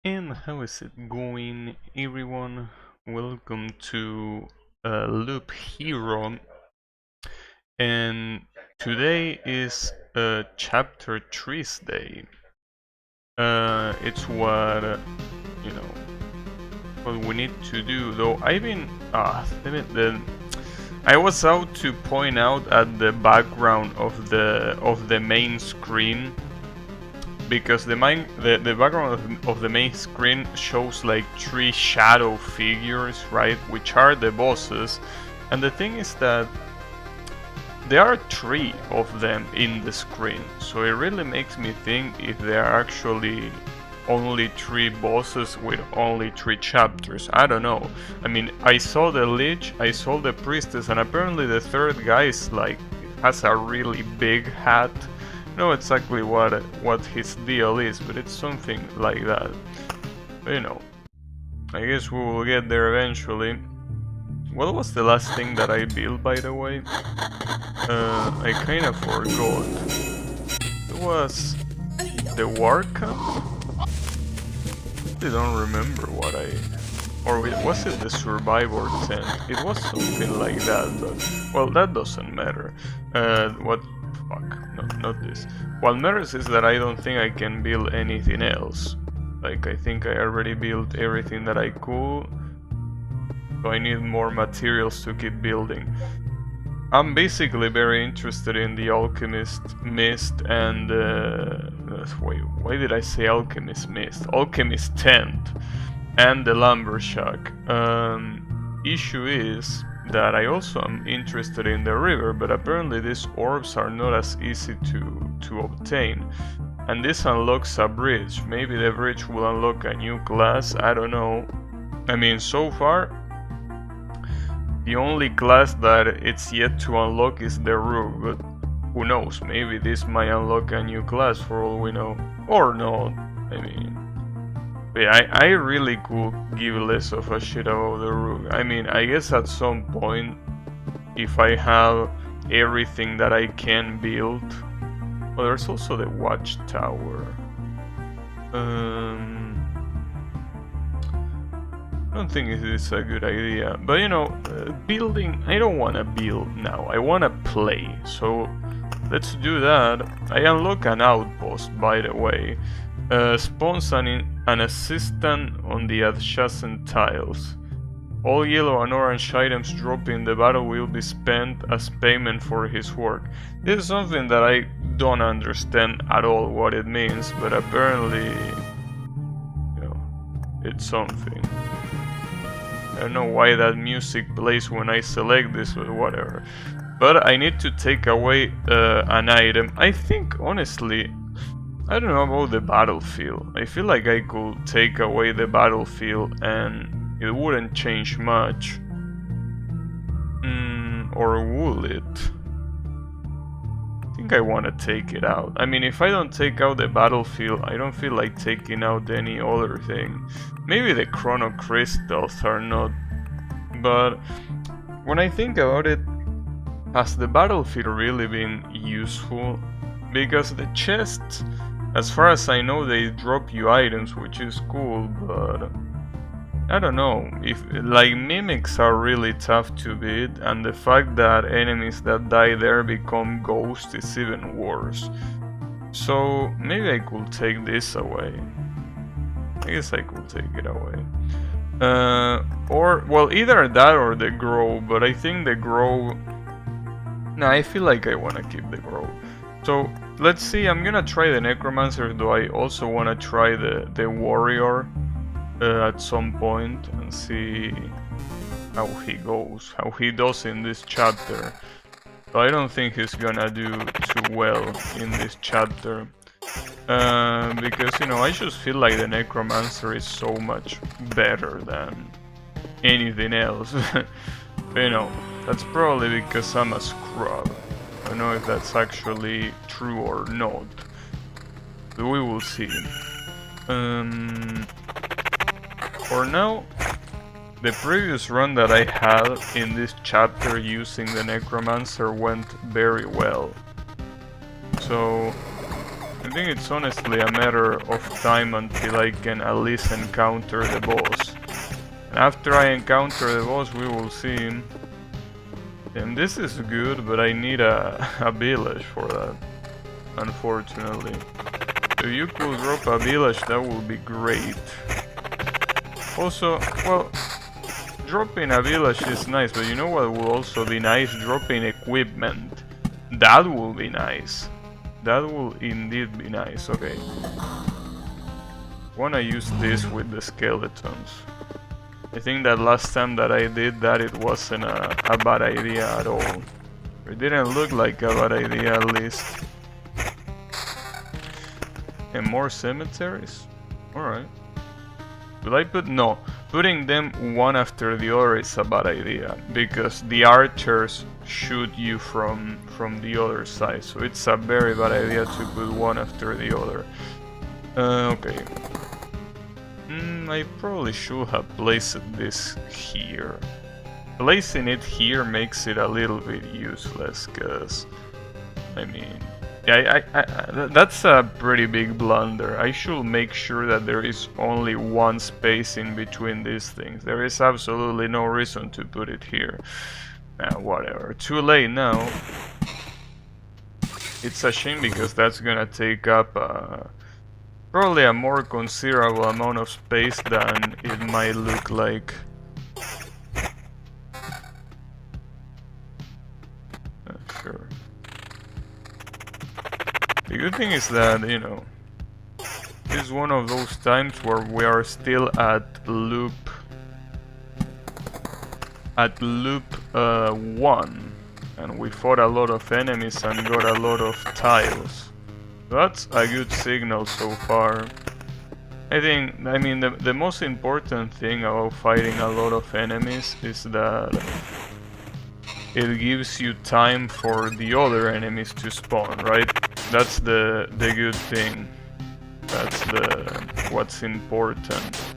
And how is it going, everyone? Welcome to Loop Hero, and today is Chapter 3's day. It's you know what we need to do. Though I've been damn it, I was out to point out at the background of the main screen, because the background of the main screen shows like 3 shadow figures, right, which are the bosses. And the thing is that there are 3 of them in the screen, so it really makes me think if there are actually only 3 bosses with only 3 chapters. I don't know. I mean, I saw the Lich, I saw the Priestess, and apparently the third guy is like, has a really big hat. Know exactly what his deal is, but it's something like that. But, you know, I guess we will get there eventually. What was the last thing that I built, by the way? I kinda forgot. It was the war camp? I don't remember what or was it the survivor tent? It was something like that, but well, that doesn't matter. Fuck, no, not this. What matters is that I don't think I can build anything else. Like, I think I already built everything that I could, so I need more materials to keep building. I'm basically very interested in the Alchemist Mist and wait, why did I say Alchemist Mist? Alchemist Tent and the Lumbershack. Issue is that I also am interested in the river, but apparently these orbs are not as easy to obtain. And this unlocks a bridge. Maybe the bridge will unlock a new class, I don't know. I mean, so far, the only class that it's yet to unlock is the Rook, but who knows, maybe this might unlock a new class for all we know. Or not, I mean... Yeah, I really could give less of a shit about the Rook. I mean, I guess at some point, if I have everything that I can build... Well, there's also the Watchtower. I don't think it is a good idea. But you know, building... I don't want to build now, I want to play. So, let's do that. I unlock an outpost, by the way. Spawns an assistant on the adjacent tiles. All yellow and orange items dropped in the battle will be spent as payment for his work. This is something that I don't understand at all what it means, but apparently, you know, it's something. I don't know why that music plays when I select this, but whatever. But I need to take away an item. I think, honestly, I don't know about the battlefield. I feel like I could take away the battlefield and it wouldn't change much. Or will it? I think I want to take it out. I mean, if I don't take out the battlefield, I don't feel like taking out any other thing. Maybe the chrono crystals are not, but when I think about it, has the battlefield really been useful? Because the chests, as far as I know, they drop you items, which is cool, but I don't know, if like mimics are really tough to beat, and the fact that enemies that die there become ghosts is even worse. So maybe I could take this away. I guess I could take it away. Or, well, either that or the grow, but I think the grow... Nah, I feel like I wanna keep the grow. So, let's see, I'm gonna try the Necromancer, though I also wanna try the Warrior at some point and see how he goes, how he does in this chapter. So I don't think he's gonna do too well in this chapter. Because, you know, I just feel like the Necromancer is so much better than anything else. You know, that's probably because I'm a scrub. I don't know if that's actually true or not, but we will see. For now, the previous run that I had in this chapter using the Necromancer went very well. So, I think it's honestly a matter of time until I can at least encounter the boss. And after I encounter the boss, we will see him. And this is good, but I need a village for that, unfortunately. If you could drop a village, that would be great. Also, well, dropping a village is nice, but you know what will also be nice? Dropping equipment. That will be nice. That will indeed be nice. Okay. Wanna use this with the skeletons. I think that last time that I did that, it wasn't a bad idea at all. It didn't look like a bad idea, at least. And more cemeteries? Alright. Will I put... No. Putting them one after the other is a bad idea, because the archers shoot you from the other side, so it's a very bad idea to put one after the other. Okay. I probably should have placed this here. Placing it here makes it a little bit useless, cause I mean, yeah, that's a pretty big blunder. I should make sure that there is only one space in between these things. There is absolutely no reason to put it here. Whatever. Too late now. It's a shame because that's gonna take up probably a more considerable amount of space than it might look like. Sure. The good thing is that, you know, this is one of those times where we are still at loop 1, and we fought a lot of enemies and got a lot of tiles. That's a good signal so far. I mean, the most important thing about fighting a lot of enemies is that it gives you time for the other enemies to spawn, right? That's the good thing. That's what's important.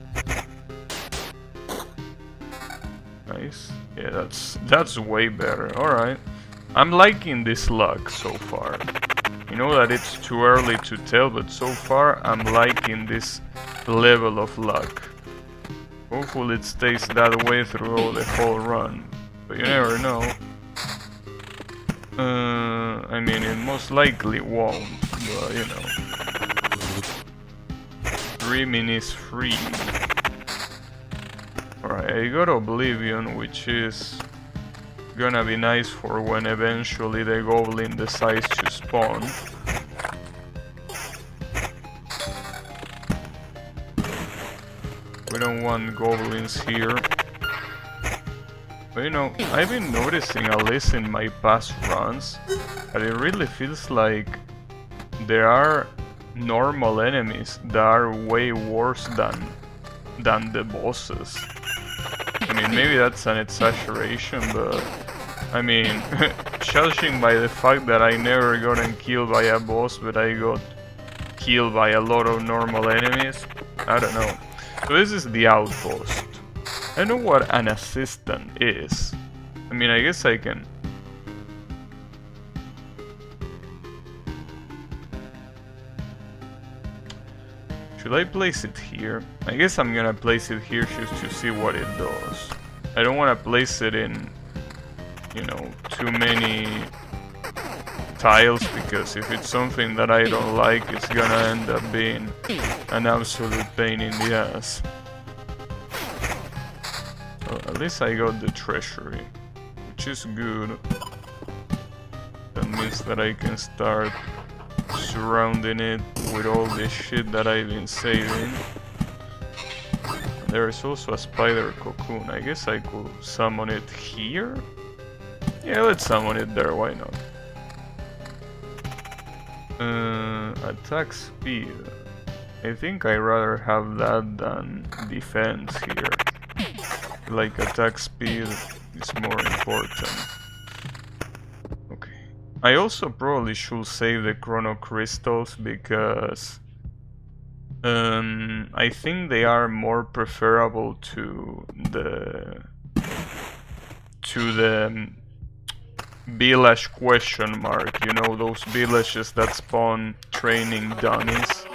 Nice. Yeah, that's way better. Alright. I'm liking this luck so far. You know that it's too early to tell, but so far I'm liking this level of luck. Hopefully it stays that way through the whole run. But you never know. I mean, it most likely won't, but you know. Dreaming is free. Alright, I got Oblivion, which is gonna be nice for when eventually the goblin decides to spawn. We don't want goblins here. But you know, I've been noticing, at least in my past runs, that it really feels like there are normal enemies that are way worse than the bosses. I mean, maybe that's an exaggeration, but I mean, judging by the fact that I never gotten killed by a boss, but I got killed by a lot of normal enemies, I don't know. So this is the outpost. I know what an assistant is. I mean, I guess I can... Should I place it here? I guess I'm gonna place it here just to see what it does. I don't want to place it in, you know, too many tiles, because if it's something that I don't like, it's gonna end up being an absolute pain in the ass. Well, at least I got the treasury, which is good. That means that I can start surrounding it with all this shit that I've been saving. There is also a spider cocoon. I guess I could summon it here? Yeah, let's summon it there, why not? Attack speed. I think I'd rather have that than defense here. Like, attack speed is more important. Okay. I also probably should save the chrono crystals because I think they are more preferable to the village question mark, you know, those villages that spawn training dummies.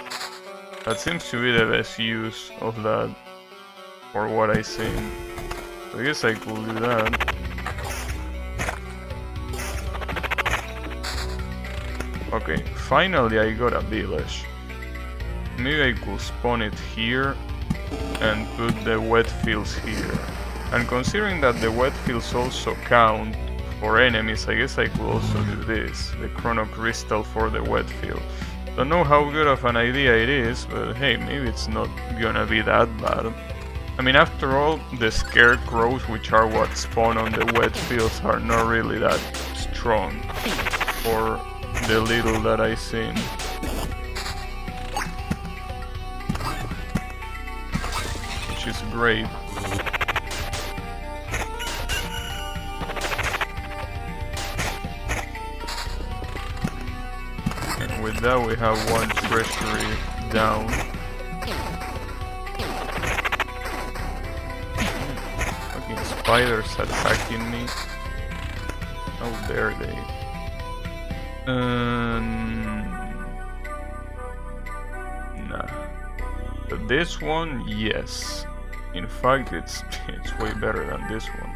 That seems to be the best use of that, for what I think. So I guess I could do that. Okay, finally I got a village. Maybe I could spawn it here and put the wet fields here. And considering that the wet fields also count for enemies, I guess I could also do this, the chrono crystal for the wet field. Don't know how good of an idea it is, but hey, maybe it's not gonna be that bad. I mean, after all, the scarecrows, which are what spawn on the wet fields, are not really that strong for the little that I've seen. Which is great. And with that we have one treasury down. Fucking spiders attacking me. How dare they? Nah. But this one, yes. In fact, it's way better than this one.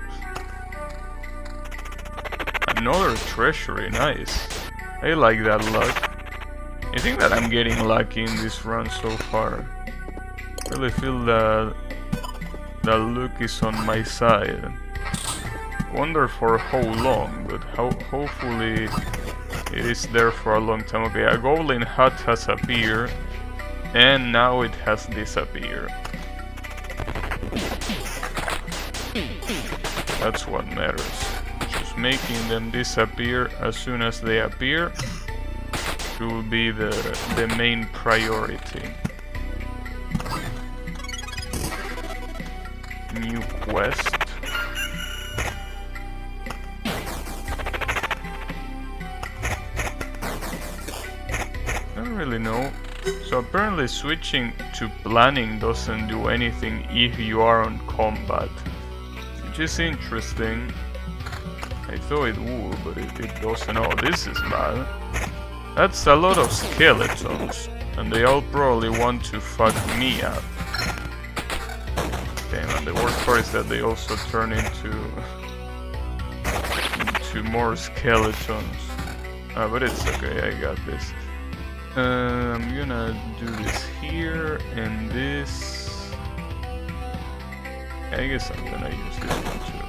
Another treasury, nice. I like that luck. I think that I'm getting lucky in this run so far. I really feel that the luck is on my side. Wonder for how long, but hopefully it is there for a long time. Okay, a goblin hut has appeared, and now it has disappeared. That's what matters. Just making them disappear as soon as they appear will be the main priority. New quest. I don't really know. So apparently switching to planning doesn't do anything if you are on combat, which is interesting. I thought it would, but it doesn't. Oh, this is bad. That's a lot of skeletons, and they all probably want to fuck me up. Damn, and the worst part is that they also turn into more skeletons. But it's okay, I got this. I'm gonna do this here and this. I guess I'm gonna use this one too.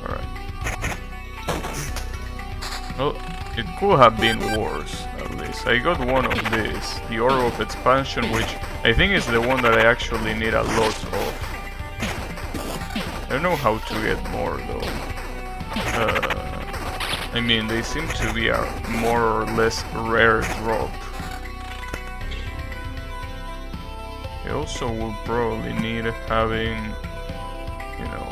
Alright. Well, it could have been worse, at least. I got one of these, the Orb of Expansion, which I think is the one that I actually need a lot of. I don't know how to get more though. I mean, they seem to be a more or less rare drop. I also will probably need having, you know,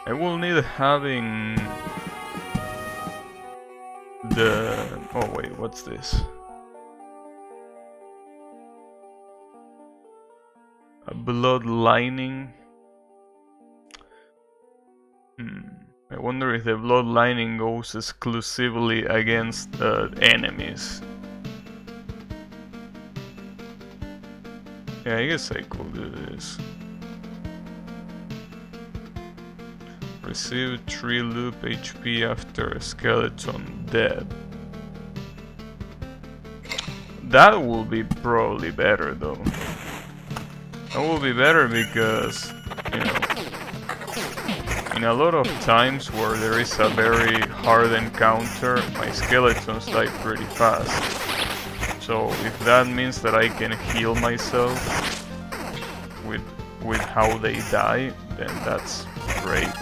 I will need having the, oh wait, what's this? A blood lining. I wonder if the blood lining goes exclusively against enemies. Yeah, I guess I could do this. Receive 3 loop HP after a skeleton dead. That will be probably better though. That will be better because, you know, in a lot of times where there is a very hard encounter, my skeletons die pretty fast. So if that means that I can heal myself with how they die, then that's great.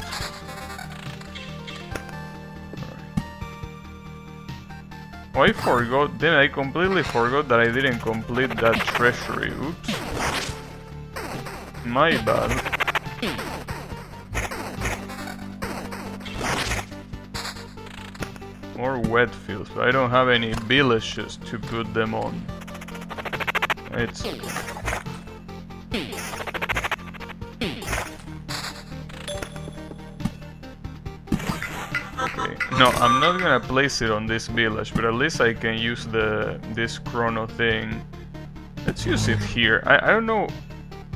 Oh, I forgot, then I completely forgot that I didn't complete that treasury, oops. My bad. More wet fields, but I don't have any villages to put them on. It's okay. Okay, No, I'm not gonna place it on this village, but at least I can use this chrono thing. Let's use it here. I don't know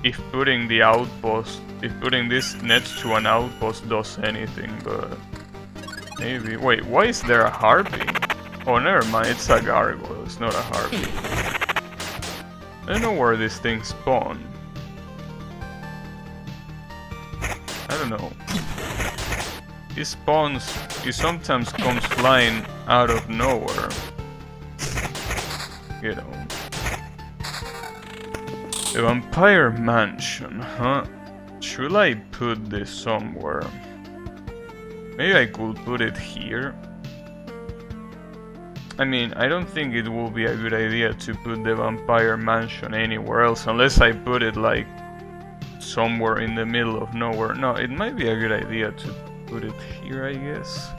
if putting the outpost, if putting this next to an outpost does anything, but maybe. Wait, why is there a harpy? Oh, never mind, it's a gargoyle, it's not a harpy. I don't know where this thing spawned. I don't know. He spawns, he sometimes comes flying out of nowhere. You know. The Vampire Mansion, huh? Should I put this somewhere? Maybe I could put it here. I mean, I don't think it will be a good idea to put the Vampire Mansion anywhere else, unless I put it like somewhere in the middle of nowhere. No, it might be a good idea to put it here, I guess.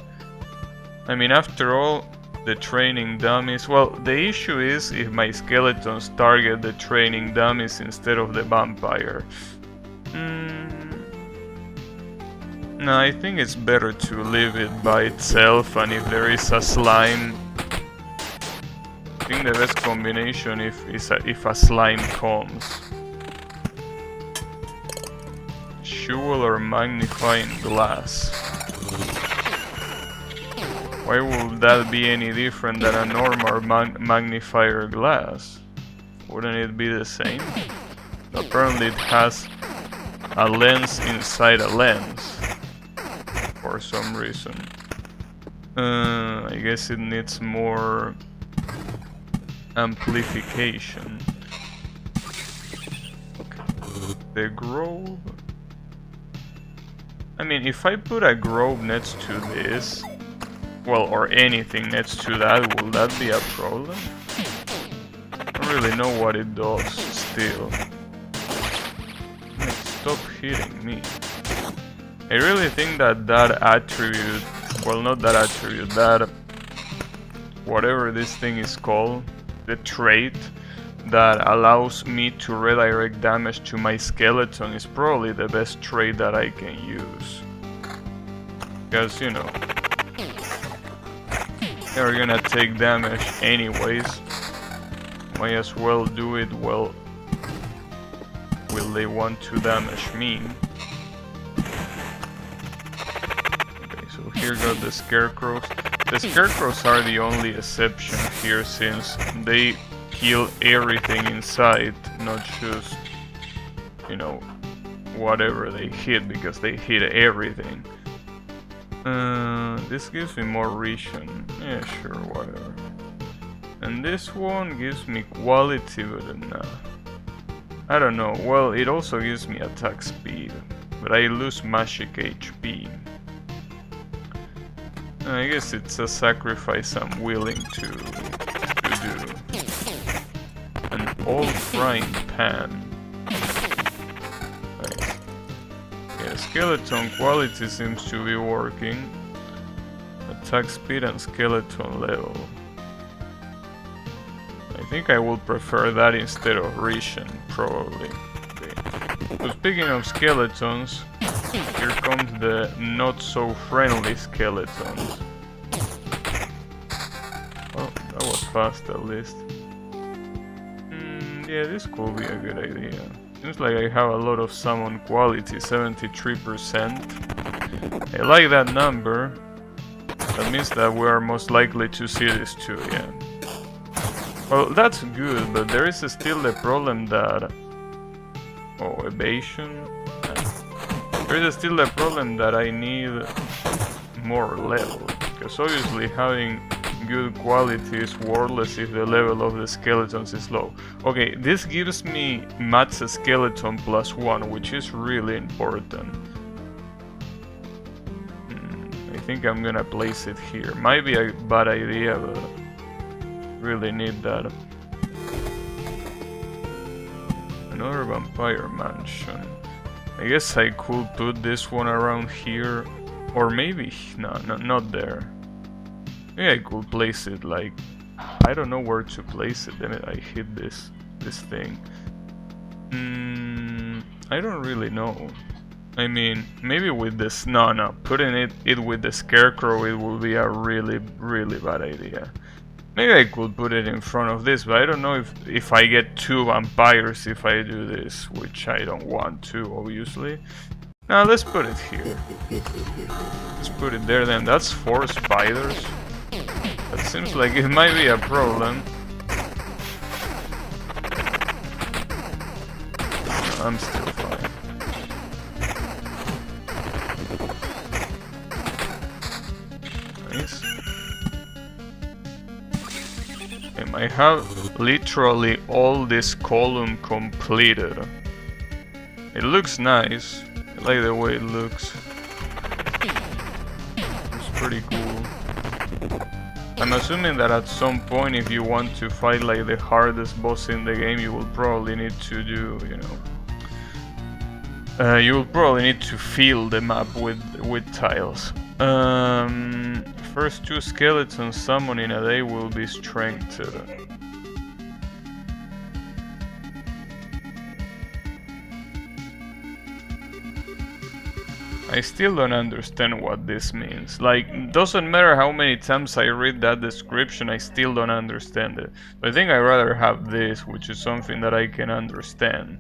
I mean, after all, the training dummies... Well, the issue is if my skeletons target the training dummies instead of the vampire. No, I think it's better to leave it by itself, and if there is a slime... I think the best combination if a slime comes. Jewel or magnifying glass. Why would that be any different than a normal magnifier glass? Wouldn't it be the same? Apparently it has a lens inside a lens. For some reason. I guess it needs more amplification. Okay. The grove... I mean, if I put a grove next to this... Well, or anything next to that, will that be a problem? I don't really know what it does, still. Stop hitting me. I really think that attribute... Well, not that attribute, that... Whatever this thing is called, the trait that allows me to redirect damage to my skeleton is probably the best trait that I can use. Because, you know... They're gonna take damage anyways. Might as well do it well. Will they want to damage me? Okay, so here go the scarecrows. The scarecrows are the only exception here, since they kill everything inside, not just, you know, whatever they hit, because they hit everything. This gives me more region. Yeah, sure, whatever. And this one gives me quality, but I don't know. Well, it also gives me attack speed, but I lose magic HP. I guess it's a sacrifice I'm willing to do. An old frying pan. Nice. Yeah, skeleton quality seems to be working. Attack speed and skeleton level. I think I will prefer that instead of region, probably. Okay. So speaking of skeletons, here comes the not so friendly skeletons. Oh, that was fast at least. Yeah, this could be a good idea. Seems like I have a lot of summon quality, 73%. I like that number. That means that we are most likely to see this too, yeah. Well, that's good, but there is still the problem that... Oh, evasion? There is still the problem that I need more level. Because obviously having good quality is worthless if the level of the skeletons is low. Okay, this gives me max skeleton +1, which is really important. I think I'm gonna place it here. Might be a bad idea, but really need that. Another vampire mansion. I guess I could put this one around here, or maybe no, not there. Maybe I could place it like, I don't know where to place it. Then I hit this thing. I don't really know. I mean, maybe with this... No, putting it with the scarecrow, it will be a really, really bad idea. Maybe I could put it in front of this, but I don't know if I get 2 vampires if I do this, which I don't want to, obviously. Now let's put it here. Let's put it there then. That's 4 spiders. That seems like it might be a problem. I'm still fine. Nice. I have literally all this column completed. It looks nice. I like the way it looks. It's pretty cool. I'm assuming that at some point, if you want to fight like the hardest boss in the game, you will probably need to do, you know, you will probably need to fill the map with tiles. First 2 skeletons summoned in a day will be strengthened. I still don't understand what this means. Like, doesn't matter how many times I read that description, I still don't understand it. But I think I'd rather have this, which is something that I can understand.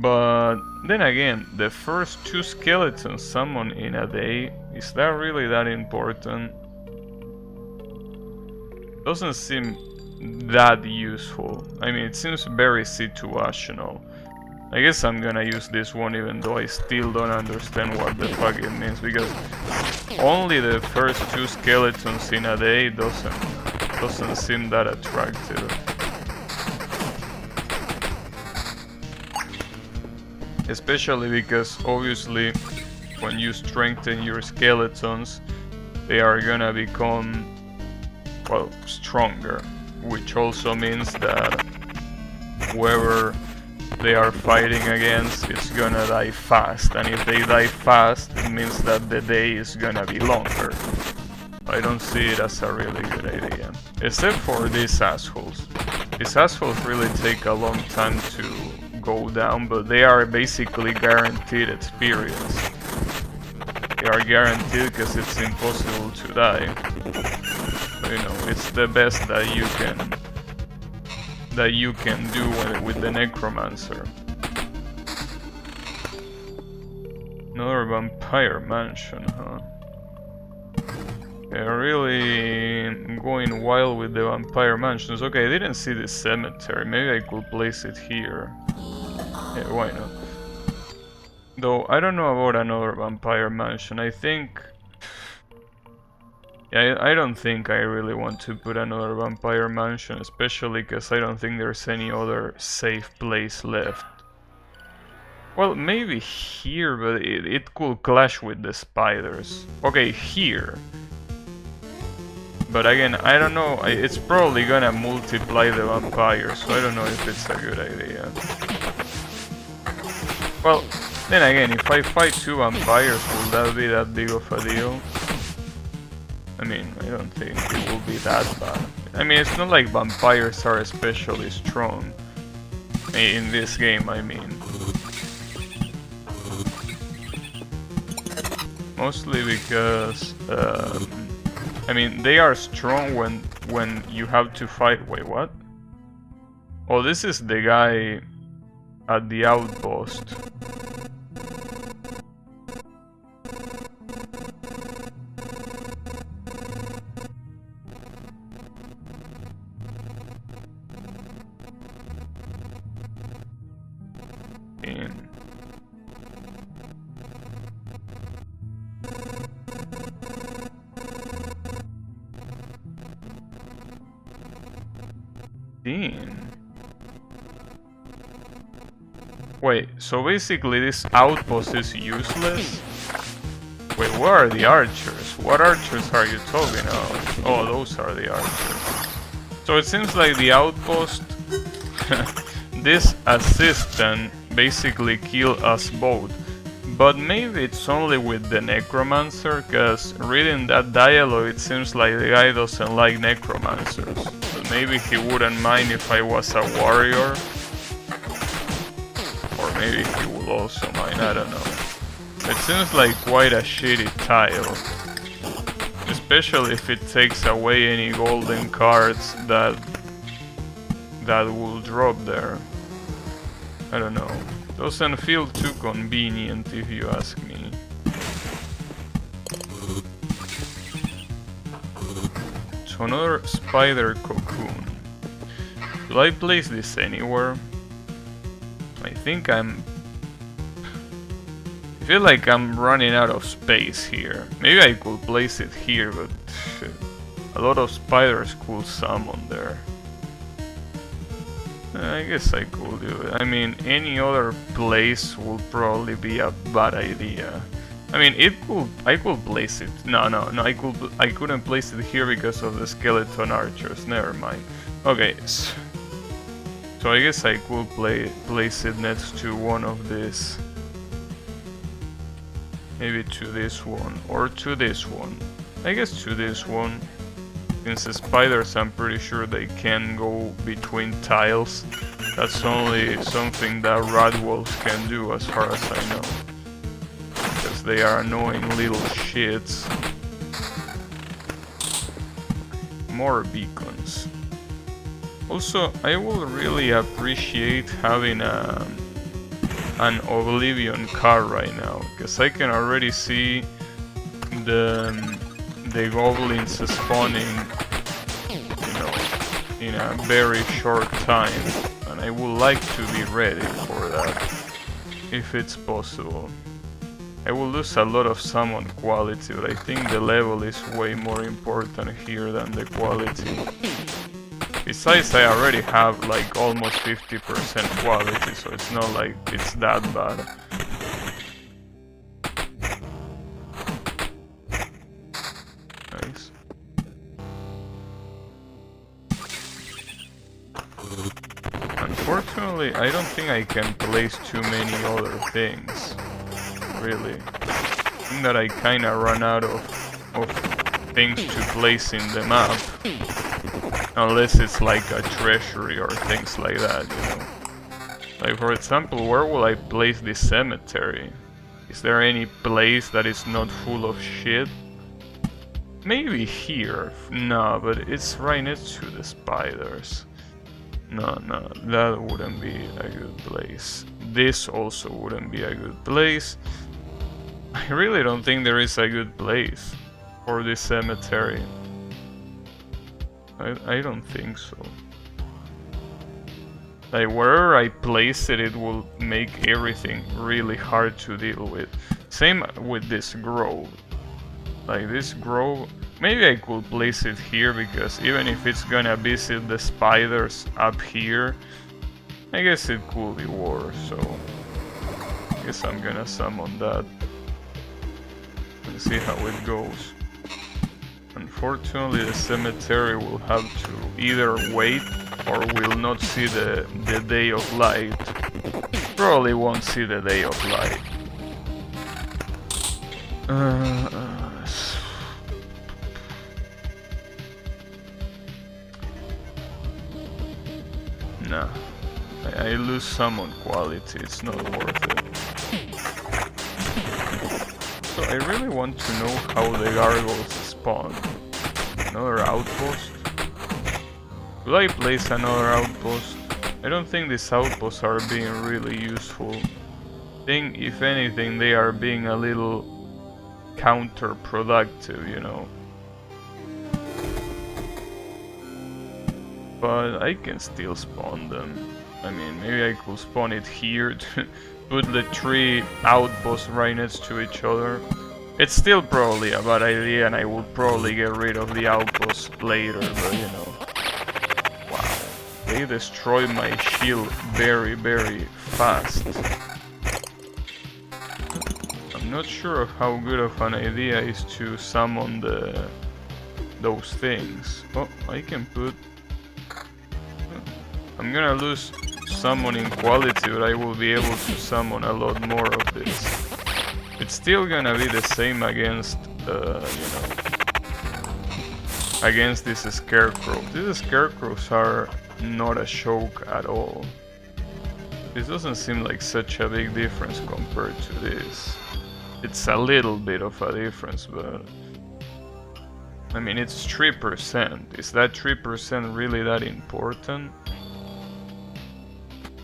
But then again, the first 2 skeletons summoned in a day, is that really that important? Doesn't seem that useful. I mean, it seems very situational. I guess I'm gonna use this one even though I still don't understand what the fuck it means, because only the first 2 skeletons in a day doesn't seem that attractive. Especially because obviously when you strengthen your skeletons, they are gonna become, well, stronger, which also means that whoever they are fighting against is gonna die fast, and if they die fast, it means that the day is gonna be longer. I don't see it as a really good idea, except for these assholes. These assholes really take a long time to go down, but they are basically guaranteed experience. They are guaranteed because it's impossible to die. You know, it's the best that you can do with the necromancer. Another vampire mansion, huh? They're really going wild with the vampire mansions. Okay, I didn't see this cemetery. Maybe I could place it here. Yeah, why not? Though I don't know about another vampire mansion. I think... yeah, I don't think I really want to put another vampire mansion, especially because I don't think there's any other safe place left. Well, maybe here, but it could clash with the spiders. Okay, here. But again, I don't know, it's probably gonna multiply the vampires, so I don't know if it's a good idea. Well, then again, if I fight 2 vampires, will that be that big of a deal? I mean, I don't think it will be that bad. I mean, it's not like vampires are especially strong. In this game, I mean. Mostly because, I mean, they are strong when you have to fight... Wait, what? Oh, this is the guy at the outpost. Wait, so basically this outpost is useless? Wait, where are the archers? What archers are you talking about? Oh, those are the archers. So it seems like the outpost, this assistant basically killed us both. But maybe it's only with the necromancer, cause reading that dialogue it seems like the guy doesn't like necromancers. But maybe he wouldn't mind if I was a warrior. Or maybe he would could also mine, I don't know. It seems like quite a shitty tile. Especially if it takes away any golden cards that will drop there. I don't know. Doesn't feel too convenient if you ask me. So another spider cocoon. Should I place this anywhere? I think I feel like I'm running out of space here. Maybe I could place it here, but shit. A lot of spiders could summon there. I guess I could do it. I mean, any other place would probably be a bad idea. I mean, I could place it. No, I couldn't place it here because of the skeleton archers. Never mind. Okay, so I guess I could place it next to one of these. Maybe to this one, or to this one. I guess to this one. Since the spiders, I'm pretty sure they can go between tiles. That's only something that rat wolves can do as far as I know. Because they are annoying little shits. More beacons. Also, I will really appreciate having an Oblivion card right now, because I can already see the goblins spawning, you know, in a very short time, and I would like to be ready for that, if it's possible. I will lose a lot of summon quality, but I think the level is way more important here than the quality. Besides, I already have like almost 50% quality, so it's not like it's that bad. Nice. Unfortunately, I don't think I can place too many other things. Really. I think that I kinda run out of things to place in the map. Unless it's like a treasury or things like that, you know. Like for example, where will I place this cemetery? Is there any place that is not full of shit? Maybe here. No, but it's right next to the spiders. No, that wouldn't be a good place. This also wouldn't be a good place. I really don't think there is a good place for this cemetery. I don't think so. Like wherever I place it, it will make everything really hard to deal with. Same with this grove. Like this grove, maybe I could place it here, because even if it's gonna visit the spiders up here, I guess it could be worse, so I guess I'm gonna summon that and see how it goes. Unfortunately, the cemetery will have to either wait or will not see the day of light. Probably won't see the day of light. Nah, I lose summon quality, it's not worth it. So I really want to know how the gargoyles spawn. Another outpost? Will I place another outpost? I don't think these outposts are being really useful. I think if anything they are being a little counterproductive, you know. But I can still spawn them. I mean, maybe I could spawn it here to put the 3 outposts right next to each other. It's still probably a bad idea, and I will probably get rid of the outposts later, but you know. Wow. They destroyed my shield very, very fast. I'm not sure of how good of an idea is to summon those things. Oh, I can put... I'm gonna lose summoning quality, but I will be able to summon a lot more of this. It's still gonna be the same against, you know, against this scarecrow. These scarecrows are not a joke at all. This doesn't seem like such a big difference compared to this. It's a little bit of a difference, but I mean, it's 3%. Is that 3% really that important?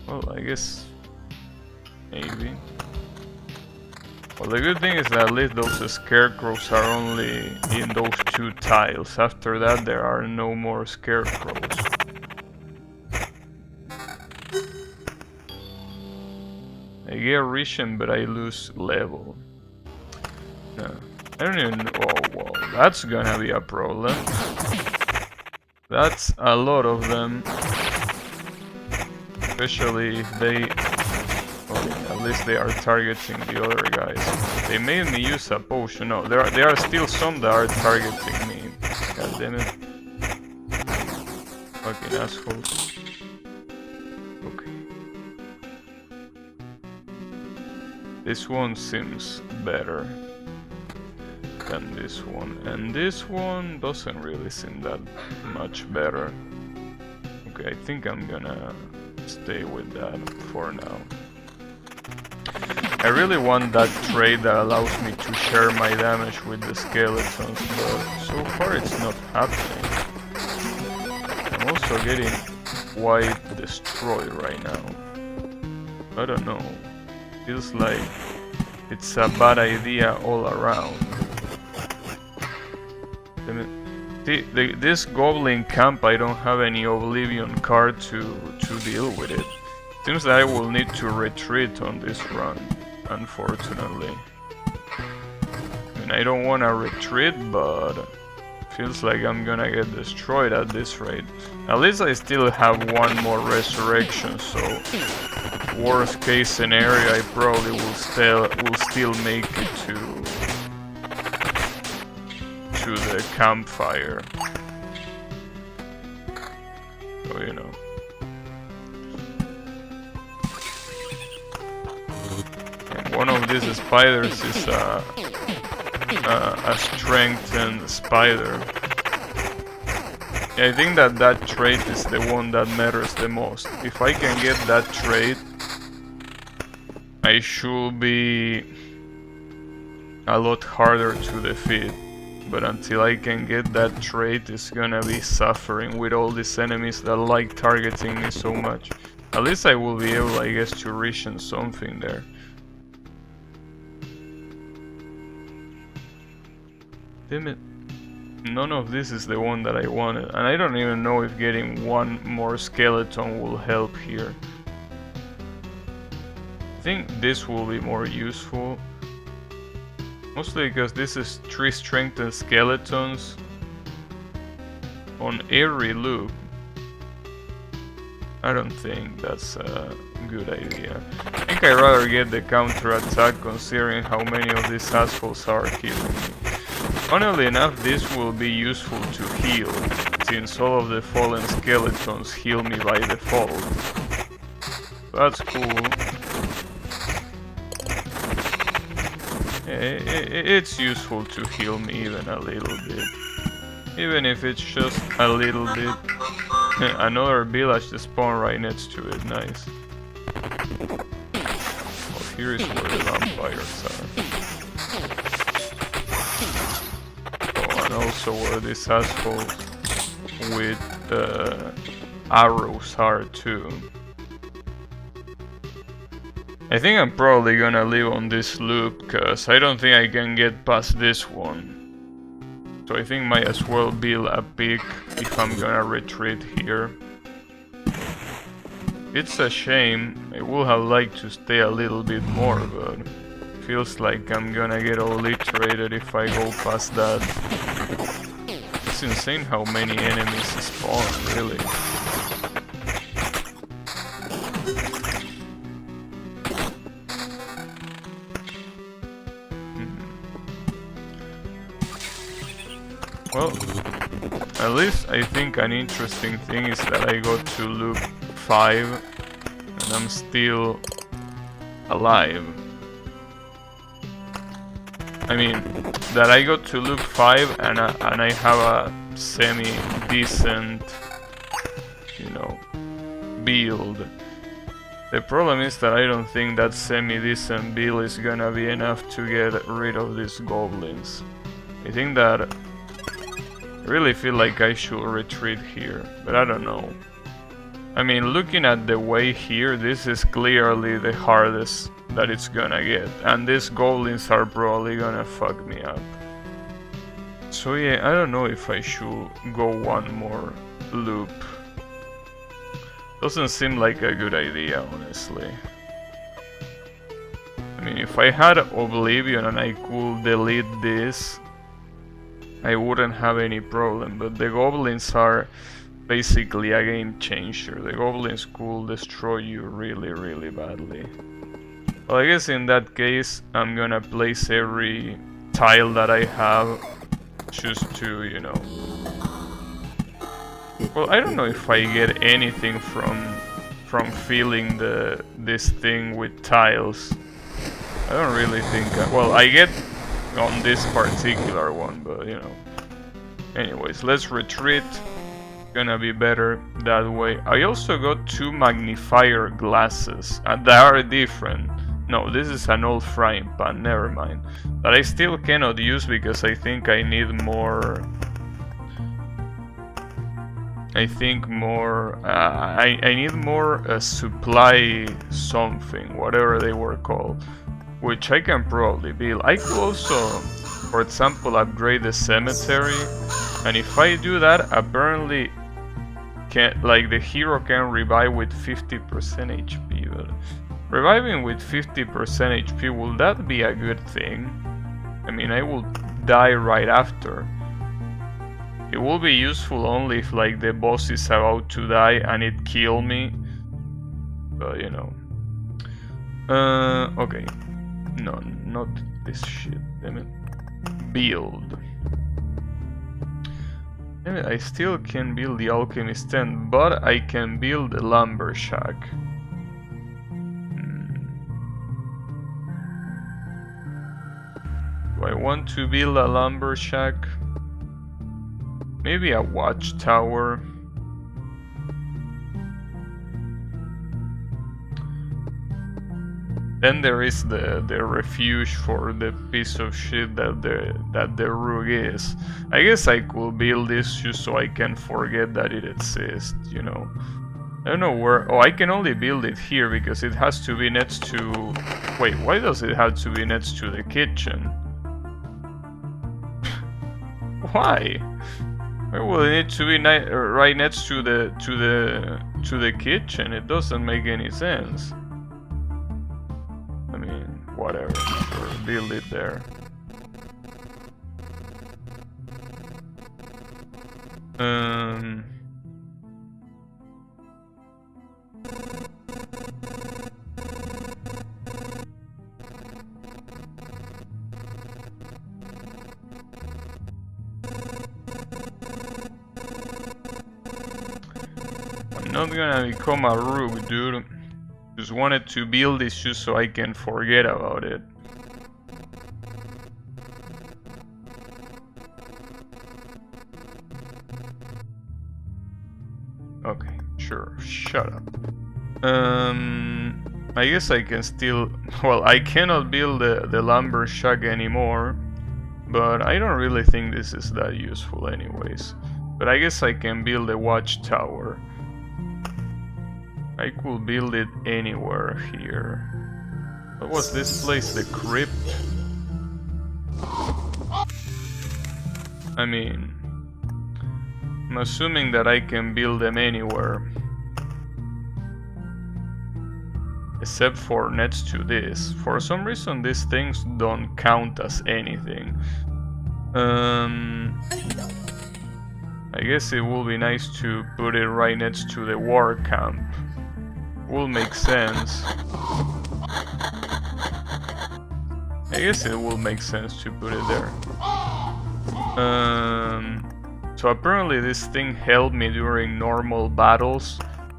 Well, I guess maybe. Well, the good thing is that at least those scarecrows are only in those 2 tiles. After that, there are no more scarecrows. I get Rishon, but I lose level. No, I don't even know. Oh, well, that's gonna be a problem. That's a lot of them. Especially if they... Well, at least they are targeting the other guys. They made me use a potion. No, there are still some that are targeting me. God damn it. Fucking assholes. Okay. This one seems better than this one, and this one doesn't really seem that much better. Okay, I think I'm gonna stay with that for now. I really want that trait that allows me to share my damage with the skeletons, but so far it's not happening. I'm also getting quite destroyed right now. I don't know. Feels like it's a bad idea all around. This goblin camp, I don't have any Oblivion card to deal with it. Seems that I will need to retreat on this run, unfortunately. I mean, I don't want to retreat, but feels like I'm gonna get destroyed at this rate. At least I still have one more resurrection, so worst case scenario, I probably will still make it to the campfire. So, you know. And one of these spiders is a strengthened spider. Yeah, I think that trait is the one that matters the most. If I can get that trait, I should be a lot harder to defeat. But until I can get that trait, it's gonna be suffering with all these enemies that like targeting me so much. At least I will be able, I guess, to reach on something there. Damn it. None of this is the one that I wanted. And I don't even know if getting one more skeleton will help here. I think this will be more useful. Mostly because this is 3 strengthened skeletons on every loop. I don't think that's a good idea. I think I'd rather get the counter attack considering how many of these assholes are killing me. Funnily enough, this will be useful to heal, since all of the fallen skeletons heal me by default. That's cool. It's useful to heal me even a little bit. Even if it's just a little bit. Another village to spawn right next to it, nice. Well, here is where the vampires are. Oh, and also where these assholes with arrows are too. I think I'm probably gonna leave on this loop, cause I don't think I can get past this one. So I think might as well build a peak if I'm gonna retreat here. It's a shame, I would have liked to stay a little bit more, but feels like I'm gonna get obliterated if I go past that. It's insane how many enemies spawn, really. Well, at least I think an interesting thing is that I got to loop 5 and I'm still alive. I mean, that I got to loop 5 and I have a semi-decent, you know, build. The problem is that I don't think that semi-decent build is gonna be enough to get rid of these goblins. I think that I really feel like I should retreat here, but I don't know. I mean, looking at the way here, this is clearly the hardest that it's gonna get, and these goblins are probably gonna fuck me up. So yeah, I don't know if I should go one more loop. Doesn't seem like a good idea, honestly. I mean, if I had Oblivion and I could delete this, I wouldn't have any problem, but the goblins are basically a game changer. The goblins could destroy you really, really badly. Well, I guess in that case, I'm gonna place every tile that I have just to, you know... Well, I don't know if I get anything from filling this thing with tiles. I don't really think... well, I get on this particular one, but, you know... Anyways, let's retreat. Gonna be better that way. I also got 2 magnifier glasses, and they are different. No, this is an old frying pan, never mind. But I still cannot use because I think I need more... I need more supply something, whatever they were called. Which I can probably build. I could also, for example, upgrade the cemetery. And if I do that, apparently... like the hero can revive with 50% HP, but reviving with 50% HP, will that be a good thing? I mean, I will die right after. It will be useful only if like the boss is about to die and it kill me. But you know. Okay. No, not this shit, damn it. Build. I still can build the alchemist tent, but I can build the lumbershack. Do I want to build a lumbershack? Maybe a watchtower. Then there is the refuge for the piece of shit that the rug is. I guess I could build this just so I can forget that it exists, you know. I don't know where... Oh, I can only build it here because it has to be next to... Wait, why does it have to be next to the kitchen? Why? Why would it need to be right next to the kitchen? It doesn't make any sense. I mean, whatever. Sure, build it there. I'm not gonna become a rook, dude. Just wanted to build this just so I can forget about it. Okay, sure, shut up. I guess I can still... Well, I cannot build the lumbershack anymore, but I don't really think this is that useful anyways. But I guess I can build a watchtower. I could build it anywhere here. What was this place? The crypt? I mean... I'm assuming that I can build them anywhere. Except for next to this. For some reason these things don't count as anything. I guess it will be nice to put it right next to the war camp. Will make sense. I guess it will make sense to put it there. So apparently this thing helped me during normal battles,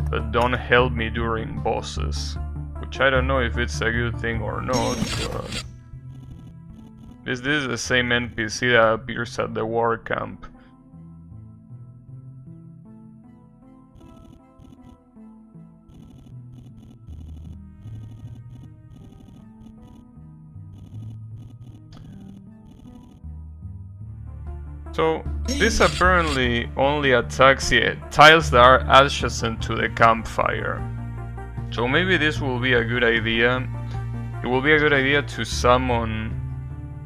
but don't help me during bosses. Which I don't know if it's a good thing or not, but... This is the same NPC that appears at the war camp. So this apparently only attacks tiles that are adjacent to the campfire. So maybe this will be a good idea. It will be a good idea to summon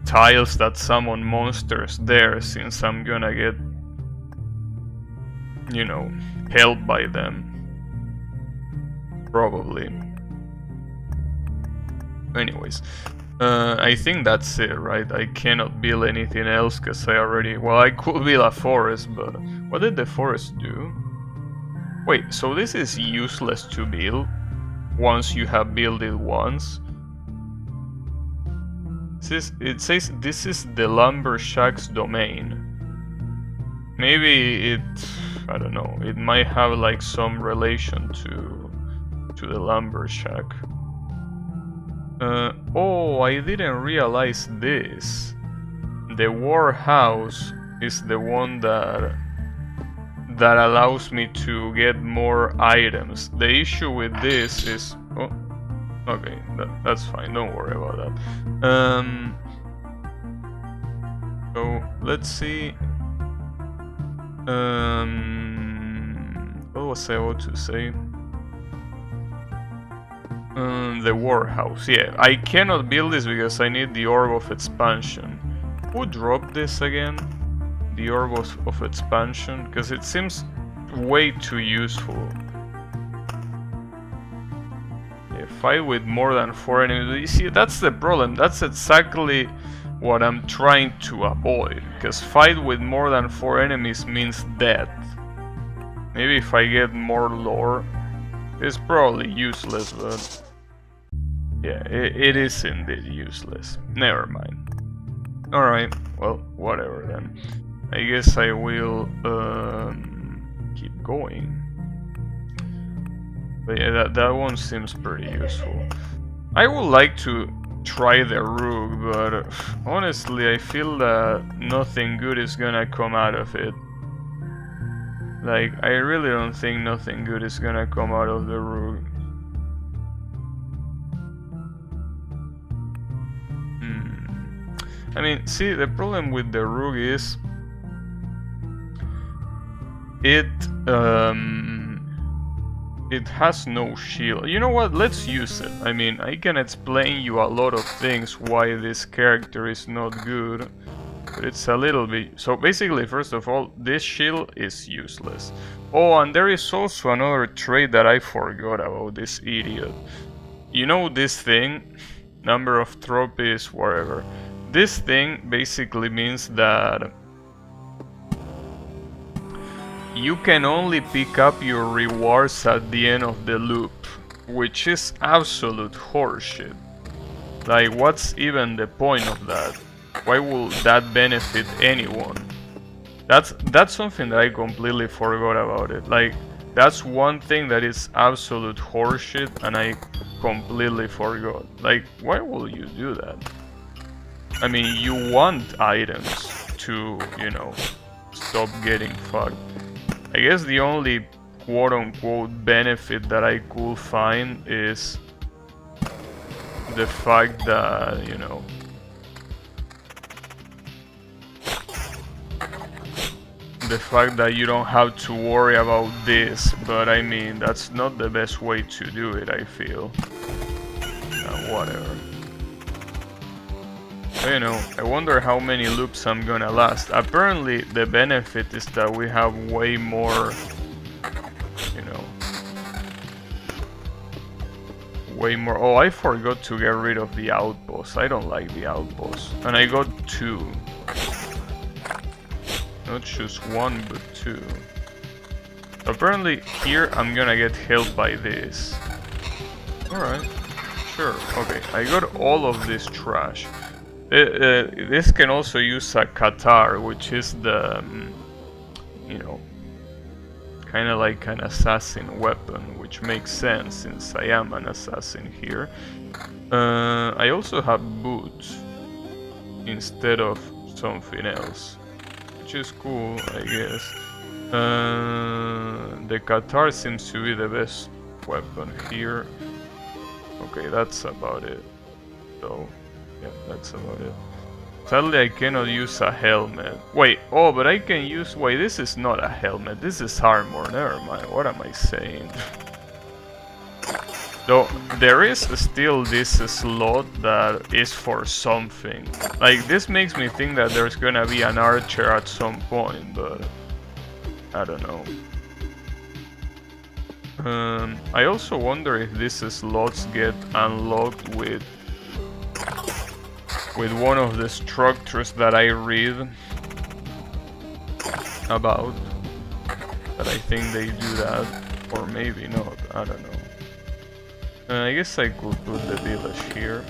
tiles that summon monsters there, since I'm gonna get, you know, helped by them. Probably. Anyways. I think that's it, right? I cannot build anything else because I already... Well, I could build a forest, but... What did the forest do? Wait, so this is useless to build once you have built it once? It says this is the lumbershack's domain. Maybe it... I don't know. It might have like some relation to the lumbershack. Oh, I didn't realize this. The war house is the one that allows me to get more items. The issue with this is... Oh, okay, that's fine, don't worry about that. So, let's see... what was I about to say? The warhouse, yeah. I cannot build this because I need the orb of expansion. Who dropped this again? The orb of expansion? Because it seems way too useful. Yeah, fight with more than 4 enemies. You see, that's the problem. That's exactly what I'm trying to avoid. Because fight with more than 4 enemies means death. Maybe if I get more lore. It's probably useless, but... Yeah, it is indeed useless. Never mind. Alright, well, whatever then. I guess I will keep going. But yeah, that one seems pretty useful. I would like to try the rook, but honestly I feel that nothing good is gonna come out of it. Like, I really don't think nothing good is gonna come out of the rook. I mean, see, the problem with the rook is... It has no shield. You know what? Let's use it. I mean, I can explain you a lot of things why this character is not good. But it's a little bit... So basically, first of all, this shield is useless. Oh, and there is also another trait that I forgot about, this idiot. You know this thing? Number of trophies, whatever. This thing basically means that you can only pick up your rewards at the end of the loop, which is absolute horseshit. Like, what's even the point of that? Why would that benefit anyone? That's something that I completely forgot about it. Like, that's one thing that is absolute horseshit and I completely forgot. Like, why would you do that? I mean, you want items to, you know, stop getting fucked. I guess the only quote-unquote benefit that I could find is the fact that, you know, the fact that you don't have to worry about this, but I mean, that's not the best way to do it, I feel. Whatever. But, you know, I wonder how many loops I'm gonna last. Apparently, the benefit is that we have way more, you know, way more. Oh, I forgot to get rid of the outpost. I don't like the outpost. And I got 2. Not just 1, but 2. Apparently, here I'm gonna get helped by this. Alright, sure. Okay, I got all of this trash. This can also use a Qatar, which is the, you know, kind of like an assassin weapon, which makes sense since I am an assassin here. I also have boots instead of something else, which is cool, I guess. The Qatar seems to be the best weapon here. Okay, that's about it, though. Yeah, that's about it. Sadly, I cannot use a helmet. Wait, oh, but I can use... Wait, this is not a helmet. This is armor. Never mind. What am I saying? Though, there is still this slot that is for something. Like, this makes me think that there's gonna be an archer at some point, but... I don't know. I also wonder if these slots get unlocked with one of the structures that I read about. But I think they do that, or maybe not, I don't know. I guess I could put the village here.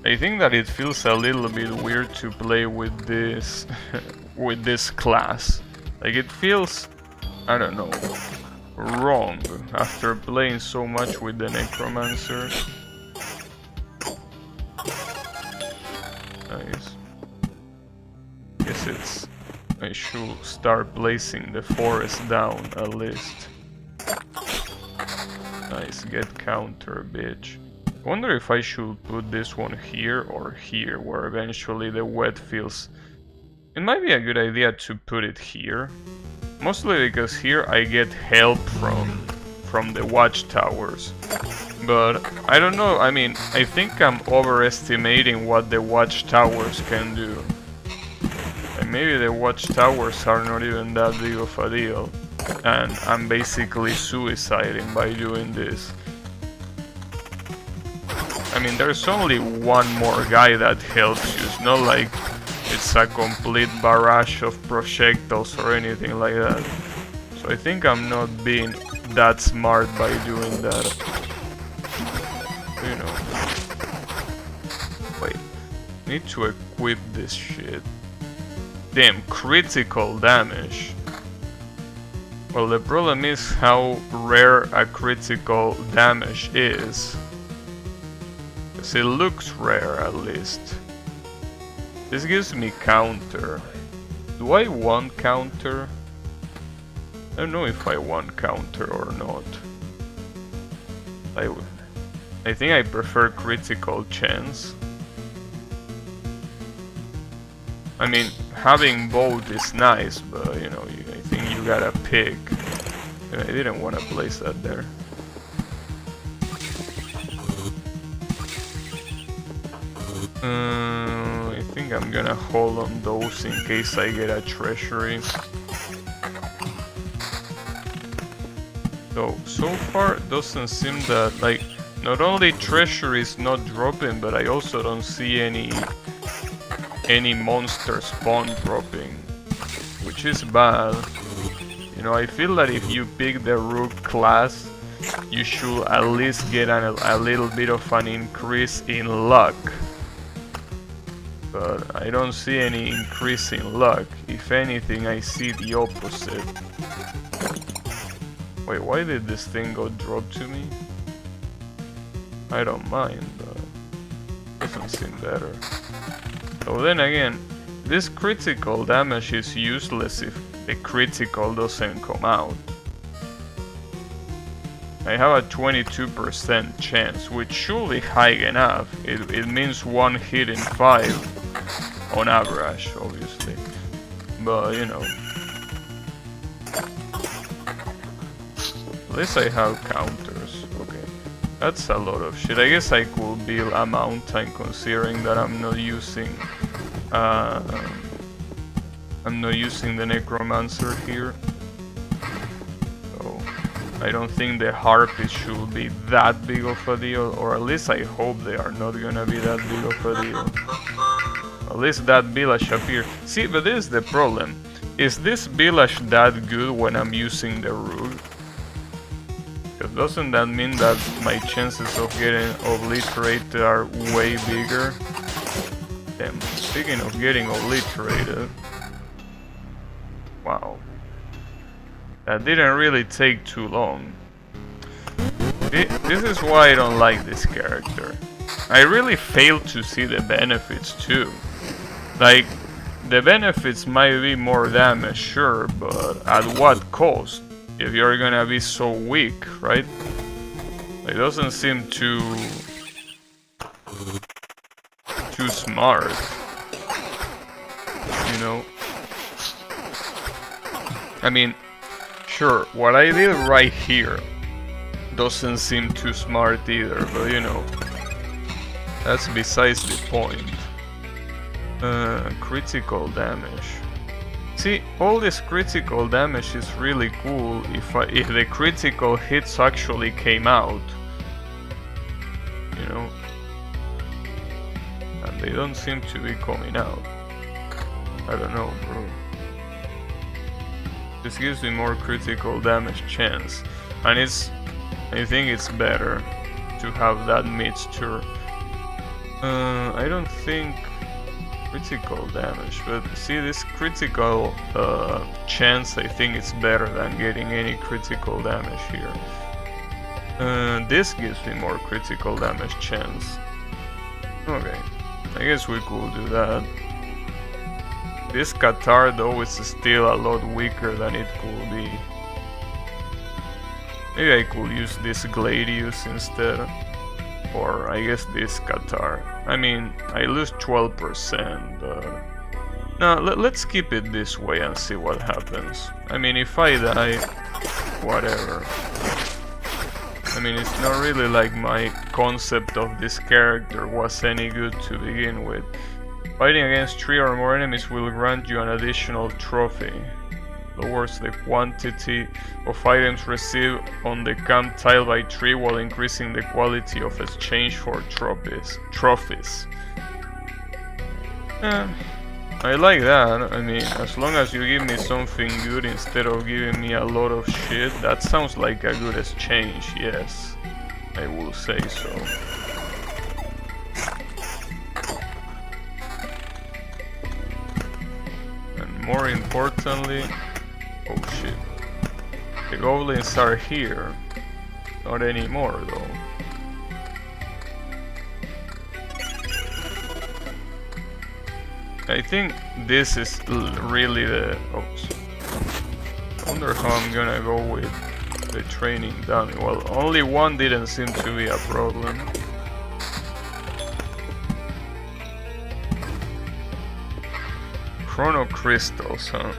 I think that it feels a little bit weird to play with this with this class. Like, it feels, I don't know, wrong after playing so much with the necromancer. Nice. Guess it's... I should start placing the forest down at least. Nice, get counter, bitch. Wonder if I should put this one here or here, where eventually the wet feels... It might be a good idea to put it here. Mostly because here I get help from the watchtowers. But I don't know, I mean, I think I'm overestimating what the watchtowers can do. And maybe the watchtowers are not even that big of a deal. And I'm basically suiciding by doing this. I mean, there's only one more guy that helps you. It's not like it's a complete barrage of projectiles or anything like that. So I think I'm not being that smart by doing that. You know. Wait. Need to equip this shit. Damn, critical damage. Well, the problem is how rare a critical damage is. Because it looks rare, at least. This gives me counter. Do I want counter? I don't know if I want counter or not. I think I prefer critical chance. I mean, having both is nice, but you know, I think you gotta pick. And I didn't want to place that there. I think I'm gonna hold on those in case I get a treasury. So far it doesn't seem that, like, not only treasury is not dropping, but I also don't see any monster spawn dropping, which is bad. You know, I feel that if you pick the rook class, you should at least get a little bit of an increase in luck. But I don't see any increase in luck. If anything, I see the opposite. Wait, why did this thing go drop to me? I don't mind, but it doesn't seem better. So then again, this critical damage is useless if the critical doesn't come out. I have a 22% chance, which should be high enough. It means one hit in 5 on average, obviously. But you know, at least I have counters. Okay, that's a lot of shit. I guess I could build a mountain considering that I'm not using the necromancer here. So I don't think the harpies should be that big of a deal, or at least I hope they are not gonna be that big of a deal. At least that village appears. See, but this is the problem. Is this village that good when I'm using the rook? Because doesn't that mean that my chances of getting obliterated are way bigger? Damn, speaking of getting obliterated... Wow. That didn't really take too long. This is why I don't like this character. I really failed to see the benefits too. Like, the benefits might be more damage, sure, but at what cost? If you're gonna be so weak, right? It doesn't seem to too smart, you know? I mean, sure, what I did right here doesn't seem too smart either, but you know, that's besides the point. Critical damage. See, all this critical damage is really cool if the critical hits actually came out, you know, and they don't seem to be coming out. I don't know, bro. This gives me more critical damage chance, and I think it's better to have that mixture. I don't think critical damage, but see, this critical chance, I think it's better than getting any critical damage here. This gives me more critical damage chance. Okay, I guess we could do that. This Qatar though is still a lot weaker than it could be. Maybe I could use this Gladius instead. Or I guess this Qatar. I mean, I lose 12%, but... No, let's keep it this way and see what happens. I mean, if I die, whatever. I mean, it's not really like my concept of this character was any good to begin with. Fighting against 3 or more enemies will grant you an additional trophy. Lowers the quantity of items received on the camp tile by 3 while increasing the quality of exchange for trophies. I like that. I mean, as long as you give me something good instead of giving me a lot of shit, that sounds like a good exchange, yes. I will say so. And more importantly... Oh shit. The goblins are here. Not anymore though. I think this is really the... Oops. I wonder how I'm gonna go with the training dummy. Well, only one didn't seem to be a problem. Chrono crystals, huh?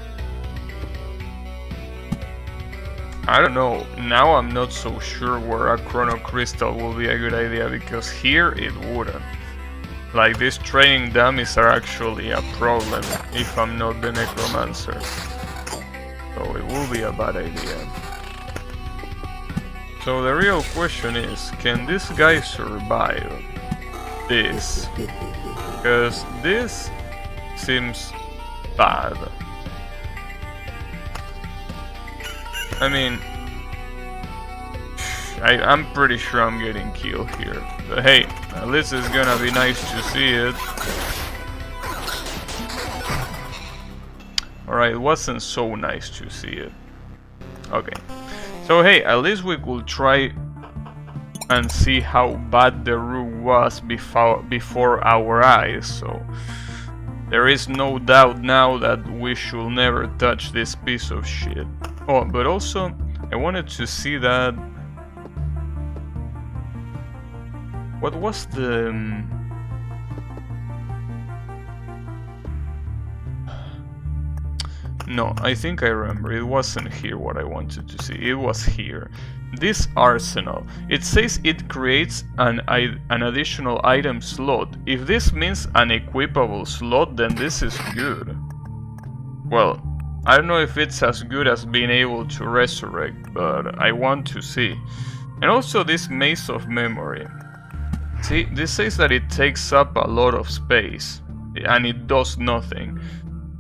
I don't know, now I'm not so sure where a chrono crystal will be a good idea, because here it wouldn't. Like, these training dummies are actually a problem if I'm not the necromancer. So it will be a bad idea. So the real question is, can this guy survive this? Because this seems bad. I mean, I'm pretty sure I'm getting killed here. But hey, at least it's gonna be nice to see it. Alright, it wasn't so nice to see it. Okay. So hey, at least we could try and see how bad the room was before our eyes. So there is no doubt now that we should never touch this piece of shit. Oh, but also, I wanted to see that... What was the... No, I think I remember. It wasn't here what I wanted to see. It was here. This arsenal. It says it creates an additional item slot. If this means an equipable slot, then this is good. Well, I don't know if it's as good as being able to resurrect, but I want to see. And also this Maze of Memory. See, this says that it takes up a lot of space, and it does nothing.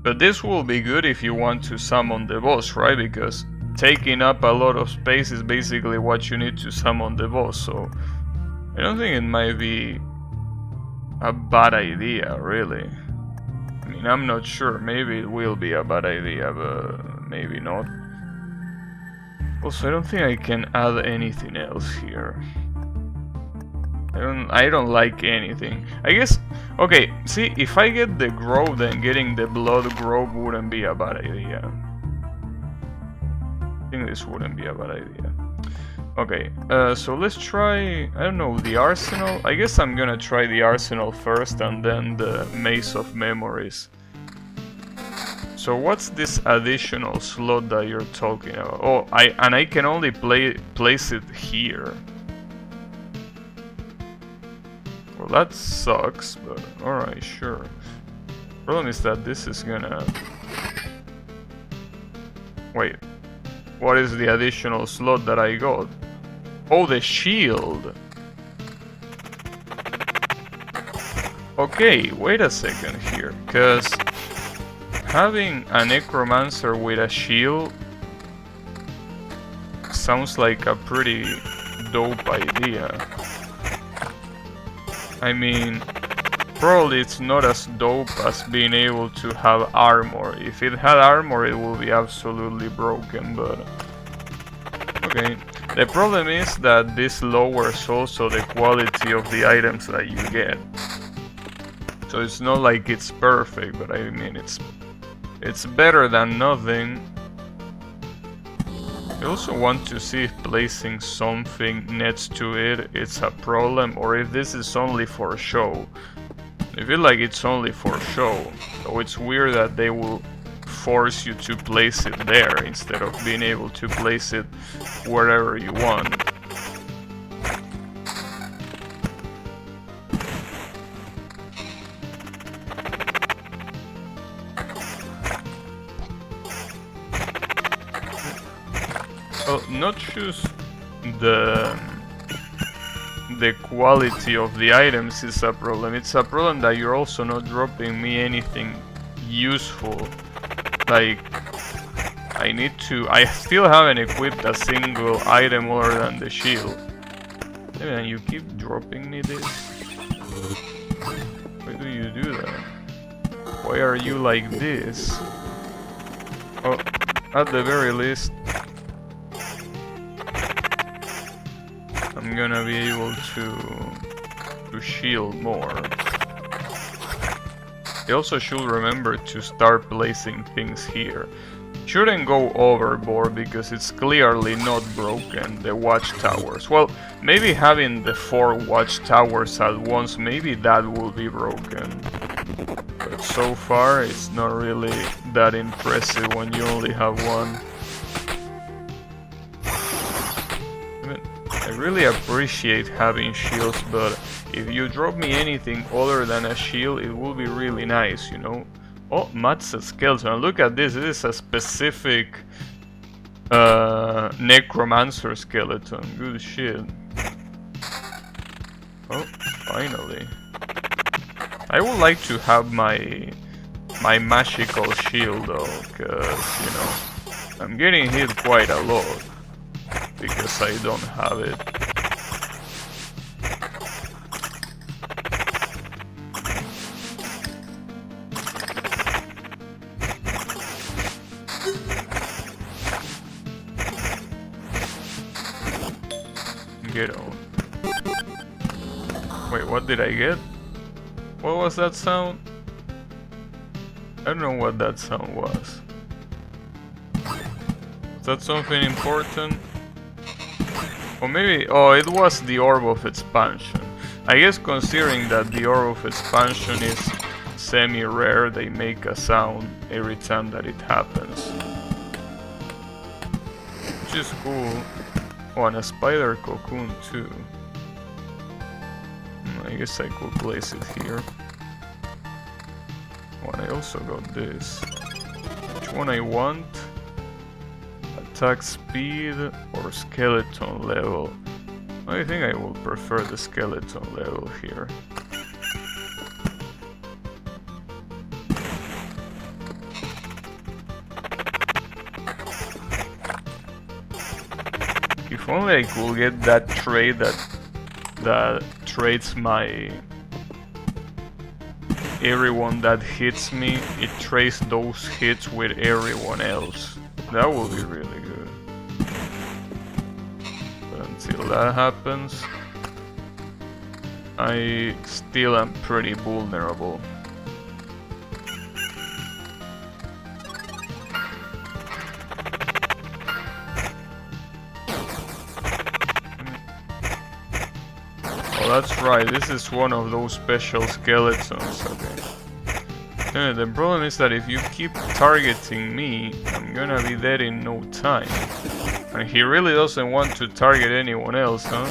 But this will be good if you want to summon the boss, right? Because taking up a lot of space is basically what you need to summon the boss, so... I don't think it might be a bad idea, really. I mean, I'm not sure. Maybe it will be a bad idea, but maybe not. Also, I don't think I can add anything else here. I don't like anything. I guess, okay, see, if I get the grove, then getting the blood grove wouldn't be a bad idea. I think this wouldn't be a bad idea. Okay, so let's try, I don't know, the arsenal? I guess I'm gonna try the arsenal first and then the maze of memories. So what's this additional slot that you're talking about? Oh, I can only place it here. Well, that sucks, but alright, sure. Problem is that this is gonna... Wait, what is the additional slot that I got? Oh, the shield! Okay, wait a second here, cause having a necromancer with a shield sounds like a pretty dope idea. I mean, probably it's not as dope as being able to have armor. If it had armor, it would be absolutely broken, but... Okay. The problem is that this lowers also the quality of the items that you get. So it's not like it's perfect, but I mean it's better than nothing. I also want to see if placing something next to it it's a problem, or if this is only for show. I feel like it's only for show, so it's weird that they will force you to place it there instead of being able to place it wherever you want. Well, not just the quality of the items is a problem, it's a problem that you're also not dropping me anything useful. Like, I still haven't equipped a single item other than the shield. Man, you keep dropping me this? Why do you do that? Why are you like this? Oh, at the very least, I'm gonna be able to shield more. I also should remember to start placing things here. Shouldn't go overboard because it's clearly not broken, the watchtowers. Well, maybe having the 4 watchtowers at once, maybe that will be broken. But so far it's not really that impressive when you only have one. I really appreciate having shields, but if you drop me anything other than a shield, it will be really nice, you know? Oh, Matt's a skeleton. Look at this. This is a specific necromancer skeleton. Good shit. Oh, finally. I would like to have my magical shield though, because, you know, I'm getting hit quite a lot because I don't have it. Get on. Wait, what did I get? What was that sound? I don't know what that sound was. Is that something important? Or maybe... oh, it was the Orb of Expansion. I guess considering that the Orb of Expansion is semi-rare, they make a sound every time that it happens. Which is cool. Oh, and a spider cocoon too. I guess I could place it here. Oh, and I also got this. Which one I want? Attack speed or skeleton level? I think I will prefer the skeleton level here. If only I could get that trait that traits my... everyone that hits me, it traces those hits with everyone else. That would be really good. But until that happens, I still am pretty vulnerable. that's right, this is one of those special skeletons, okay. The problem is that if you keep targeting me, I'm gonna be dead in no time. And he really doesn't want to target anyone else, huh?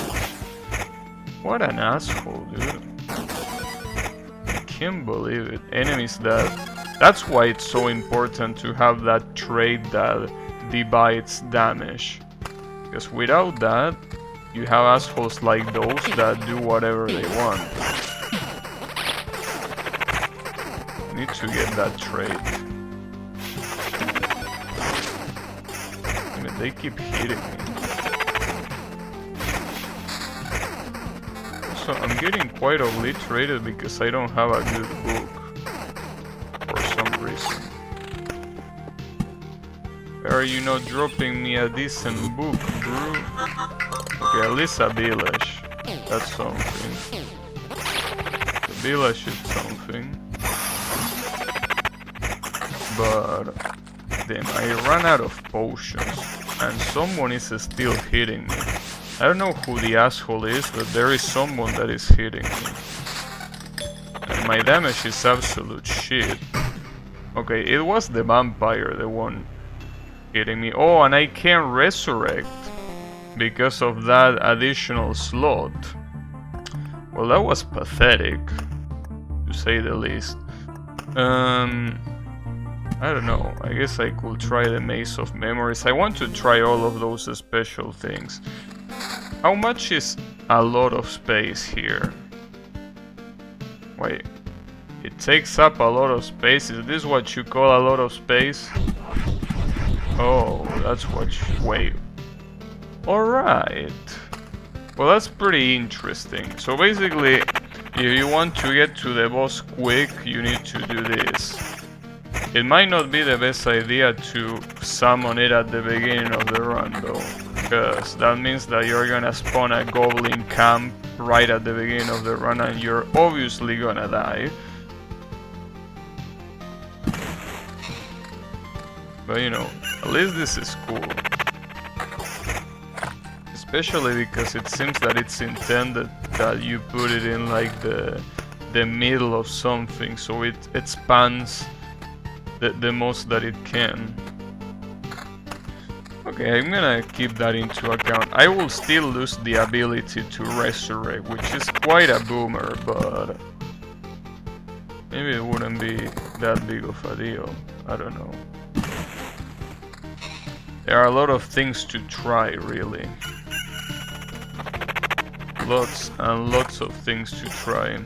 What an asshole, dude. I can't believe it. Enemies that... That's why it's so important to have that trait that divides damage. Because without that, you have assholes like those that do whatever they want. I need to get that trait. I mean, they keep hitting me. So I'm getting quite obliterated because I don't have a good book. For some reason. Why are you not dropping me a decent book, bro? Okay, at least a village. That's something. The village is something. But then I ran out of potions, and someone is still hitting me. I don't know who the asshole is, but there is someone that is hitting me. And my damage is absolute shit. Okay, it was the vampire, the one hitting me. Oh, and I can't resurrect because of that additional slot. Well, that was pathetic, to say the least. I don't know, I guess I could try the Maze of Memories. I want to try all of those special things. How much is a lot of space here? Wait, it takes up a lot of space. Is this what you call a lot of space? Oh, that's what you... Wait. Alright. Well, that's pretty interesting. So basically, if you want to get to the boss quick, you need to do this. It might not be the best idea to summon it at the beginning of the run though, because that means that you're gonna spawn a goblin camp right at the beginning of the run and you're obviously gonna die. But you know, at least this is cool. Especially because it seems that it's intended that you put it in like the middle of something, so it spans the most that it can. Okay, I'm gonna keep that into account. I will still lose the ability to resurrect, which is quite a boomer, but maybe it wouldn't be that big of a deal. I don't know. There are a lot of things to try, really. Lots and lots of things to try.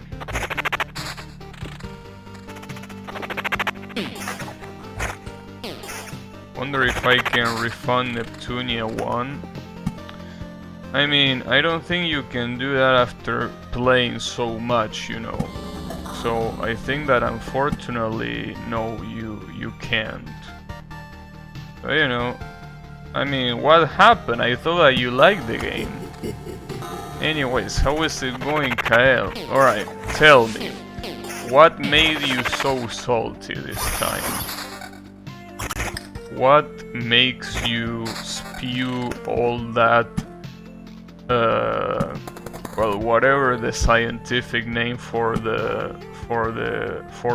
Wonder if I can refund Neptunia 1. I mean, I don't think you can do that after playing so much, you know. So I think that unfortunately, no, you can't. But you know, I mean, what happened? I thought that you liked the game. Anyways, how is it going, Kael? Alright, tell me. What made you so salty this time? What makes you spew all that, well, whatever the scientific name for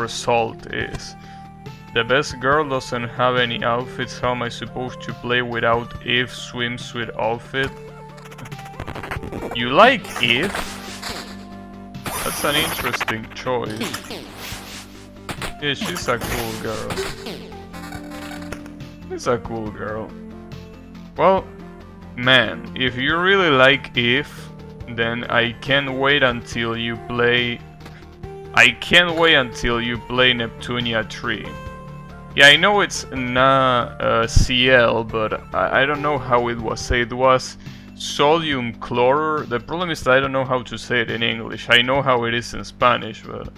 salt is? The best girl doesn't have any outfits. How am I supposed to play without Eve swimsuit outfit? You like Eve? That's an interesting choice. Yeah, she's a cool girl. She's a cool girl. Well, man, if you really like Eve, then I can't wait until you play... I can't wait until you play Neptunia 3. Yeah, I know it's not CL, but I don't know how it was said. It was sodium chlorur. The problem is that I don't know how to say it in English. I know how it is in Spanish, but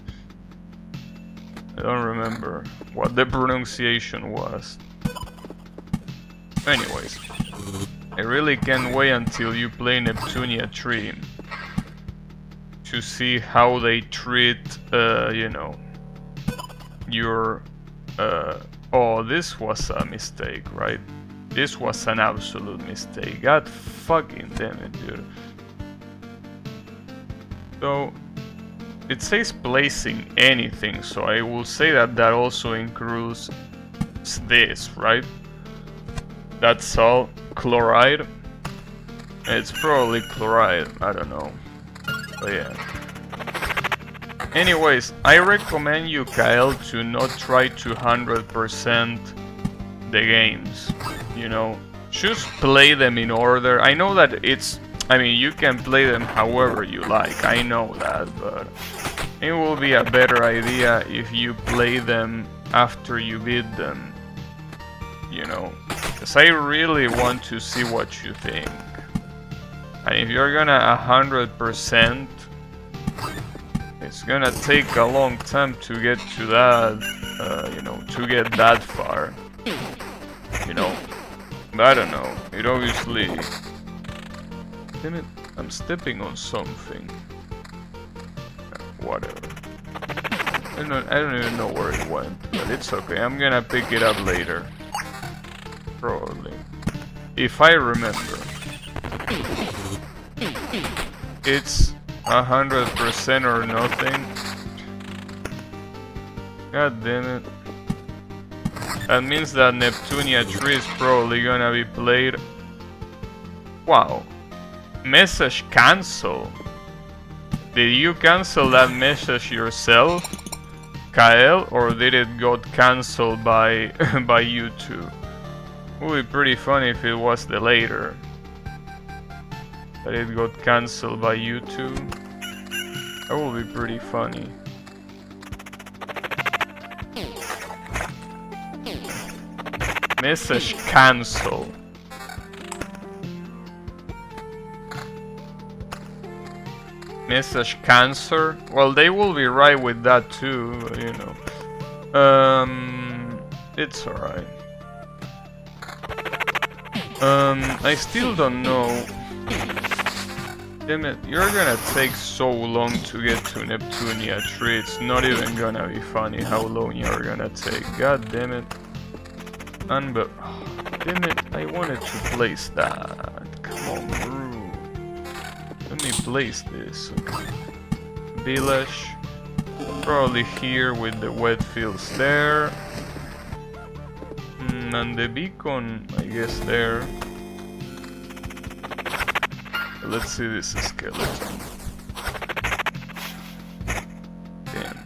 I don't remember what the pronunciation was. Anyways, I really can't wait until you play Neptunia 3 to see how they treat, you know, your... oh, this was a mistake, right? This was an absolute mistake. God fucking damn it, dude. So it says placing anything, so I will say that that also includes this, right? That's all chloride. It's probably chloride, I don't know. But yeah. Anyways, I recommend you, Kyle, to not try to 100% the games, you know. Just play them in order. I know that I mean, you can play them however you like, I know that, but it will be a better idea if you play them after you beat them, you know. Because I really want to see what you think. And if you're gonna 100%, it's gonna take a long time to get to that, you know, to get that far, you know. But I don't know, it obviously... Damn it, I'm stepping on something. Whatever. I don't even know where it went, but it's okay, I'm gonna pick it up later. Probably. If I remember. It's 100% or nothing. God damn it. That means that Neptunia 3 is probably gonna be played. Wow. Message cancel. Did you cancel that message yourself, Kyle, or did it got cancelled by by YouTube? It would be pretty funny if it was the later. That it got cancelled by YouTube. That would be pretty funny. Message cancel. Message cancer. Well, they will be right with that too, you know. It's alright. I still don't know. Damn it, you're gonna take so long to get to Neptunia 3, it's not even gonna be funny how long you're gonna take. God damn it. Damn it, I wanted to place that. Come on, bro. Let me place this. Okay. Village. Probably here with the wet fields there. And the beacon, I guess, there. Let's see this skeleton. Damn.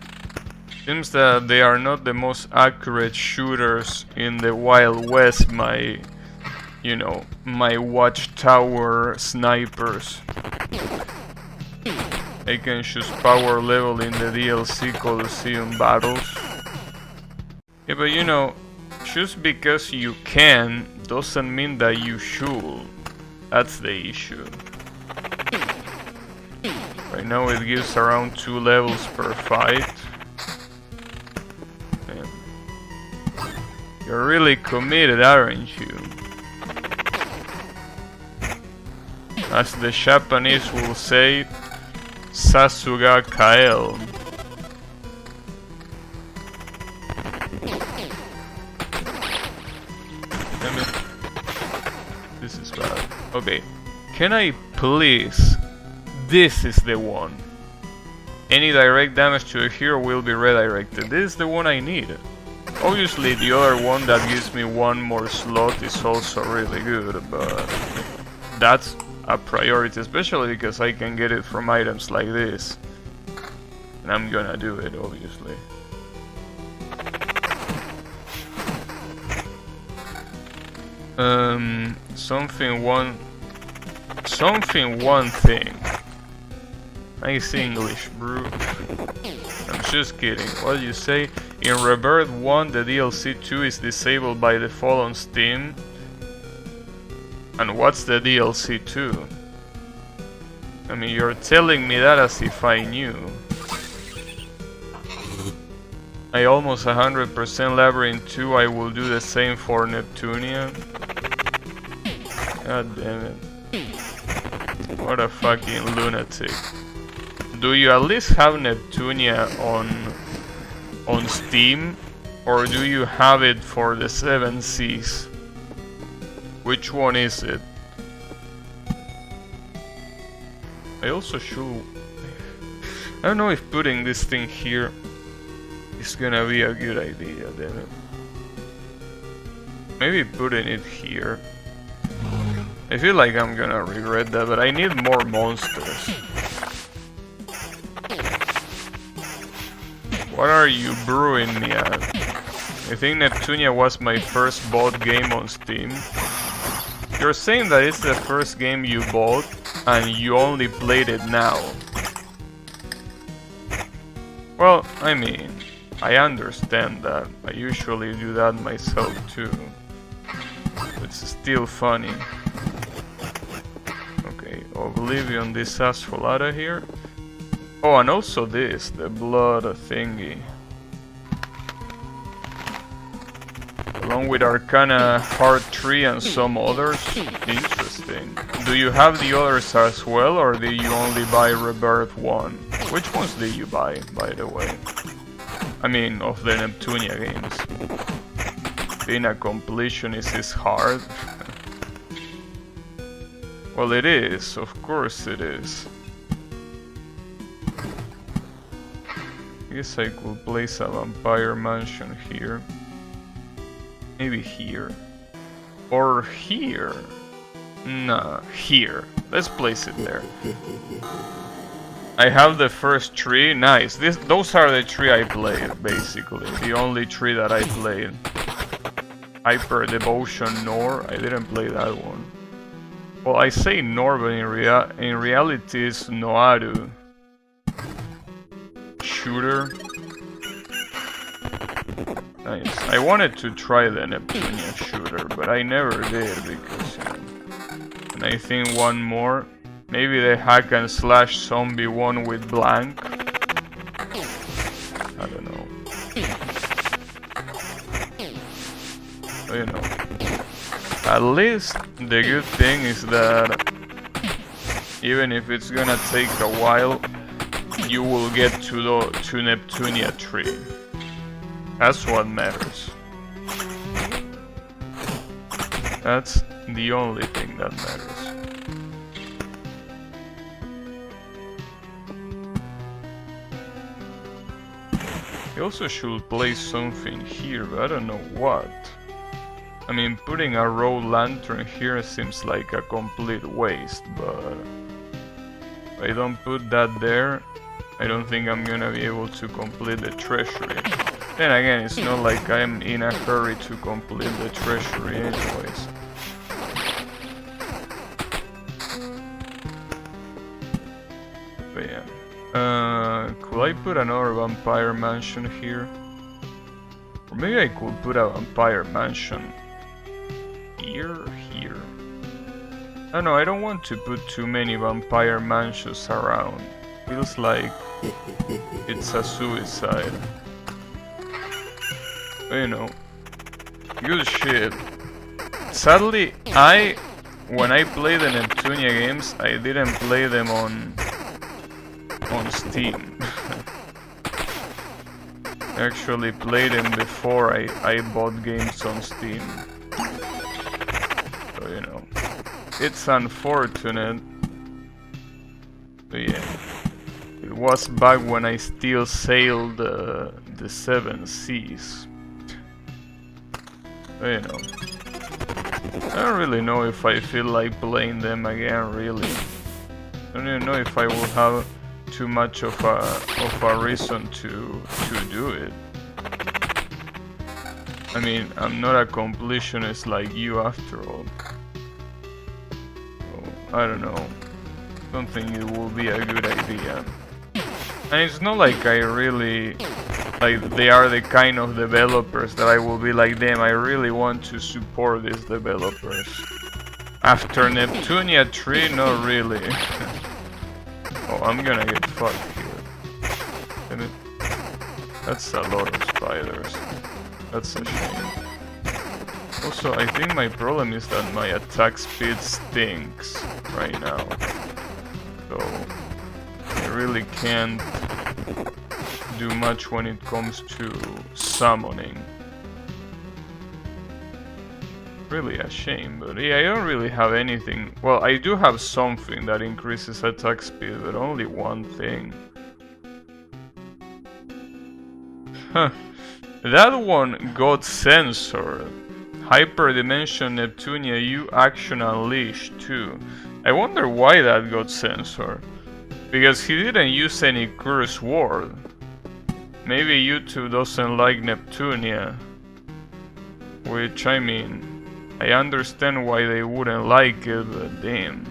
Seems that they are not the most accurate shooters in the Wild West, my, you know, my watchtower snipers. I can choose power level in the DLC Colosseum battles. Yeah, but you know, just because you can doesn't mean that you should. That's the issue. Right now it gives around 2 levels per fight. Man. You're really committed, aren't you? As the Japanese will say, Sasuga Kael. Damn it. This is bad. Okay. Can I please? This is the one. Any direct damage to a hero will be redirected. This is the one I need. Obviously the other one that gives me one more slot is also really good, but that's a priority, especially because I can get it from items like this. And I'm gonna do it, obviously. One thing. Nice English, bro. I'm just kidding. What you say? In Rebirth 1, the DLC 2 is disabled by default on Steam. And what's the DLC 2? I mean, you're telling me that as if I knew. I almost 100% Labyrinth 2, I will do the same for Neptunia. God damn it. What a fucking lunatic. Do you at least have Neptunia on Steam? Or do you have it for the 7 Seas? Which one is it? I also should... I don't know if putting this thing here is gonna be a good idea, damn it. Maybe putting it here. I feel like I'm gonna regret that, but I need more monsters. What are you brewing me at? I think Neptunia was my first bought game on Steam. You're saying that it's the first game you bought and you only played it now. Well, I mean, I understand that. I usually do that myself too. It's still funny. Okay, Oblivion this asshole out of here. Oh, and also this, the blood thingy. Along with Arcana Heart 3 and some others. Interesting. Do you have the others as well, or did you only buy Rebirth 1? Which ones did you buy, by the way? I mean, of the Neptunia games. Being a completionist is hard. Well, it is, of course it is. I guess I could place a vampire mansion here. Maybe here. Or here. Nah, here. Let's place it there. I have the first tree. Nice. Those are the tree I played, basically. The only tree that I played. Hyper Devotion Nor. I didn't play that one. Well, I say Nor, but in reality it's Noaru. Shooter. Nice. I wanted to try the Neptunia shooter, but I never did because, you know. And I think one more. Maybe the hack and slash zombie one with blank. I don't know. But, you know. At least the good thing is that even if it's gonna take a while, you will get to Neptunia tree. That's what matters. That's the only thing that matters. You also should place something here, but I don't know what. I mean, putting a road lantern here seems like a complete waste, but if I don't put that there, I don't think I'm gonna be able to complete the treasury. Then again, it's not like I'm in a hurry to complete the treasury anyways. But yeah. Could I put another vampire mansion here? Or maybe I could put a vampire mansion here. Oh no, I don't want to put too many vampire mansions around. Feels like it's a suicide. But, you know, good shit. Sadly, when I play the Neptunia games, I didn't play them on Steam. I actually played them before I bought games on Steam. So, you know, it's unfortunate. But yeah, it was back when I still sailed the seven seas. But, you know, I don't really know if I feel like playing them again, really. I don't even know if I will have too much of a reason to do it. I mean, I'm not a completionist like you after all. So, I don't know. Don't think it will be a good idea. And it's not like I really... like, they are the kind of developers that I will be like, damn, I really want to support these developers. After Neptunia 3, not really. Oh, I'm gonna get fucked here. Damn it. That's a lot of spiders. That's a shame. Also, I think my problem is that my attack speed stinks right now. So, I really can't do much when it comes to summoning. Really a shame, but yeah, I don't really have anything. Well, I do have something that increases attack speed, but only one thing. Huh. That one got censored. Hyperdimension Neptunia U Action Unleashed too. I wonder why that got censored. Because he didn't use any curse word. Maybe YouTube doesn't like Neptunia. Which, I mean, I understand why they wouldn't like it, but damn.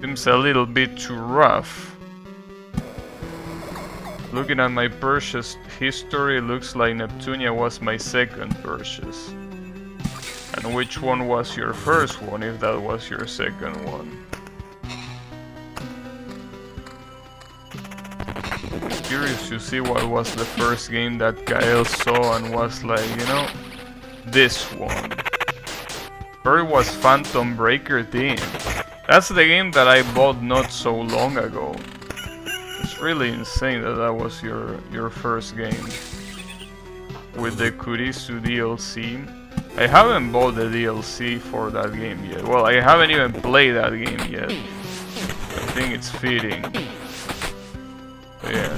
Seems a little bit too rough. Looking at my purchase history, looks like Neptunia was my second purchase. And which one was your first one, if that was your second one? Curious to see what was the first game that Gael saw and was like, you know, this one. First was Phantom Breaker Team. That's the game that I bought not so long ago. It's really insane that that was your first game. With the Kurisu DLC. I haven't bought the DLC for that game yet. Well, I haven't even played that game yet. I think it's fitting. But yeah.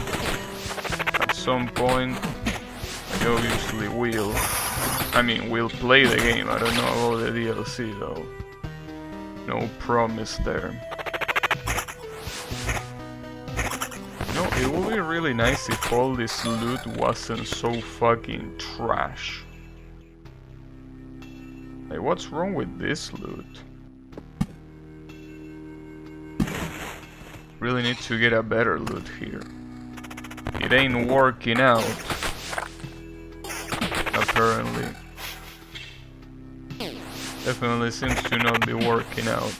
At some point, I obviously will. I mean, we'll play the game. I don't know about the DLC though. No promise there. You know, it would be really nice if all this loot wasn't so fucking trash. Like, what's wrong with this loot? Really need to get a better loot here. It ain't working out. Apparently. Definitely seems to not be working out.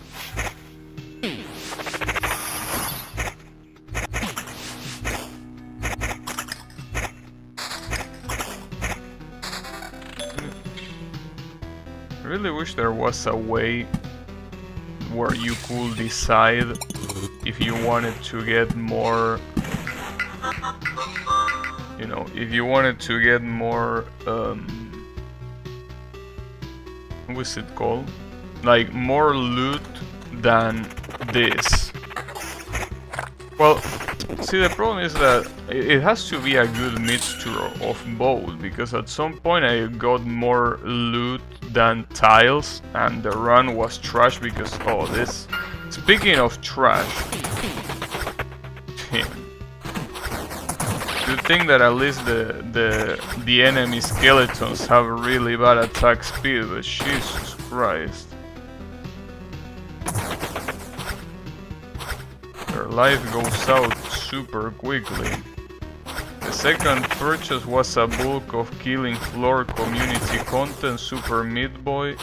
I really wish there was a way where you could decide if you wanted to get more, you know, if you wanted to get more, what's it called? Like more loot than this. Well, see, the problem is that it has to be a good mixture of both, because at some point I got more loot than tiles and the run was trash because, oh, this, speaking of trash, you think that at least the enemy skeletons have really bad attack speed, but Jesus Christ, their life goes out super quickly. The second purchase was a bulk of Killing Floor community content, Super Meat Boy,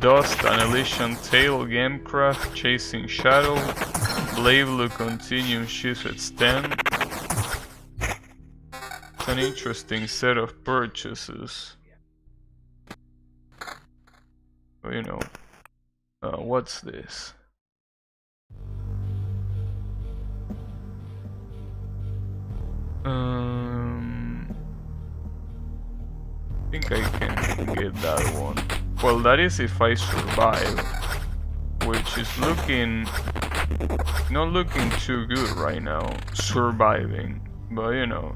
Dust and Elysian Tail, Gamecraft, Chasing Shadow, Blavely Continuum Shifted 10. It's an interesting set of purchases. But, you know, what's this? I think I can get that one. Well, that is if I survive, which is looking not looking too good right now, surviving, but you know,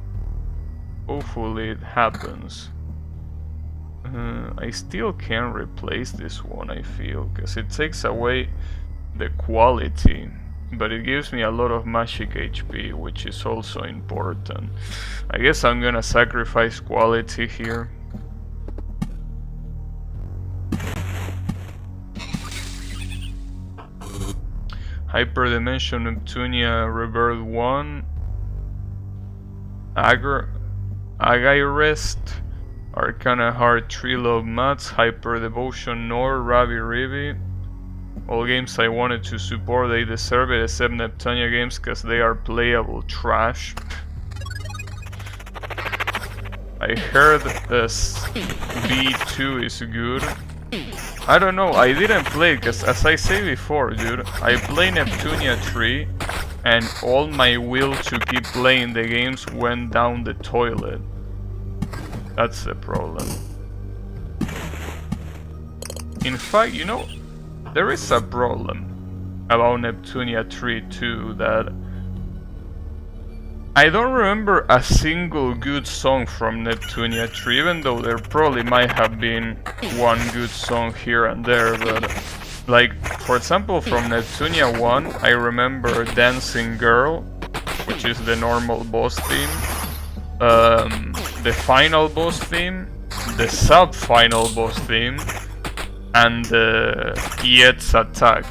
hopefully it happens. I still can't replace this one, I feel, because it takes away the quality, but it gives me a lot of magic HP, which is also important. I guess I'm gonna sacrifice quality here. Hyperdimension Neptunia Rebirth 1, Agirest, Arcana Heart, Tree Love Mats, Hyper Devotion Nor, Ravi Rivi. All games I wanted to support, they deserve it, except Neptunia games, because they are playable trash. I heard this B2 is good. I don't know, I didn't play it, because as I say before, dude, I play Neptunia 3 and all my will to keep playing the games went down the toilet. That's the problem. In fact, you know, there is a problem about Neptunia 3 too, that I don't remember a single good song from Neptunia 3, even though there probably might have been one good song here and there, but like, for example, from Neptunia 1, I remember Dancing Girl, which is the normal boss theme, the final boss theme, the sub-final boss theme, and the Yet's attack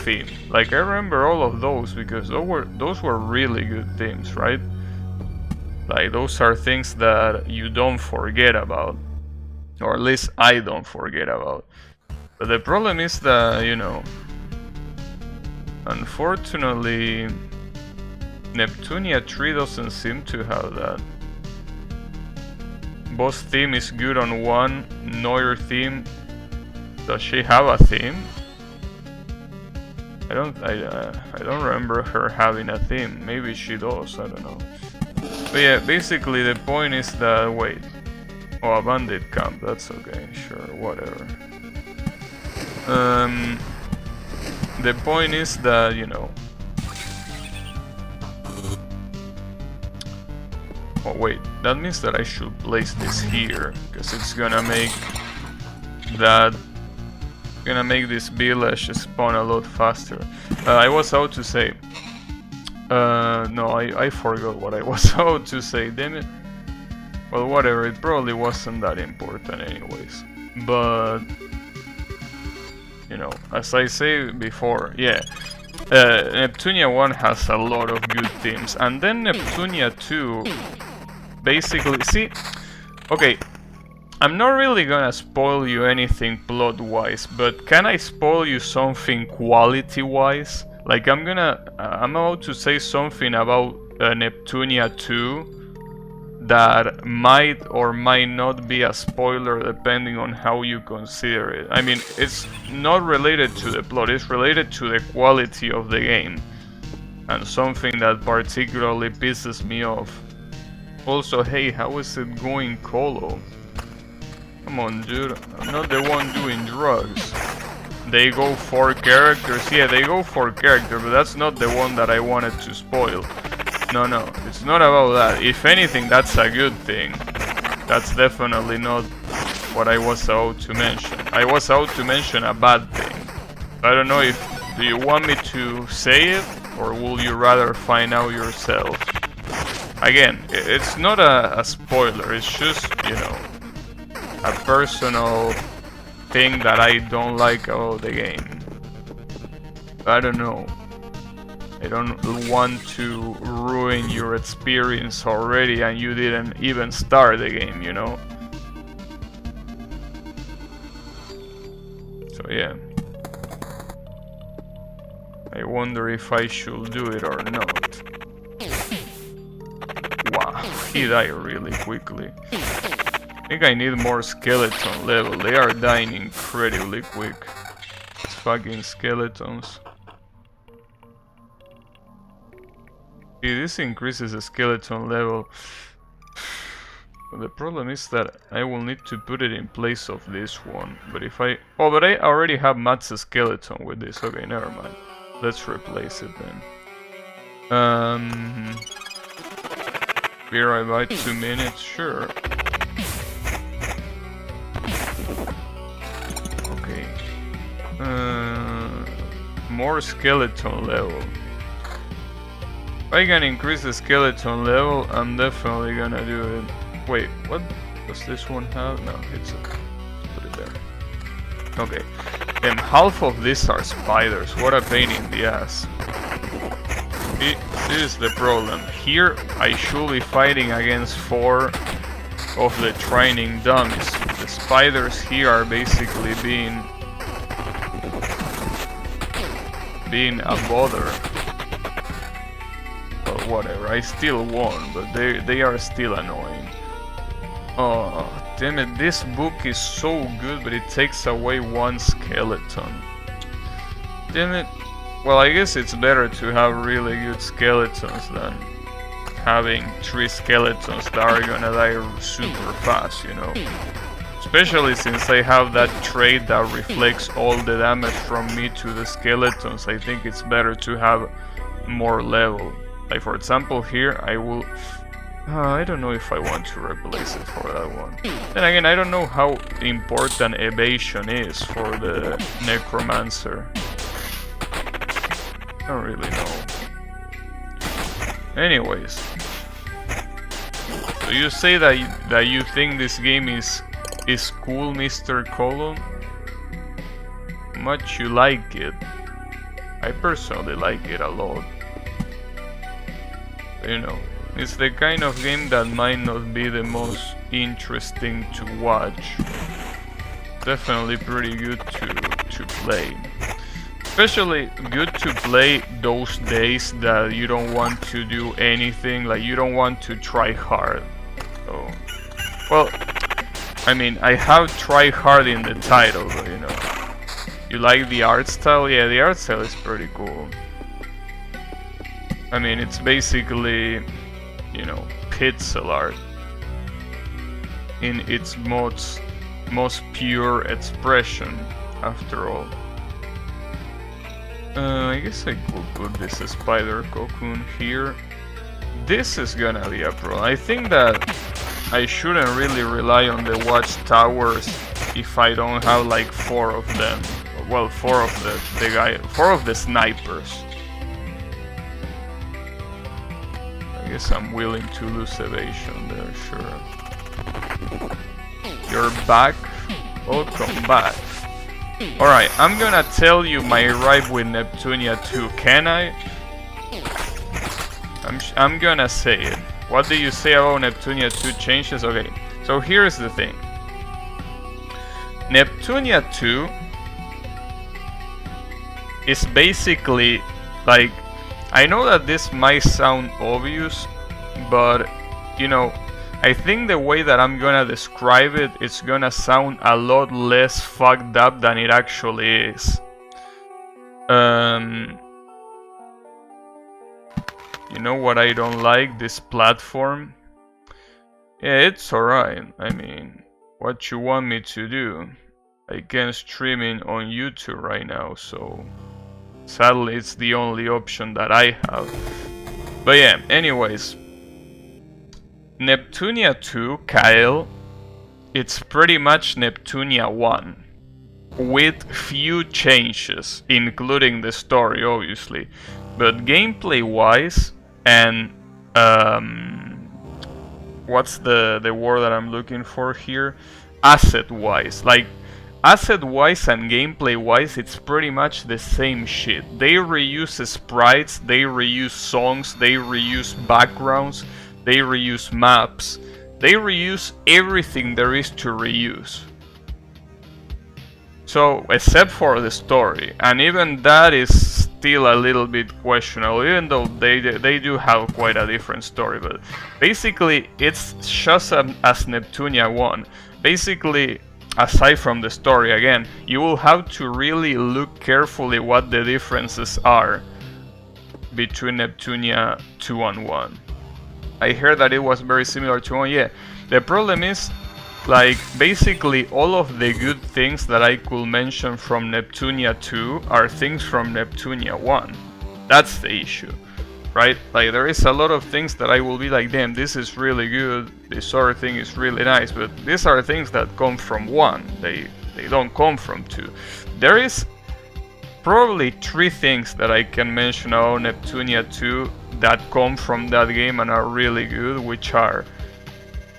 theme. Like, I remember all of those because those were really good themes, right? Like, those are things that you don't forget about, or at least I don't forget about. But the problem is that, you know, unfortunately, Neptunia 3 doesn't seem to have that. Boss theme is good on 1, Neuer theme. Does she have a theme? I don't remember her having a theme. Maybe she does, I don't know. But yeah, basically the point is that, wait. Oh, a bandit camp, that's okay, sure, whatever. The point is that, you know... Oh wait, that means that I should place this here, because it's gonna make that... gonna make this village spawn a lot faster. I was out to say... no, I forgot what I was out to say, damn it. Well, whatever, it probably wasn't that important anyways. But... you know, as I say before, yeah. Neptunia 1 has a lot of good themes. And then Neptunia 2... basically... see... okay... I'm not really gonna spoil you anything plot-wise, but can I spoil you something quality-wise? Like, I'm about to say something about Neptunia 2 that might or might not be a spoiler depending on how you consider it. I mean, it's not related to the plot, it's related to the quality of the game. And something that particularly pisses me off. Also, hey, how is it going, Colo? Come on, dude, I'm not the one doing drugs. They go for characters, yeah, they go for character, but that's not the one that I wanted to spoil. No, it's not about that. If anything, that's a good thing. That's definitely not what I was out to mention. I was out to mention a bad thing. I don't know if... do you want me to say it, or will you rather find out yourself? Again, it's not a spoiler, it's just, you know, a personal thing that I don't like about the game. I don't know. I don't want to ruin your experience already and you didn't even start the game, you know? So yeah. I wonder if I should do it or not. Wow, he died really quickly. I think I need more skeleton level. They are dying incredibly quick. These fucking skeletons. See, this increases the skeleton level. But the problem is that I will need to put it in place of this one. But if I... oh, but I already have Matt's skeleton with this. Okay, never mind. Let's replace it then. Be right by 2 minutes, sure. Okay. More skeleton level. If I can increase the skeleton level, I'm definitely gonna do it. Wait, what does this one have? No, it's okay. Put it there. Okay. And half of these are spiders. What a pain in the ass. This is the problem. Here, I should be fighting against 4 of the training dummies. The spiders here are basically being a bother. But whatever, I still won, but they are still annoying. Oh, damn it, this book is so good, but it takes away 1 skeleton. Damn it. Well, I guess it's better to have really good skeletons than having 3 skeletons that are gonna die super fast, you know. Especially since I have that trait that reflects all the damage from me to the skeletons, I think it's better to have more level. Like for example here, I will... I don't know if I want to replace it for that one. Then again, I don't know how important evasion is for the Necromancer. I don't really know. Anyways. So you say that you think this game is cool, Mr. Colon? Much you like it. I personally like it a lot. You know, it's the kind of game that might not be the most interesting to watch. Definitely pretty good to play. Especially good to play those days that you don't want to do anything, like you don't want to try hard. So, well, I mean, I have try hard in the title, but you know. You like the art style? Yeah, the art style is pretty cool. I mean, it's basically, you know, pixel art in its most pure expression, after all. I guess I could put this spider cocoon here. This is gonna be a problem. I think that I shouldn't really rely on the watchtowers if I don't have like 4 of them. Well, 4 of four of the snipers. I guess I'm willing to lose evasion there, sure. You're back? Welcome back. Alright, I'm gonna tell you my ride with Neptunia 2, can I? I'm gonna say it. What do you say about Neptunia 2 changes? Okay, so here's the thing. Neptunia 2 is basically like, I know that this might sound obvious, but you know, I think the way that I'm gonna describe it, it's gonna sound a lot less fucked up than it actually is. You know what I don't like? This platform. Yeah, it's alright. I mean, what you want me to do? I can't stream it on YouTube right now, so sadly it's the only option that I have. But yeah, anyways. Neptunia 2, Kyle, it's pretty much Neptunia 1. With few changes, including the story obviously. But gameplay wise and what's the word that I'm looking for here? Asset wise. Like asset wise and gameplay wise, it's pretty much the same shit. They reuse sprites, they reuse songs, they reuse backgrounds, they reuse maps, they reuse everything there is to reuse. So, except for the story, and even that is still a little bit questionable, even though they do have quite a different story, but basically it's just as Neptunia 1. Basically, aside from the story, again, you will have to really look carefully what the differences are between Neptunia 2 and 1. I heard that it was very similar to 1, yeah. The problem is, like, basically all of the good things that I could mention from Neptunia 2 are things from Neptunia 1. That's the issue, right? Like, there is a lot of things that I will be like, damn, this is really good, this other thing is really nice, but these are things that come from 1, they don't come from 2. There is probably 3 things that I can mention about Neptunia 2 that come from that game and are really good, which are,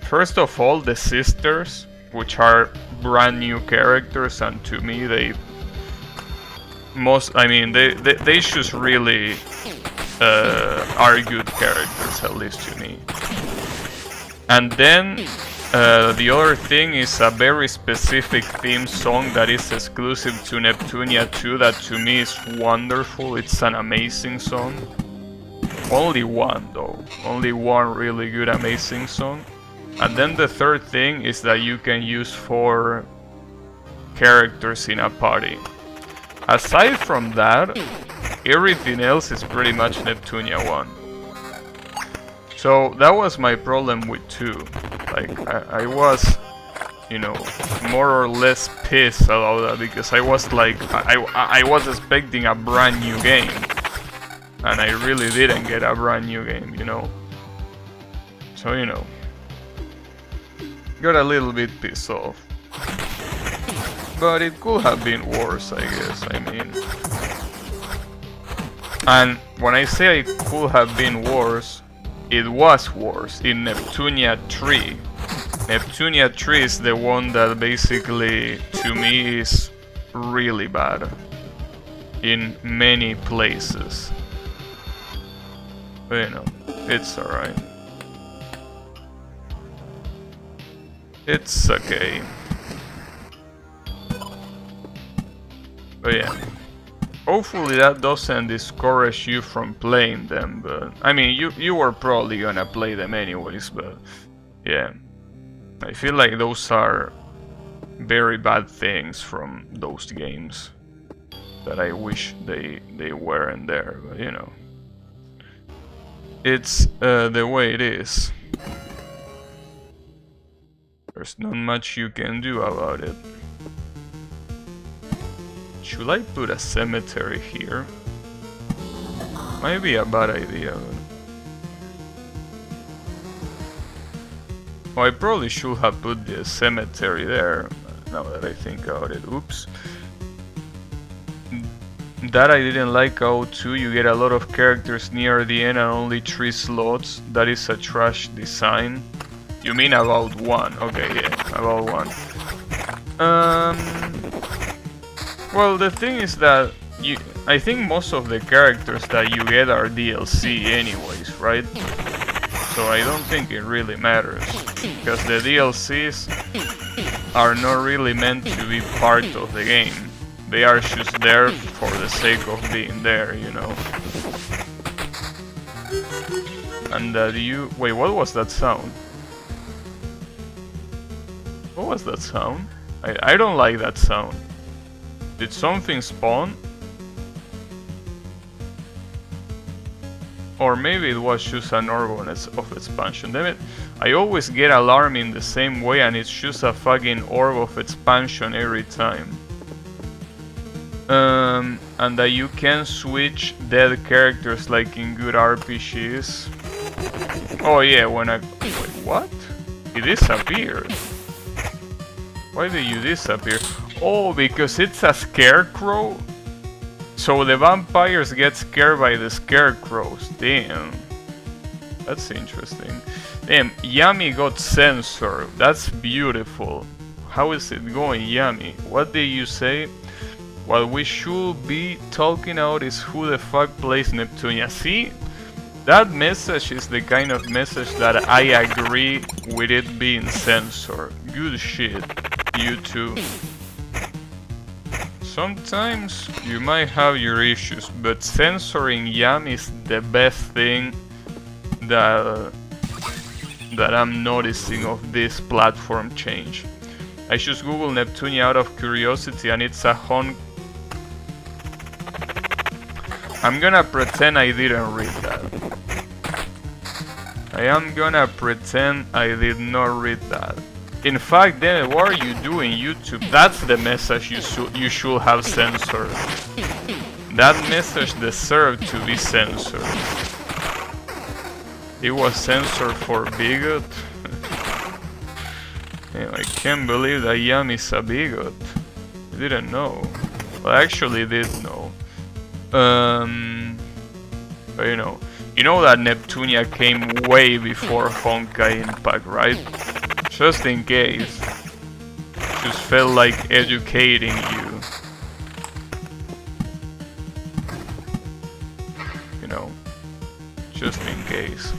first of all, the sisters, which are brand new characters, and to me they just really are good characters, at least to me. And then the other thing is a very specific theme song that is exclusive to Neptunia 2 that to me is wonderful. It's an amazing song. Only one though, only one really good amazing song. And then the third thing is that you can use 4 characters in a party. Aside from that, everything else is pretty much Neptunia 1. So that was my problem with 2. Like, I was, you know, more or less pissed about that, because I was like, I was expecting a brand new game. and I really didn't get a brand new game, you know. So, you know, got a little bit pissed off. But it could have been worse, I guess, I mean. And when I say it could have been worse, it was worse in Neptunia 3. Neptunia 3 is the one that basically, to me, is really bad in many places. But, you know, it's alright. It's okay. But yeah, hopefully that doesn't discourage you from playing them, but I mean, you were probably gonna play them anyways, but yeah, I feel like those are very bad things from those games that I wish they weren't there, but you know, it's the way it is. There's not much you can do about it. Should I put a cemetery here? Might be a bad idea. Oh, I probably should have put the cemetery there, now that I think about it. Oops. That I didn't like how too you get a lot of characters near the end and only 3 slots. That is a trash design. You mean about 1? Okay, yeah, about 1. Well, the thing is that I think most of the characters that you get are DLC anyways, right? So I don't think it really matters, because the DLCs are not really meant to be part of the game. They are just there for the sake of being there, you know. And that wait, what was that sound? What was that sound? I don't like that sound. Did something spawn? Or maybe it was just an orb of expansion. Damn it, I always get alarmed in the same way and it's just a fucking orb of expansion every time. And that you can switch dead characters like in good RPGs. Oh yeah, when I... Wait, what? It disappeared. Why did you disappear? Oh, because it's a scarecrow? So the vampires get scared by the scarecrows. Damn. That's interesting. Damn, Yami got censored. That's beautiful. How is it going, Yami? What did you say? What we should be talking about is who the fuck plays Neptunia. See? That message is the kind of message that I agree with it being censored. Good shit. You too. Sometimes you might have your issues, but censoring Yami is the best thing that I'm noticing of this platform change. I just googled Neptunia out of curiosity and it's a I'm gonna pretend I didn't read that. I am gonna pretend I did not read that. In fact, then what are you doing, YouTube? That's the message you should have censored. That message deserved to be censored. It was censored for bigot. Damn, I can't believe that Yami's a bigot. I didn't know. Well, I actually did know. But you know that Neptunia came way before Honkai Impact, right? Just in case. Just felt like educating you. You know, just in case.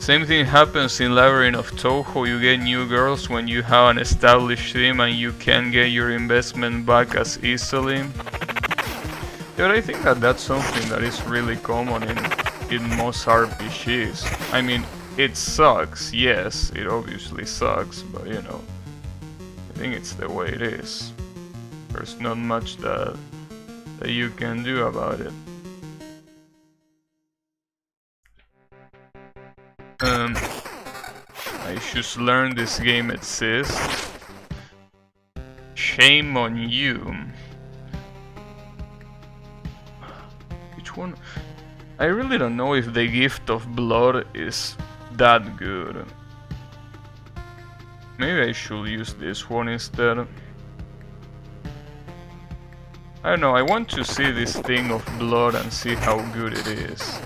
Same thing happens in Labyrinth of Toho. You get new girls when you have an established team and you can't get your investment back as easily. But I think that that's something that is really common in most RPGs. I mean, it sucks, yes, it obviously sucks, but you know, I think it's the way it is. There's not much that you can do about it. I just learned this game exists. Shame on you. Which one? I really don't know if the gift of blood is that good. Maybe I should use this one instead. I don't know, I want to see this thing of blood and see how good it is.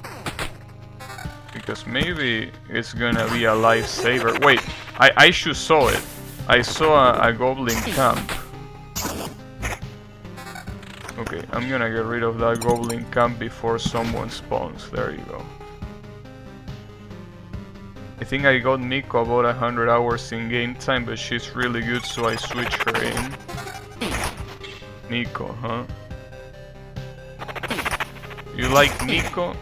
Because maybe it's gonna be a lifesaver. Wait, I should saw it. I saw a goblin camp. Okay, I'm gonna get rid of that goblin camp before someone spawns. There you go. I think I got Miko about 100 hours in game time, but she's really good, so I switch her in. Miko, huh? You like Miko?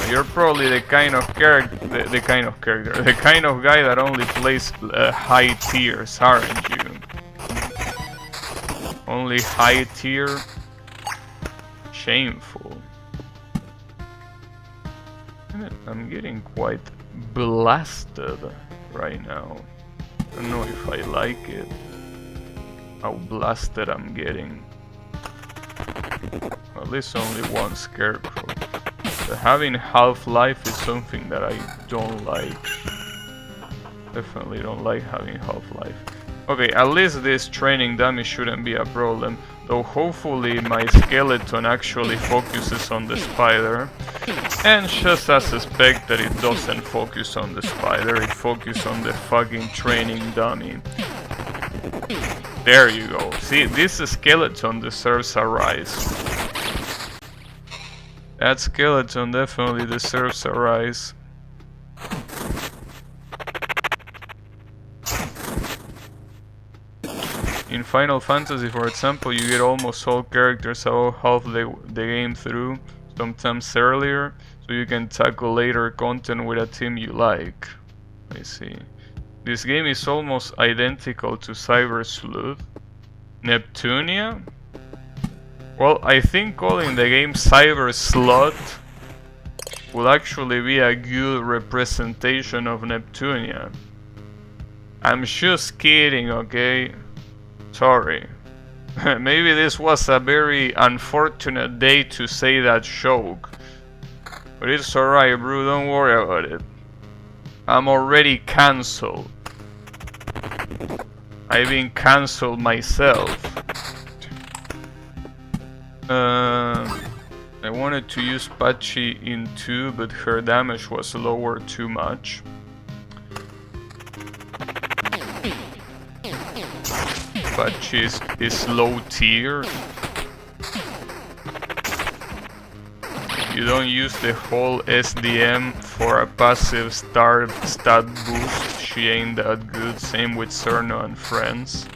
You're probably the kind of character, the kind of guy that only plays high tiers, aren't you? Only high tier? Shameful. I'm getting quite blasted right now. I don't know if I like it. How blasted I'm getting. At least only one scarecrow. But having half-life is something that I don't like. Definitely don't like having half-life. Okay, at least this training dummy shouldn't be a problem. Though hopefully my skeleton actually focuses on the spider. And just as suspected, it doesn't focus on the spider, it focuses on the fucking training dummy. There you go. See, this skeleton deserves a rise. That skeleton definitely deserves a rise. In Final Fantasy, for example, you get almost all characters about half the game through, sometimes earlier, so you can tackle later content with a team you like. I see. This game is almost identical to Cyber Sleuth. Neptunia? Well, I think calling the game Cyber Sleuth will actually be a good representation of Neptunia. I'm just kidding, okay? Sorry. Maybe this was a very unfortunate day to say that joke. But it's alright, bro, don't worry about it. I'm already cancelled. I've been cancelled myself. I wanted to use Patchy in 2, but her damage was lowered too much. Patchy is low tier. You don't use the whole SDM for a passive stat boost. She ain't that good. Same with Cerno and friends.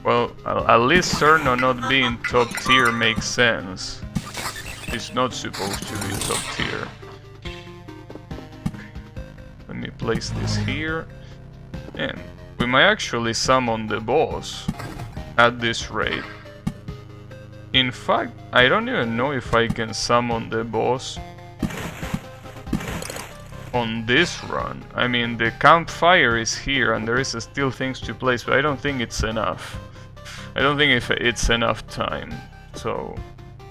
Well, at least Cerno not being top tier makes sense. It's not supposed to be top tier. Let me place this here. And we might actually summon the boss at this rate. In fact, I don't even know if I can summon the boss on this run. I mean, the campfire is here and there is still things to place, but I don't think it's enough. I don't think it's enough time. So,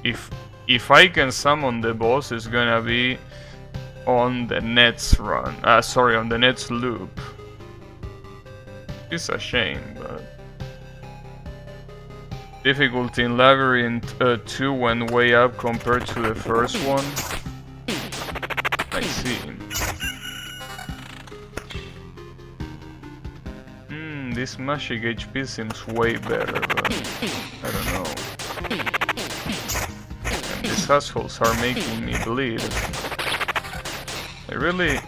if I can summon the boss, it's gonna be on the next run. Sorry, on the next loop. It's a shame, but difficulty in Labyrinth 2 went way up compared to the first one. I see. This magic HP seems way better, but I don't know. And these assholes are making me bleed. I really...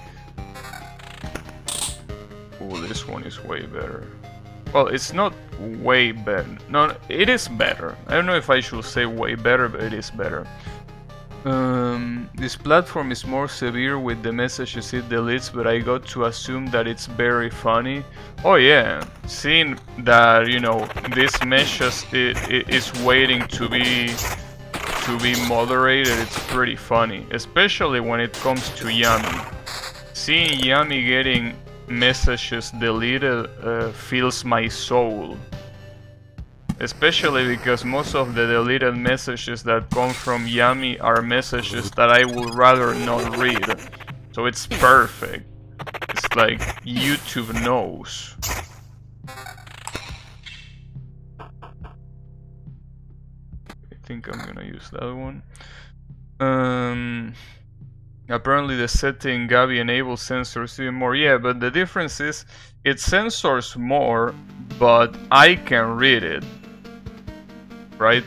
Ooh, this one is way better. Well, it's not way better. No, it is better. I don't know if I should say way better, but it is better. This platform is more severe with the messages it deletes, but I got to assume that it's very funny. Oh yeah, seeing that, you know, this message is waiting to be moderated, it's pretty funny. Especially when it comes to Yami. Seeing Yami getting messages deleted fills my soul. Especially because most of the deleted messages that come from Yami are messages that I would rather not read. So it's perfect. It's like YouTube knows. I think I'm gonna use that one. Apparently the setting Gabi enables sensors even more. Yeah, but the difference is it censors more, but I can read it. Right?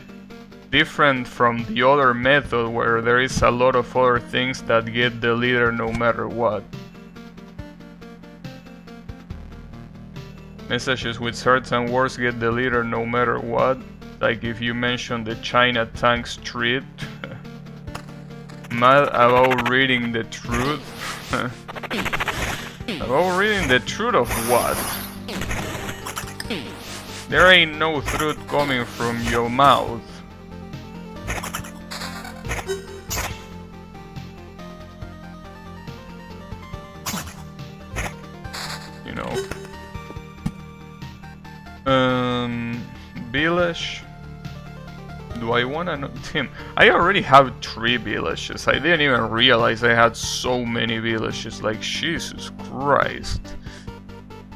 Different from the other method where there is a lot of other things that get deleted no matter what. Messages with certain words get deleted no matter what. Like if you mention the China Tank Street. Mad about reading the truth? About reading the truth of what? There ain't no truth coming from your mouth. You know. Village. Do I wanna know him? I already have 3 villages. I didn't even realize I had so many villages. Like, Jesus Christ.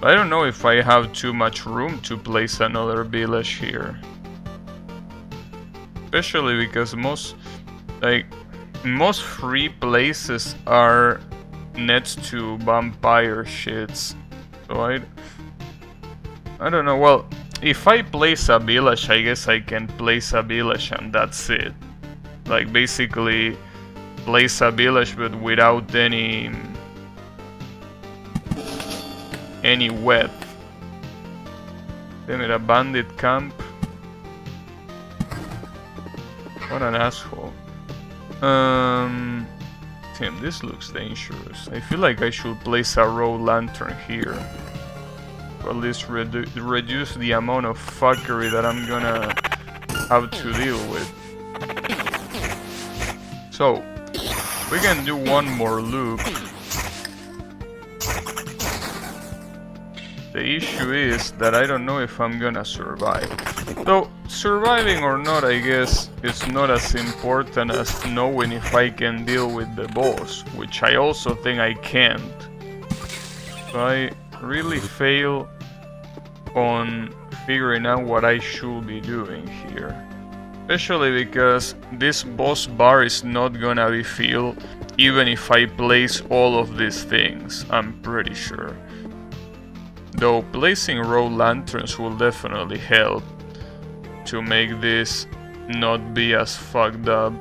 I don't know if I have too much room to place another village here. Especially because most free places are next to vampire shits. So I don't know. Well, if I place a village, I guess I can place a village and that's it. Like basically place a village but without any web. Damn it, a bandit camp. What an asshole. Damn, this looks dangerous. I feel like I should place a road lantern here. Or at least reduce the amount of fuckery that I'm gonna have to deal with. So, we can do one more loop. The issue is that I don't know if I'm gonna survive. Though, surviving or not, I guess, is not as important as knowing if I can deal with the boss, which I also think I can't. So I really fail on figuring out what I should be doing here. Especially because this boss bar is not gonna be filled even if I place all of these things, I'm pretty sure. Though placing road lanterns will definitely help to make this not be as fucked up.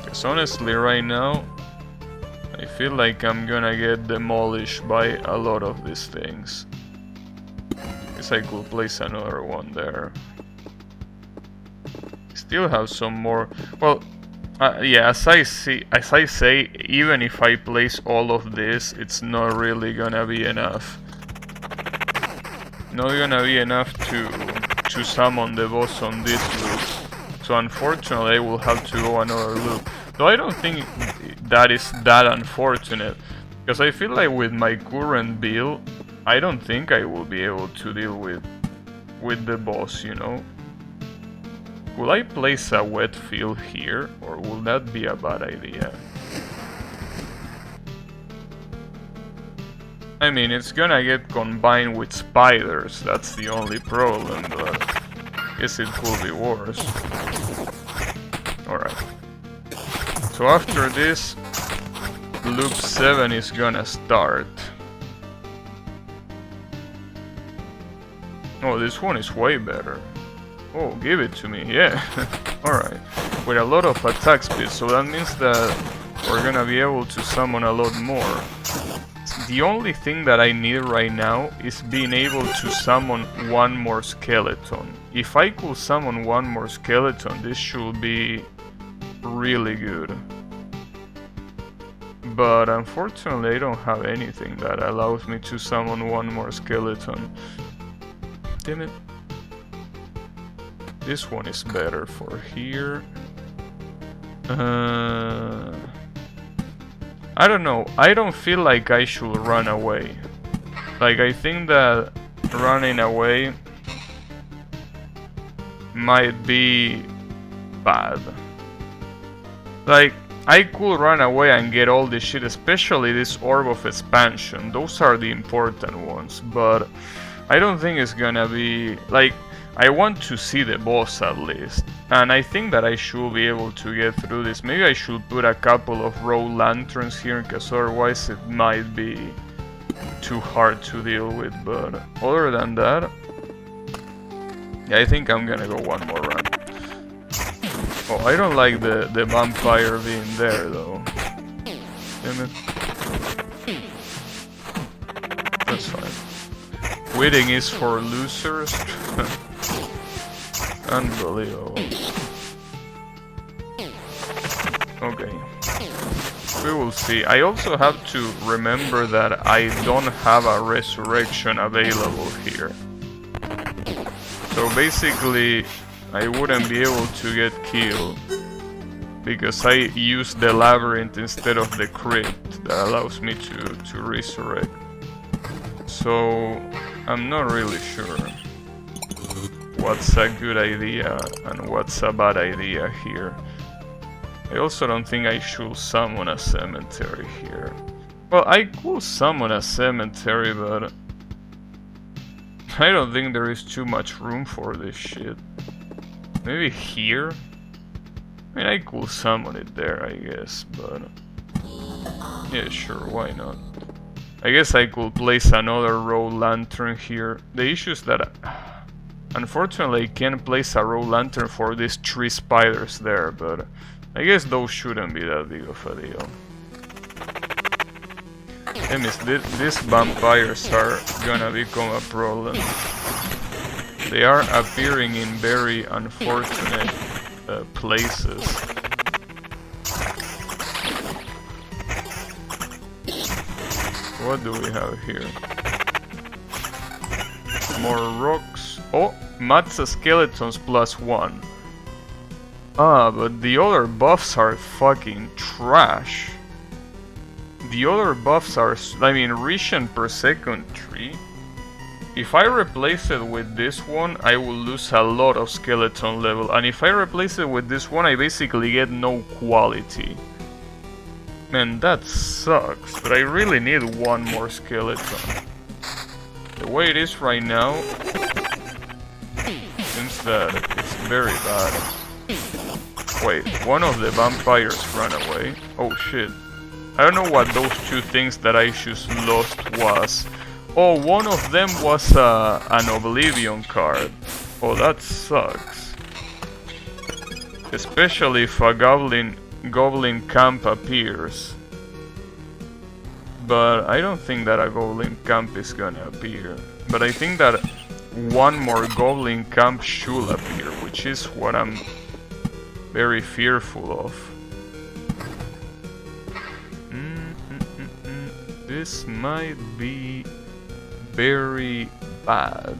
Because honestly right now I feel like I'm gonna get demolished by a lot of these things. Guess I could place another one there. Still have some more. Well, yeah, as I say, even if I place all of this, it's not really gonna be enough. Not gonna be enough to summon the boss on this loop. So unfortunately, I will have to go another loop. Though I don't think that is that unfortunate, because I feel like with my current build, I don't think I will be able to deal with the boss, you know. Will I place a wet field here, or will that be a bad idea? I mean, it's gonna get combined with spiders, that's the only problem, but I guess it could be worse. Alright. So after this, loop 7 is gonna start. Oh, this one is way better. Oh, give it to me, yeah. Alright. With a lot of attack speed, so that means that we're gonna be able to summon a lot more. The only thing that I need right now is being able to summon one more skeleton. If I could summon one more skeleton, this should be really good. But unfortunately I don't have anything that allows me to summon one more skeleton. Damn it. This one is better for here. I don't know. I don't feel like I should run away. Like, I think that running away might be bad. Like, I could run away and get all this shit, especially this Orb of Expansion. Those are the important ones, but I don't think it's gonna be... Like, I want to see the boss at least. And I think that I should be able to get through this. Maybe I should put a couple of row lanterns here, because otherwise it might be too hard to deal with. But other than that, yeah, I think I'm gonna go one more run. Oh, I don't like the vampire being there though. Damn it. That's fine. Quitting is for losers. Unbelievable. Okay. We will see. I also have to remember that I don't have a resurrection available here. So basically, I wouldn't be able to get killed because I used the labyrinth instead of the crypt that allows me to resurrect. So I'm not really sure what's a good idea and what's a bad idea here. I also don't think I should summon a cemetery here. Well, I could summon a cemetery, but I don't think there is too much room for this shit. Maybe here? I mean, I could summon it there, I guess, but... yeah, sure, why not? I guess I could place another row lantern here. The issue is that... unfortunately, I can't place a row lantern for these 3 spiders there, but... I guess those shouldn't be that big of a deal. Damn, these vampires are gonna become a problem. They are appearing in very unfortunate places. What do we have here? More rocks. Oh, Matza skeletons +1. Ah, but the other buffs are fucking trash. The other buffs are, I mean, regen per second 3. If I replace it with this one, I will lose a lot of skeleton level. And if I replace it with this one, I basically get no quality. Man, that sucks. But I really need one more skeleton. The way it is right now, seems that it's very bad. Wait, one of the vampires ran away. Oh shit. I don't know what those 2 things that I just lost was. Oh, one of them was an Oblivion card. Oh, that sucks. Especially if a goblin camp appears. But I don't think that a goblin camp is gonna appear. But I think that one more goblin camp should appear, which is what I'm very fearful of. This might be very bad.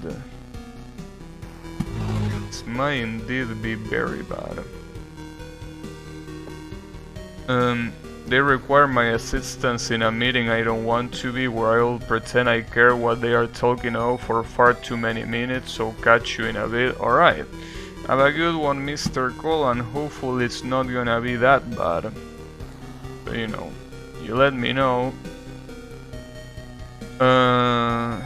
This might indeed be very bad. They require my assistance in a meeting I don't want to be, where I'll pretend I care what they are talking about for far too many minutes, so catch you in a bit. Alright. Have a good one, Mr. Cole, and hopefully it's not gonna be that bad. But you know, you let me know. I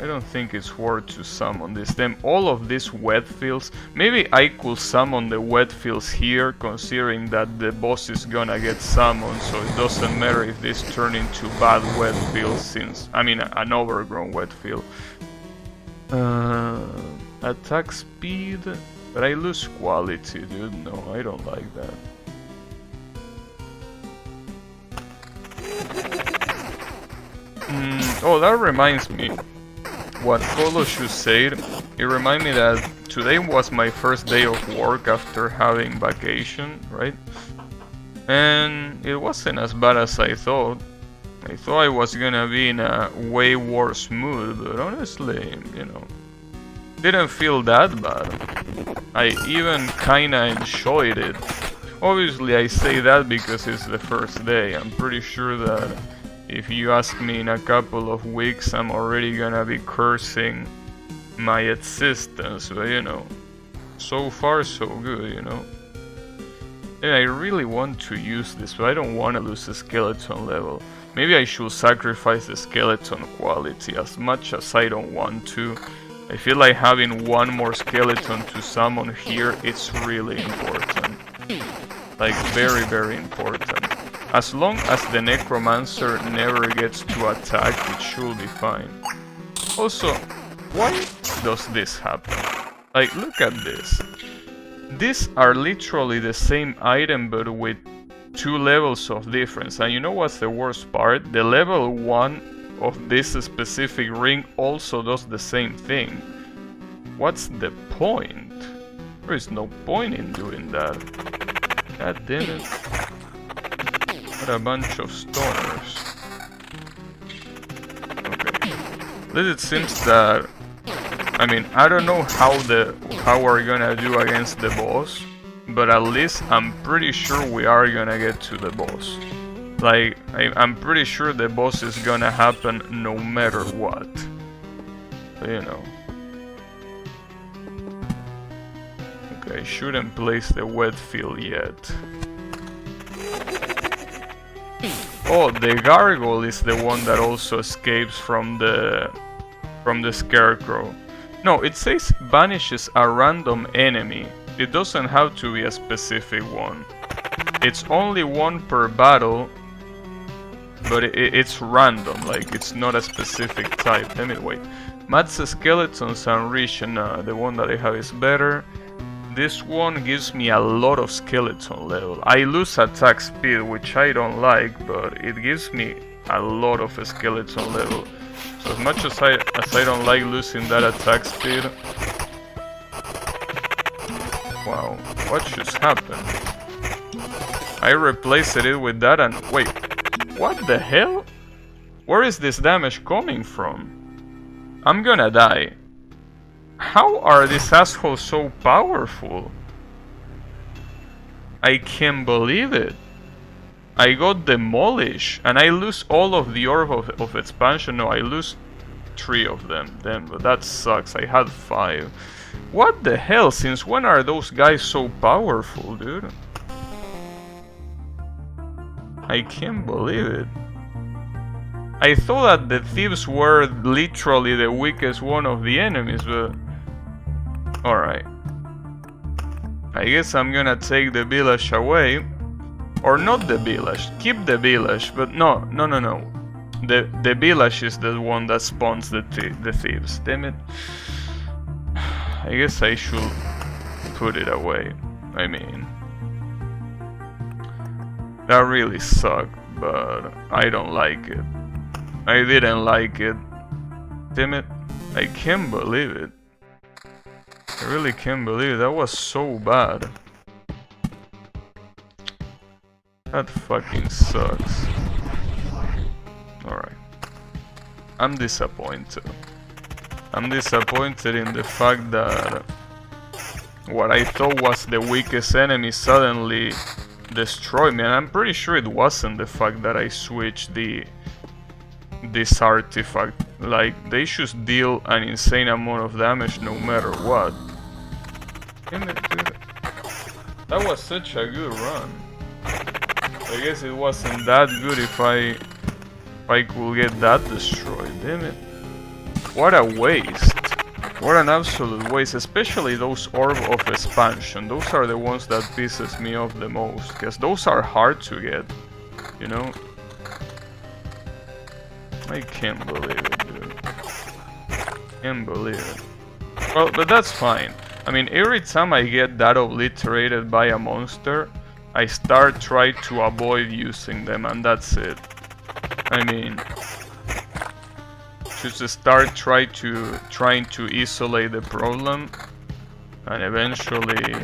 don't think it's worth to summon this. Then all of these wet fields, maybe I could summon the wet fields here, considering that the boss is gonna get summoned, so it doesn't matter if this turn into bad wet fields, since, I mean, an overgrown wet field. Attack speed, but I lose quality, dude. No, I don't like that. Oh, that reminds me. What Koloshu said, it reminded me that today was my first day of work after having vacation, right? And it wasn't as bad as I thought. I thought I was gonna be in a way worse mood, but honestly, you know, didn't feel that bad. I even kinda enjoyed it. Obviously I say that because it's the first day. I'm pretty sure that if you ask me in a couple of weeks, I'm already gonna be cursing my existence, but you know, So far so good, you know. And I really want to use this, but I don't want to lose the skeleton level. Maybe I should sacrifice the skeleton quality as much as I don't want to. I feel like having one more skeleton to summon here, it's really important. Like, very, very important. As long as the Necromancer never gets to attack, it should be fine. Also, why does this happen? Like, look at this. These are literally the same item, but with 2 levels of difference. And you know what's the worst part? The level 1 of this specific ring also does the same thing. What's the point? There is no point in doing that. God damn it. What a bunch of stoners. Okay. It seems that... I mean, I don't know how we're gonna do against the boss, but at least I'm pretty sure we are gonna get to the boss. Like, I'm pretty sure the boss is gonna happen no matter what. So, you know. Okay, I shouldn't place the wet field yet. Oh, the gargoyle is the one that also escapes from the scarecrow. No, it says banishes a random enemy. It doesn't have to be a specific one. It's only one per battle, but it's random, like it's not a specific type. Let me wait. Matt's skeletons and reach, and the one that I have is better. This one gives me a lot of skeleton level. I lose attack speed, which I don't like, but it gives me a lot of skeleton level. So as much as I don't like losing that attack speed... Wow, what just happened? I replaced it with that and... Wait, what the hell? Where is this damage coming from? I'm gonna die. How are these assholes so powerful? I can't believe it. I got demolished, and I lose all of the orb of expansion. No, I lose 3 of them. Damn, but that sucks. I had 5. What the hell? Since when are those guys so powerful, dude? I can't believe it. I thought that the thieves were literally the weakest one of the enemies, but... Alright. I guess I'm gonna take the village away. Or not the village, keep the village, but no. The village is the one that spawns the thieves, damn it. I guess I should put it away. I mean... That really sucked, but I don't like it. I didn't like it. Damn it, I can't believe it. I really can't believe it, that was so bad. That fucking sucks. Alright. I'm disappointed. I'm disappointed in the fact that what I thought was the weakest enemy suddenly destroyed me. And I'm pretty sure it wasn't the fact that I switched this artifact. Like, they should deal an insane amount of damage no matter what. Damn it, dude. That was such a good run. I guess it wasn't that good if I could get that destroyed, damn it. What a waste. What an absolute waste, especially those orb of expansion. Those are the ones that pisses me off the most, because those are hard to get, you know? I can't believe it, dude. Can't believe it. Well, but that's fine. I mean, every time I get that obliterated by a monster, I try to avoid using them, and that's it. I mean, just start trying to isolate the problem, and eventually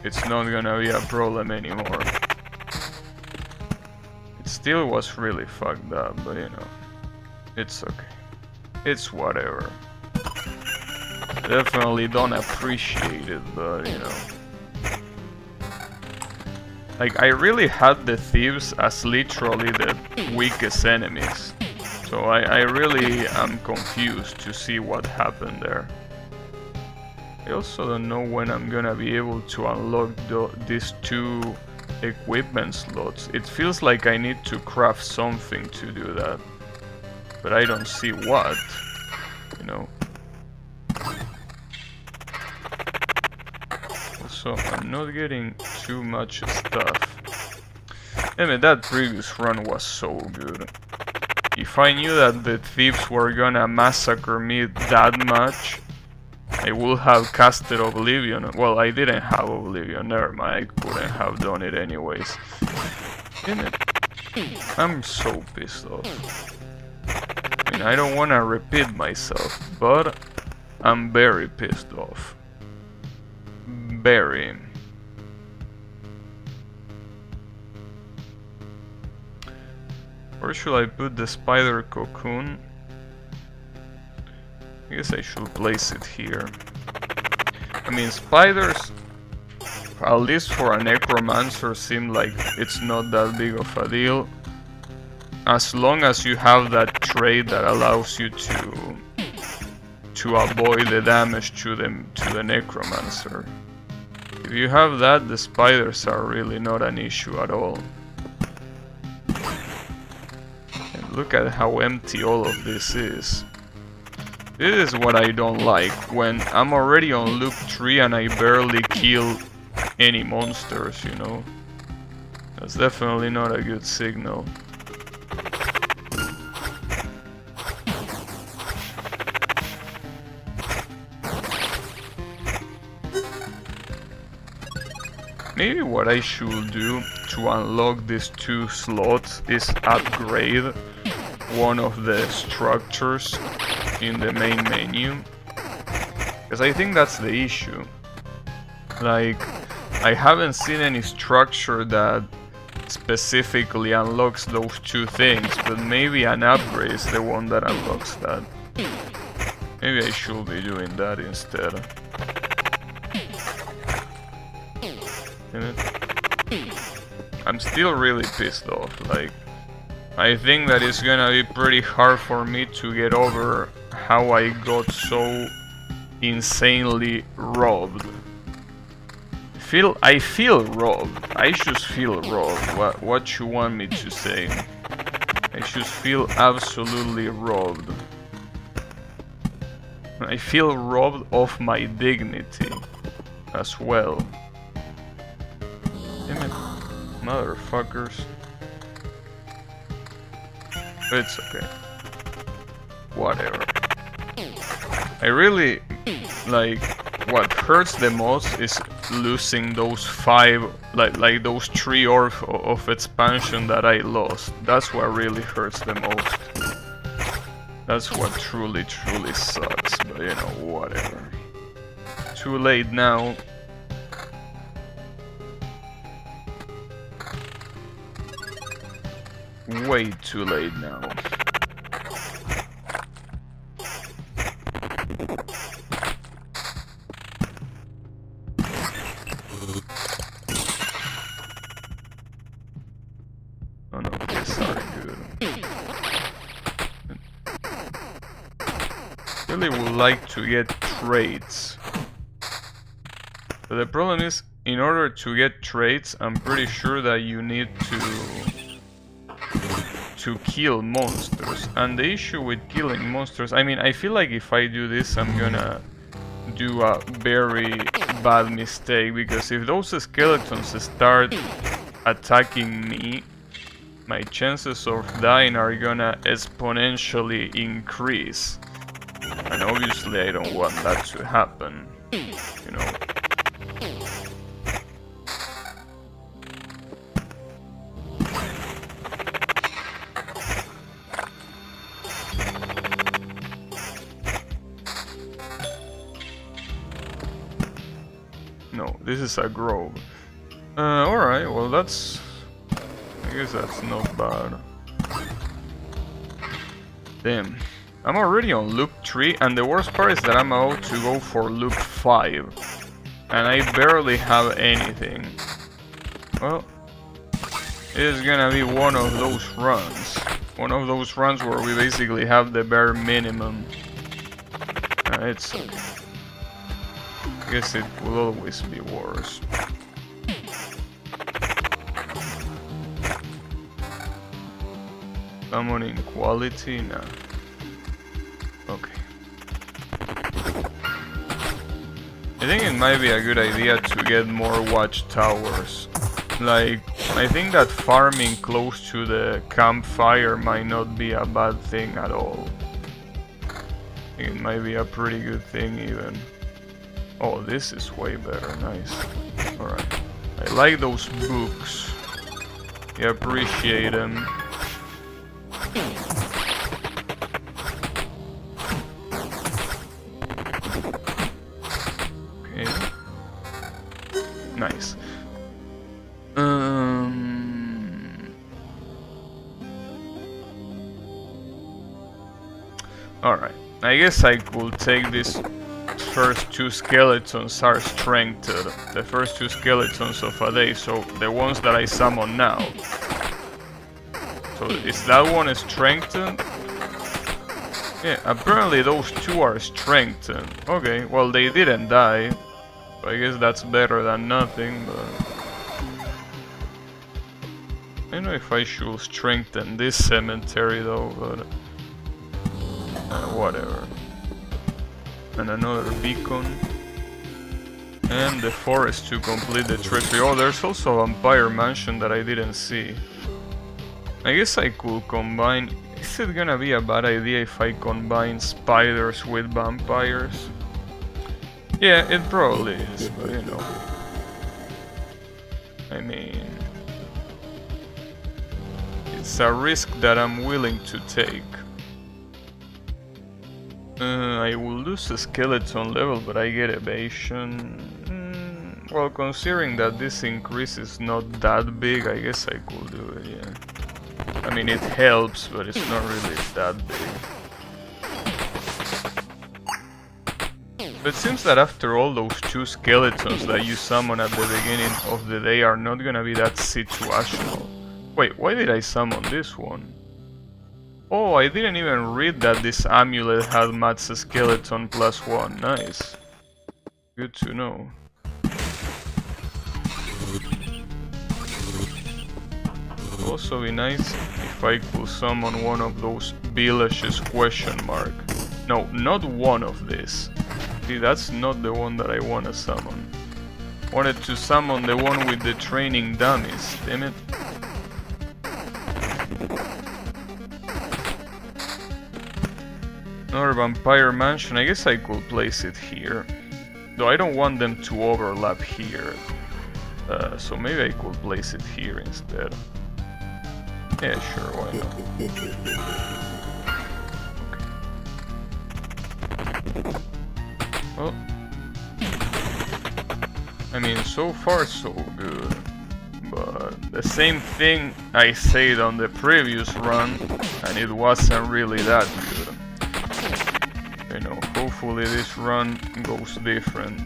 it's not gonna be a problem anymore. It still was really fucked up, but you know, it's okay. It's whatever. Definitely don't appreciate it, but you know. Like, I really had the thieves as literally the weakest enemies. So I really am confused to see what happened there. I also don't know when I'm gonna be able to unlock these 2 equipment slots. It feels like I need to craft something to do that, but I don't see what, you know. Also, I'm not getting too much stuff. I mean, that previous run was so good. If I knew that the thieves were gonna massacre me that much, I would have casted Oblivion. Well, I didn't have Oblivion, never mind, I couldn't have done it anyways. Damn it. I'm so pissed off. I mean, I don't wanna repeat myself, but I'm very pissed off. Very. Where should I put the spider cocoon? I guess I should place it here. I mean, spiders, at least for a necromancer, seem like it's not that big of a deal. As long as you have that trait that allows you to avoid the damage to the necromancer. If you have that, the spiders are really not an issue at all. And look at how empty all of this is. This is what I don't like, when I'm already on loop 3 and I barely kill any monsters, you know. That's definitely not a good signal. Maybe what I should do to unlock these 2 slots is upgrade one of the structures in the main menu, because I think that's the issue. Like, I haven't seen any structure that specifically unlocks those 2 things, but maybe an upgrade is the one that unlocks that. Maybe I should be doing that instead. I'm still really pissed off. Like, I think that it's gonna be pretty hard for me to get over how I got so insanely robbed. I feel robbed. I just feel robbed. What you want me to say? I just feel absolutely robbed. I feel robbed of my dignity as well. Damn it, motherfuckers. It's okay. Whatever. I really, like, what hurts the most is losing those 5, like those 3 orbs of expansion that I lost. That's what really hurts the most. That's what truly sucks, but you know, whatever. Too late now. Way too late now. Oh no, these are good. Really would like to get traits. But the problem is, in order to get traits, I'm pretty sure that you need to kill monsters. And the issue with killing monsters, I mean, I feel like if I do this, I'm gonna do a very bad mistake, because if those skeletons start attacking me, my chances of dying are gonna exponentially increase. And obviously I don't want that to happen, you know. No, this is a grove. Alright, well that's... I guess that's not bad. Damn. I'm already on loop 3, and the worst part is that I'm about to go for loop 5. And I barely have anything. Well, it is gonna be one of those runs. One of those runs where we basically have the bare minimum. It's okay. Guess it will always be worse. Summoning quality? Nah. Okay. I think it might be a good idea to get more watchtowers. Like, I think that farming close to the campfire might not be a bad thing at all. I think it might be a pretty good thing even. Oh, this is way better, nice. Alright. I like those books. I appreciate them. Okay. Nice. Alright. I guess I could take these first two skeletons are strengthened. The first two skeletons of a day, so the ones that I summon now. So is that one strengthened? Yeah, apparently those two are strengthened. Okay, well they didn't die. So I guess that's better than nothing, but... I don't know if I should strengthen this cemetery though, but... whatever. And another beacon. And the forest to complete the treasury. Oh, there's also a vampire mansion that I didn't see. I guess I could combine... Is it gonna be a bad idea if I combine spiders with vampires? Yeah, it probably is, but you know... I mean... It's a risk that I'm willing to take. I will lose a skeleton level, but I get evasion. Well, considering that this increase is not that big, I guess I could do it, yeah. I mean, it helps, but it's not really that big. But it seems that after all, those two skeletons that you summon at the beginning of the day are not gonna be that situational. Wait, why did I summon this one? Oh, I didn't even read that this amulet had Matt's skeleton +1. Nice. Good to know. It would also be nice if I could summon one of those villages ? No, not one of these. See, that's not the one that I wanna summon. Wanted to summon the one with the training dummies, damn it. Another vampire mansion, I guess I could place it here. Though I don't want them to overlap here. So maybe I could place it here instead. Yeah, sure, why not? Okay. Well, I mean, so far so good. But the same thing I said on the previous run, and it wasn't really that good. You know, hopefully this run goes different.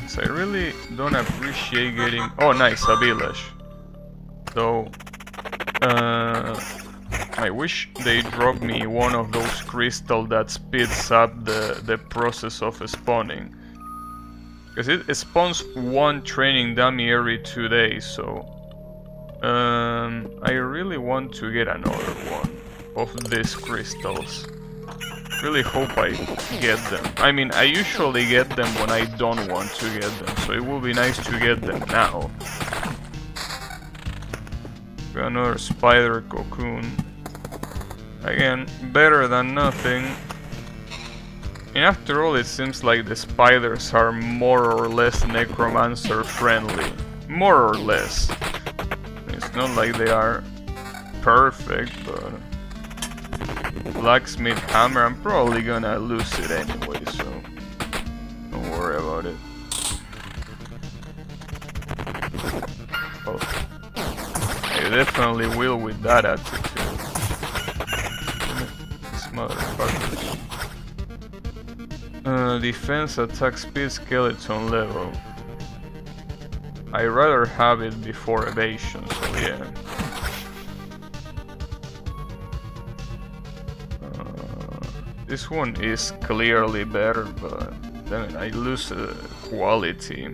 So I really don't appreciate getting... Oh, nice, a village. So, I wish they dropped me one of those crystals that speeds up the process of spawning. Because it spawns one training dummy every 2 days, so... I really want to get another one of these crystals. Really hope I get them. I mean, I usually get them when I don't want to get them, so it will be nice to get them now. Got another spider cocoon. Again, better than nothing. And after all, it seems like the spiders are more or less necromancer friendly. More or less. It's not like they are perfect, but... Blacksmith hammer, I'm probably gonna lose it anyway, so don't worry about it. Oh, I definitely will with that attitude. This motherfucker. Defense, attack speed, skeleton level. I'd rather have it before evasion, so yeah. This one is clearly better, but damn it, I lose quality.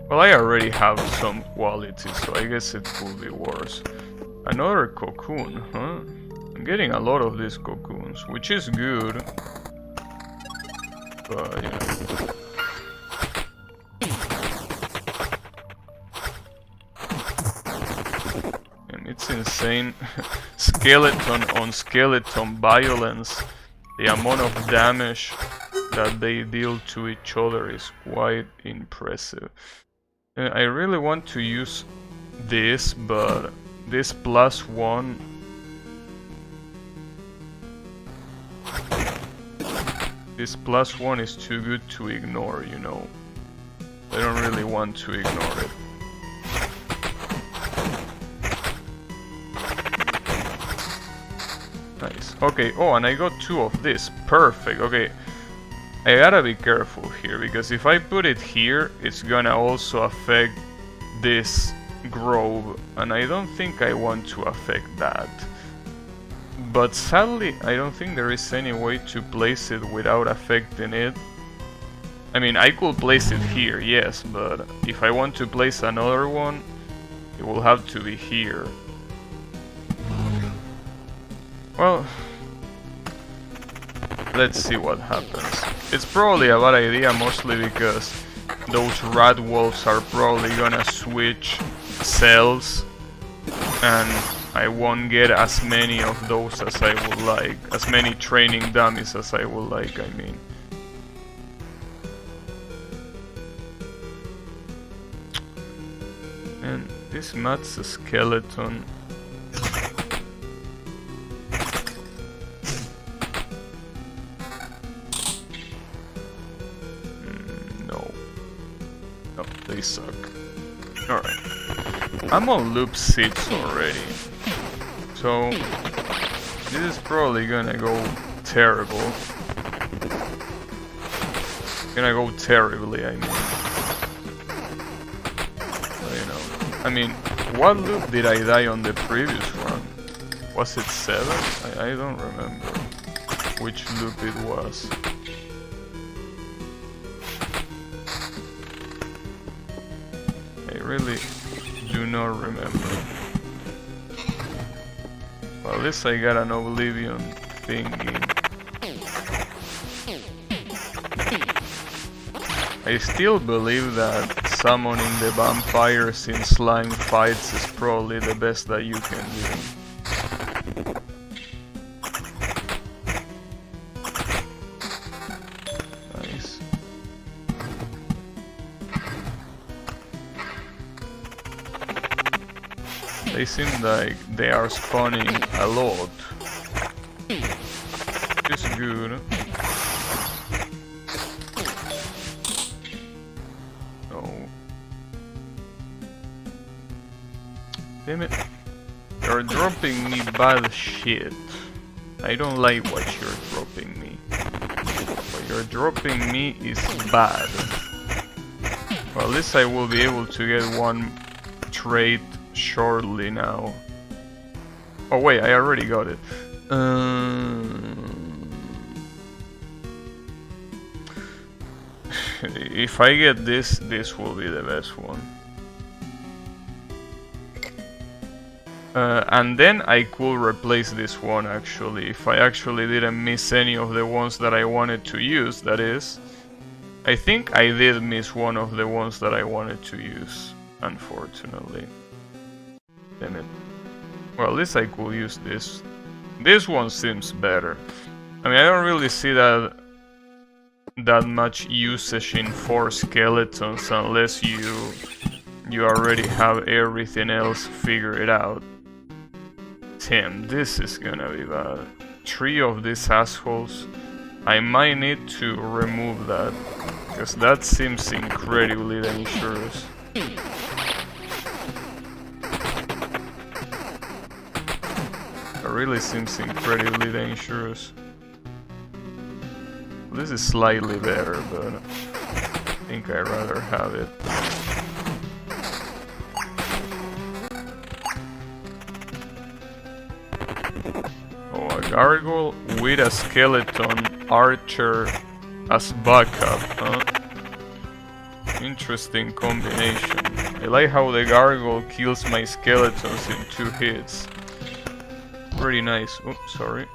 Well, I already have some quality, so I guess it could be worse. Another cocoon, huh? I'm getting a lot of these cocoons, which is good. But, you know. And it's insane. Skeleton on skeleton violence. The amount of damage that they deal to each other is quite impressive. I really want to use this, but this +1 is too good to ignore, you know. I don't really want to ignore it. Nice. Okay, oh, and I got 2 of this. Perfect. Okay. I gotta be careful here, because if I put it here, it's gonna also affect this grove, and I don't think I want to affect that. But sadly, I don't think there is any way to place it without affecting it. I mean, I could place it here, yes, but if I want to place another one, it will have to be here. Well, let's see what happens. It's probably a bad idea, mostly because those rat wolves are probably gonna switch cells, and I won't get as many of those as I would like, as many training dummies as I would like, I mean. And this mat's a skeleton. They suck. Alright. I'm on loop 6 already. So this is probably gonna go terrible. Gonna go terribly, I mean. So, you know. I mean, what loop did I die on the previous run? Was it 7? I don't remember which loop it was. Really do not remember. Well, at least I got an Oblivion thingy. I still believe that summoning the vampires in slime fights is probably the best that you can do. They seem like they are spawning a lot. It's good. No. Damn it. You're dropping me bad shit. I don't like what you're dropping me. What you're dropping me is bad. Well, at least I will be able to get one trait shortly now. Oh wait, I already got it. If I get this, this will be the best one. And then I could replace this one actually, if I actually didn't miss any of the ones that I wanted to use, that is. I think I did miss one of the ones that I wanted to use, unfortunately. Damn it. Well, at least I could use this. This one seems better. I mean, I don't really see that much usage in 4 skeletons unless you already have everything else figured out. Damn, this is gonna be bad. 3 of these assholes. I might need to remove that, because that seems incredibly dangerous. It really seems incredibly dangerous. This is slightly better, but I think I'd rather have it. Oh, a gargoyle with a skeleton archer as backup, huh? Interesting combination. I like how the gargoyle kills my skeletons in 2 hits. Pretty nice. Oops, sorry.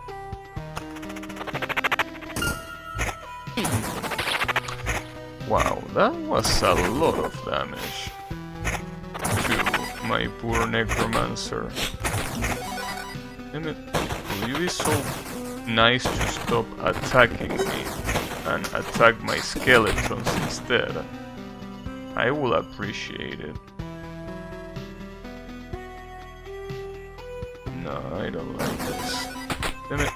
Wow, that was a lot of damage to my poor necromancer. Damn it. Will you be so nice to stop attacking me and attack my skeletons instead? I will appreciate it. No, I don't like this. Damn it.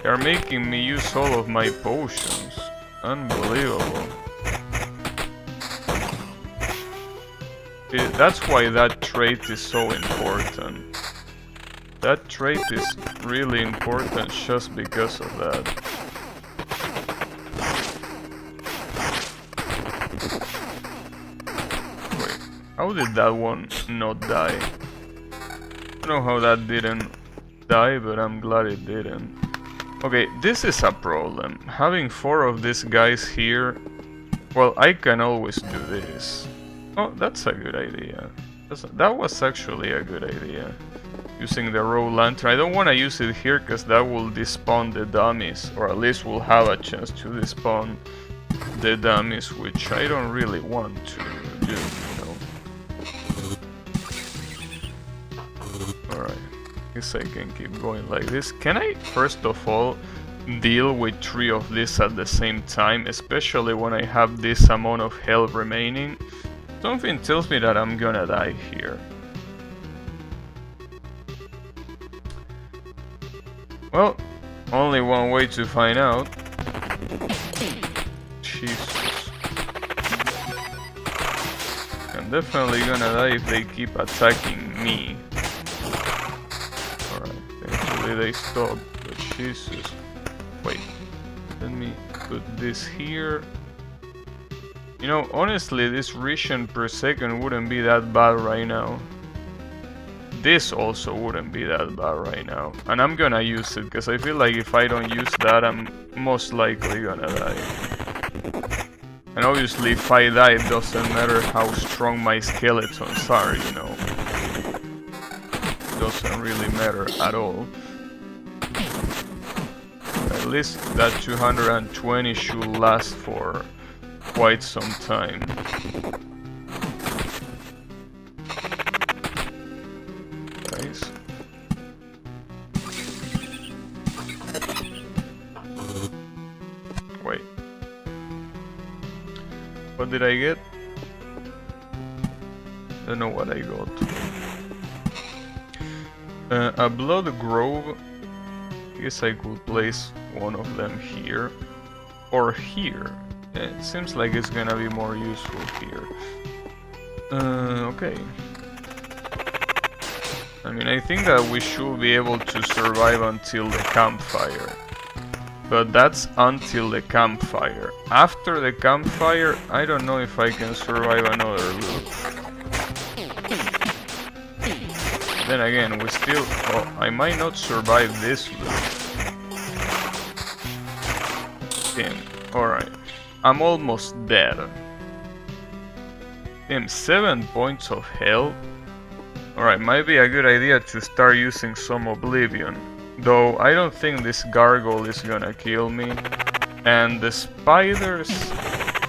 They are making me use all of my potions. Unbelievable. That's why that trait is so important. That trait is really important just because of that. Wait, how did that one not die? I don't know how that didn't die, but I'm glad it didn't. Okay, this is a problem. Having 4 of these guys here... Well, I can always do this. Oh, that's a good idea. That was actually a good idea. Using the raw lantern. I don't want to use it here because that will despawn the dummies. Or at least we'll have a chance to despawn the dummies, which I don't really want to do, you know. Alright. Guess I can keep going like this. Can I, first of all, deal with 3 of these at the same time? Especially when I have this amount of health remaining. Something tells me that I'm gonna die here. Well, only one way to find out. Jesus. I'm definitely gonna die if they keep attacking me. Alright, thankfully they stopped, but Jesus. Wait, let me put this here. You know, honestly, this region per second wouldn't be that bad right now. This also wouldn't be that bad right now. And I'm gonna use it, because I feel like if I don't use that, I'm most likely gonna die. And obviously, if I die, it doesn't matter how strong my skeletons are, you know. It doesn't really matter at all. At least that 220 should last for quite some time. Nice. Wait. What did I get? I don't know what I got. A blood grove. I guess I could place one of them here. Or here. It seems like it's gonna be more useful here. Okay. I mean, I think that we should be able to survive until the campfire. But that's until the campfire. After the campfire, I don't know if I can survive another loop. Then again, we still... Oh, I might not survive this loop. Damn, alright. I'm almost dead. Damn, 7 points of health. Alright, might be a good idea to start using some Oblivion. Though I don't think this gargoyle is gonna kill me. And the spiders,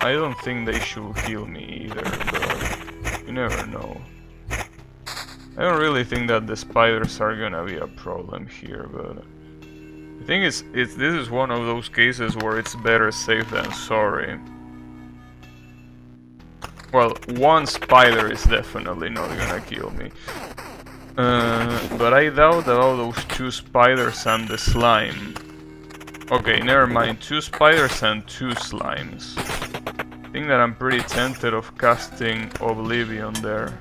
I don't think they should kill me either, but you never know. I don't really think that the spiders are gonna be a problem here, but I think this is one of those cases where it's better safe than sorry. Well, one spider is definitely not gonna kill me. But I doubt about those 2 spiders and the slime. Okay, never mind. 2 spiders and 2 slimes. I think that I'm pretty tempted of casting Oblivion there.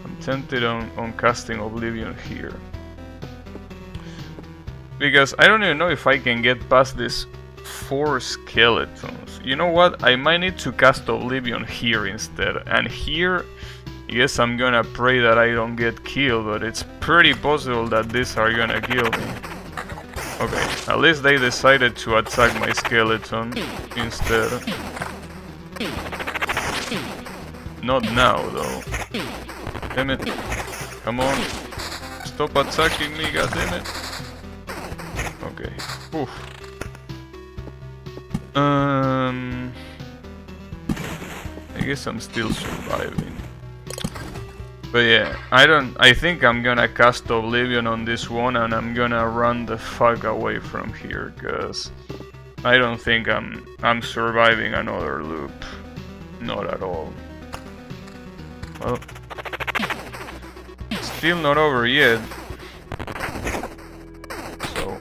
I'm tempted on casting Oblivion here. Because I don't even know if I can get past these 4 skeletons. You know what? I might need to cast Oblivion here instead. And here, yes, I'm gonna pray that I don't get killed, but it's pretty possible that these are gonna kill me. Okay, at least they decided to attack my skeleton instead. Not now, though. Damn it. Come on. Stop attacking me, goddammit. Okay. Oof. I guess I'm still surviving. But yeah, I think I'm gonna cast Oblivion on this one and I'm gonna run the fuck away from here, cause I don't think I'm surviving another loop. Not at all. Well, still not over yet. So,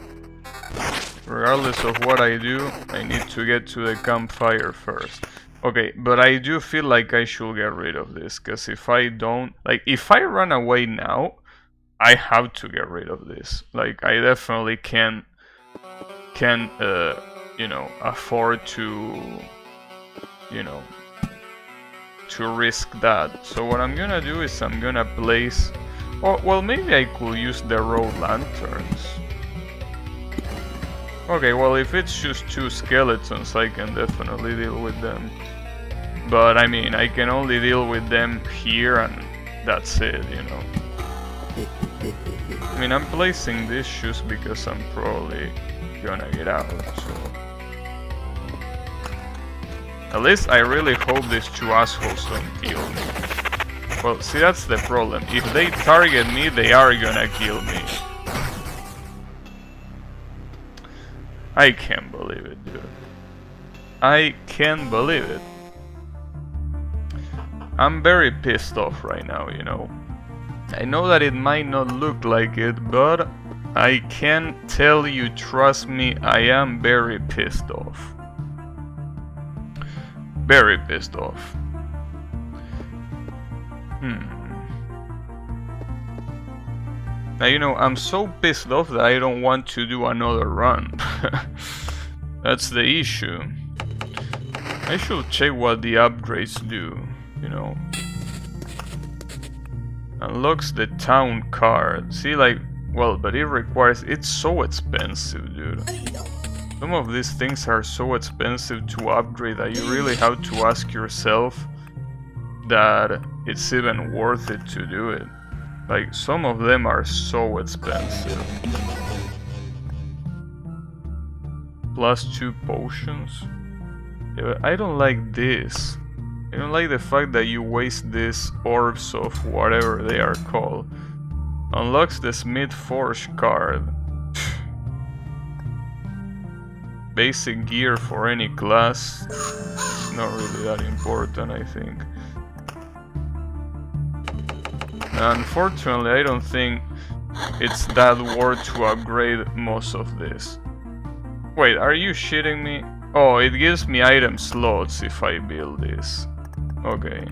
regardless of what I do, I need to get to the campfire first. Okay, but I do feel like I should get rid of this, because if I don't, like, if I run away now, I have to get rid of this. Like, I definitely can't you know, afford to, you know, to risk that. So what I'm gonna do is I'm gonna place, oh, well, maybe I could use the road lanterns. Okay, well, if it's just 2 skeletons, I can definitely deal with them. But I mean, I can only deal with them here and that's it, you know. I mean, I'm placing this just because I'm probably gonna get out, so... At least I really hope these 2 assholes don't kill me. Well, see, that's the problem. If they target me, they are gonna kill me. I can't believe it, dude. I can't believe it. I'm very pissed off right now, you know. I know that it might not look like it, but I can tell you, trust me, I am very pissed off. Very pissed off. Now, you know, I'm so pissed off that I don't want to do another run. That's the issue. I should check what the upgrades do, you know. Unlocks the town card. See, like, well, but it requires, it's so expensive, dude. Some of these things are so expensive to upgrade that you really have to ask yourself that it's even worth it to do it. Like, some of them are so expensive. +2 potions? Yeah, but I don't like this. I don't like the fact that you waste these orbs of whatever they are called. Unlocks the Smith Forge card. Basic gear for any class. It's not really that important, I think. Unfortunately, I don't think it's that worth to upgrade most of this. Wait, are you shitting me? Oh, it gives me item slots if I build this. Okay.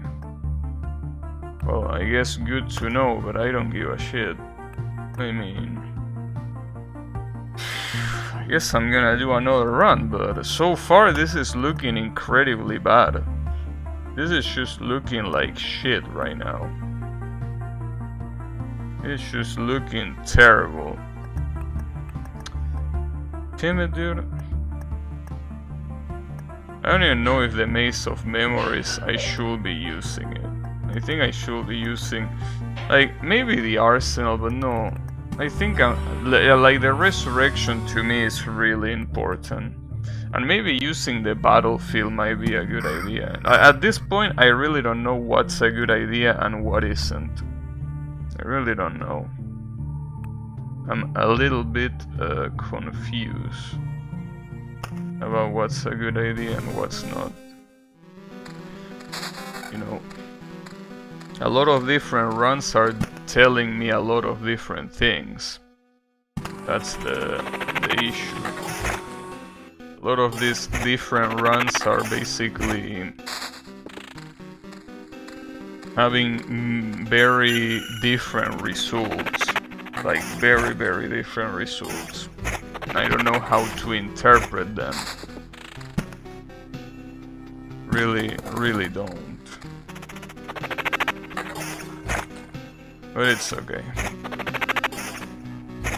Well, I guess good to know, but I don't give a shit. I mean... I guess I'm gonna do another run, but so far this is looking incredibly bad. This is just looking like shit right now. It's just looking terrible. Damn it, dude. I don't even know if the Maze of Memories, I should be using it. I think I should be using, like, maybe the Arsenal, but no. I think like the Resurrection to me is really important. And maybe using the Battlefield might be a good idea. At this point, I really don't know what's a good idea and what isn't. I really don't know. I'm a little bit confused about what's a good idea and what's not. You know, a lot of different runs are telling me a lot of different things. That's the issue. A lot of these different runs are basically having very different results. Like very, very different results. I don't know how to interpret them. Really don't. But it's okay.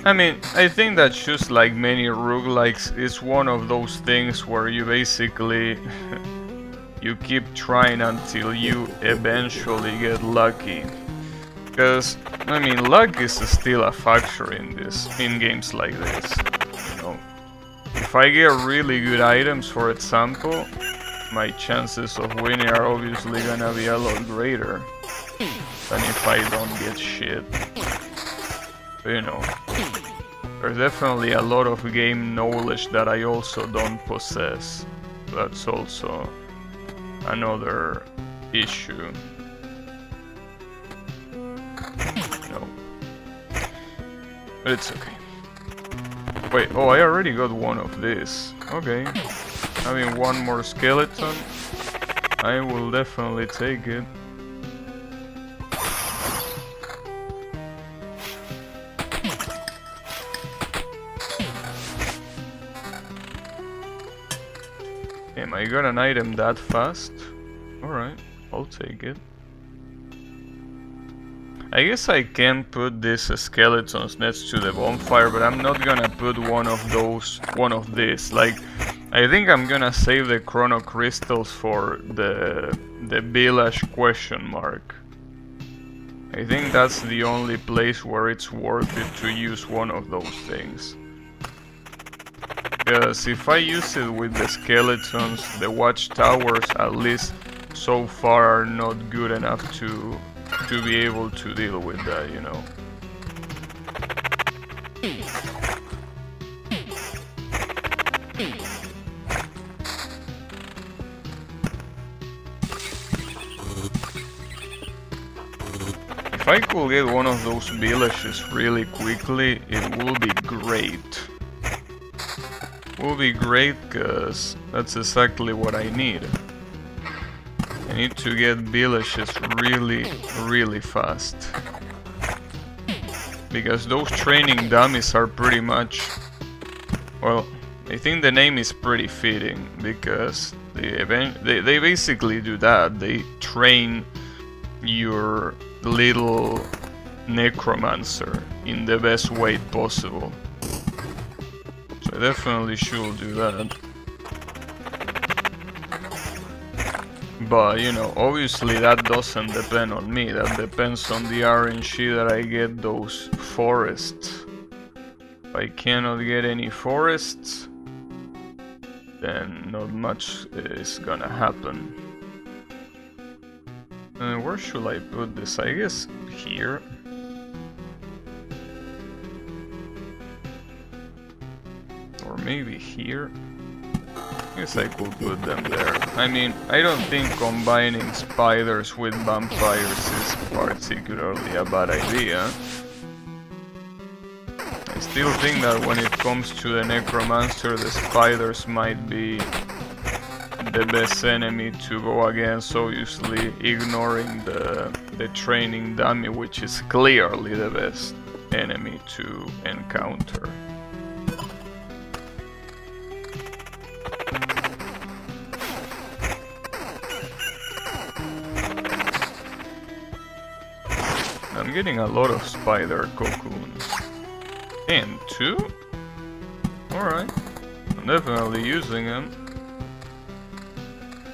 I mean, I think that just like many roguelikes, it's one of those things where you basically you keep trying until you eventually get lucky. Because, I mean, luck is still a factor in games like this, you know. If I get really good items, for example, my chances of winning are obviously gonna be a lot greater than if I don't get shit. But, you know, there's definitely a lot of game knowledge that I also don't possess. That's also another issue. No. But it's okay. Wait, oh, I already got one of these. Okay. Having one more skeleton, I will definitely take it. Damn, I got an item that fast? Alright, I'll take it. I guess I can put these skeletons next to the bonfire, but I'm not gonna put one of these. Like, I think I'm gonna save the chrono crystals for the village question mark. I think that's the only place where it's worth it to use one of those things. Because if I use it with the skeletons, the watchtowers, at least so far, are not good enough to be able to deal with that, you know. If I could get one of those villages really quickly, it would be great. Would be great, because that's exactly what I need. I need to get villages really fast. Because those training dummies are pretty much... Well, I think the name is pretty fitting, because they basically do that. They train your little necromancer in the best way possible. So I definitely should do that. But, you know, obviously that doesn't depend on me, that depends on the RNG that I get those forests. If I cannot get any forests, then not much is gonna happen. Where should I put this? I guess here. Or maybe here. I guess I could put them there. I mean, I don't think combining spiders with vampires is particularly a bad idea. I still think that when it comes to the necromancer, the spiders might be the best enemy to go against, obviously ignoring the training dummy, which is clearly the best enemy to encounter. I'm getting a lot of spider cocoons. And 2? Alright. I'm definitely using them.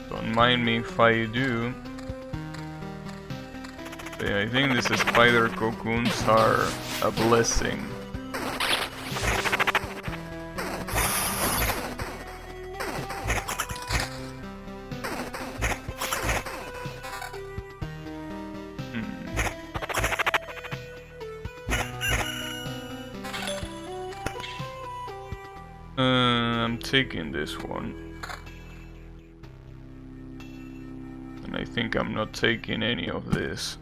Don't mind me if I do. But yeah, I think these spider cocoons are a blessing. I'm taking this one. And I think I'm not taking any of this.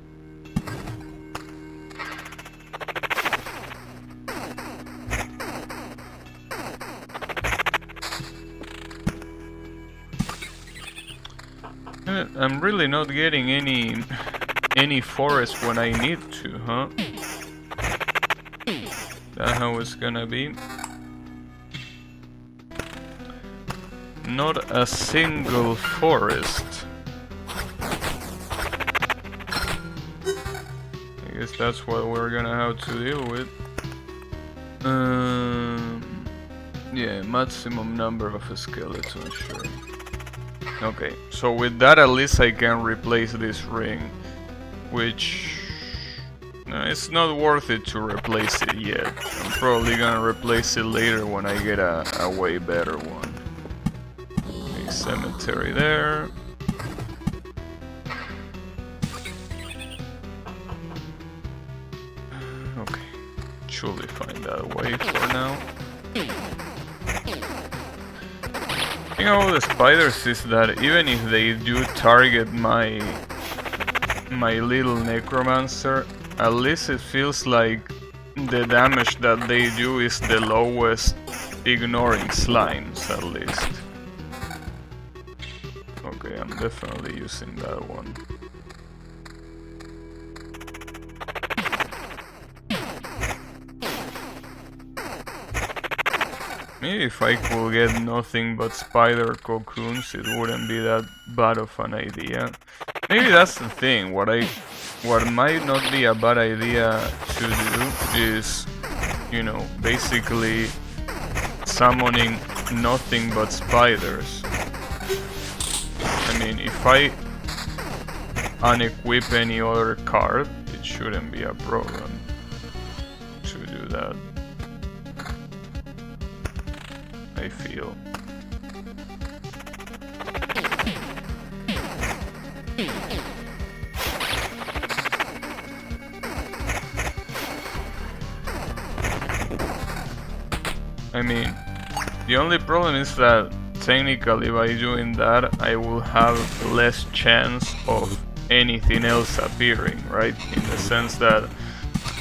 I'm really not getting any forest when I need to, huh? That how it's gonna be? Not a single forest. I guess that's what we're gonna have to deal with. Yeah, maximum number of skeletons, sure. Okay, so with that at least I can replace this ring, which it's not worth it to replace it yet. I'm probably gonna replace it later when I get a way better one. Okay, cemetery there. Okay, surely find that way for now. The thing about the spiders is that even if they do target my little necromancer, at least it feels like the damage that they do is the lowest, ignoring slimes at least. Okay, I'm definitely using that one. Maybe if I could get nothing but spider cocoons, it wouldn't be that bad of an idea. Maybe that's the thing. What might not be a bad idea to do is, you know, basically summoning nothing but spiders. I mean, if I unequip any other card, it shouldn't be a problem to do that. I feel. I mean, the only problem is that technically by doing that I will have less chance of anything else appearing, right? In the sense that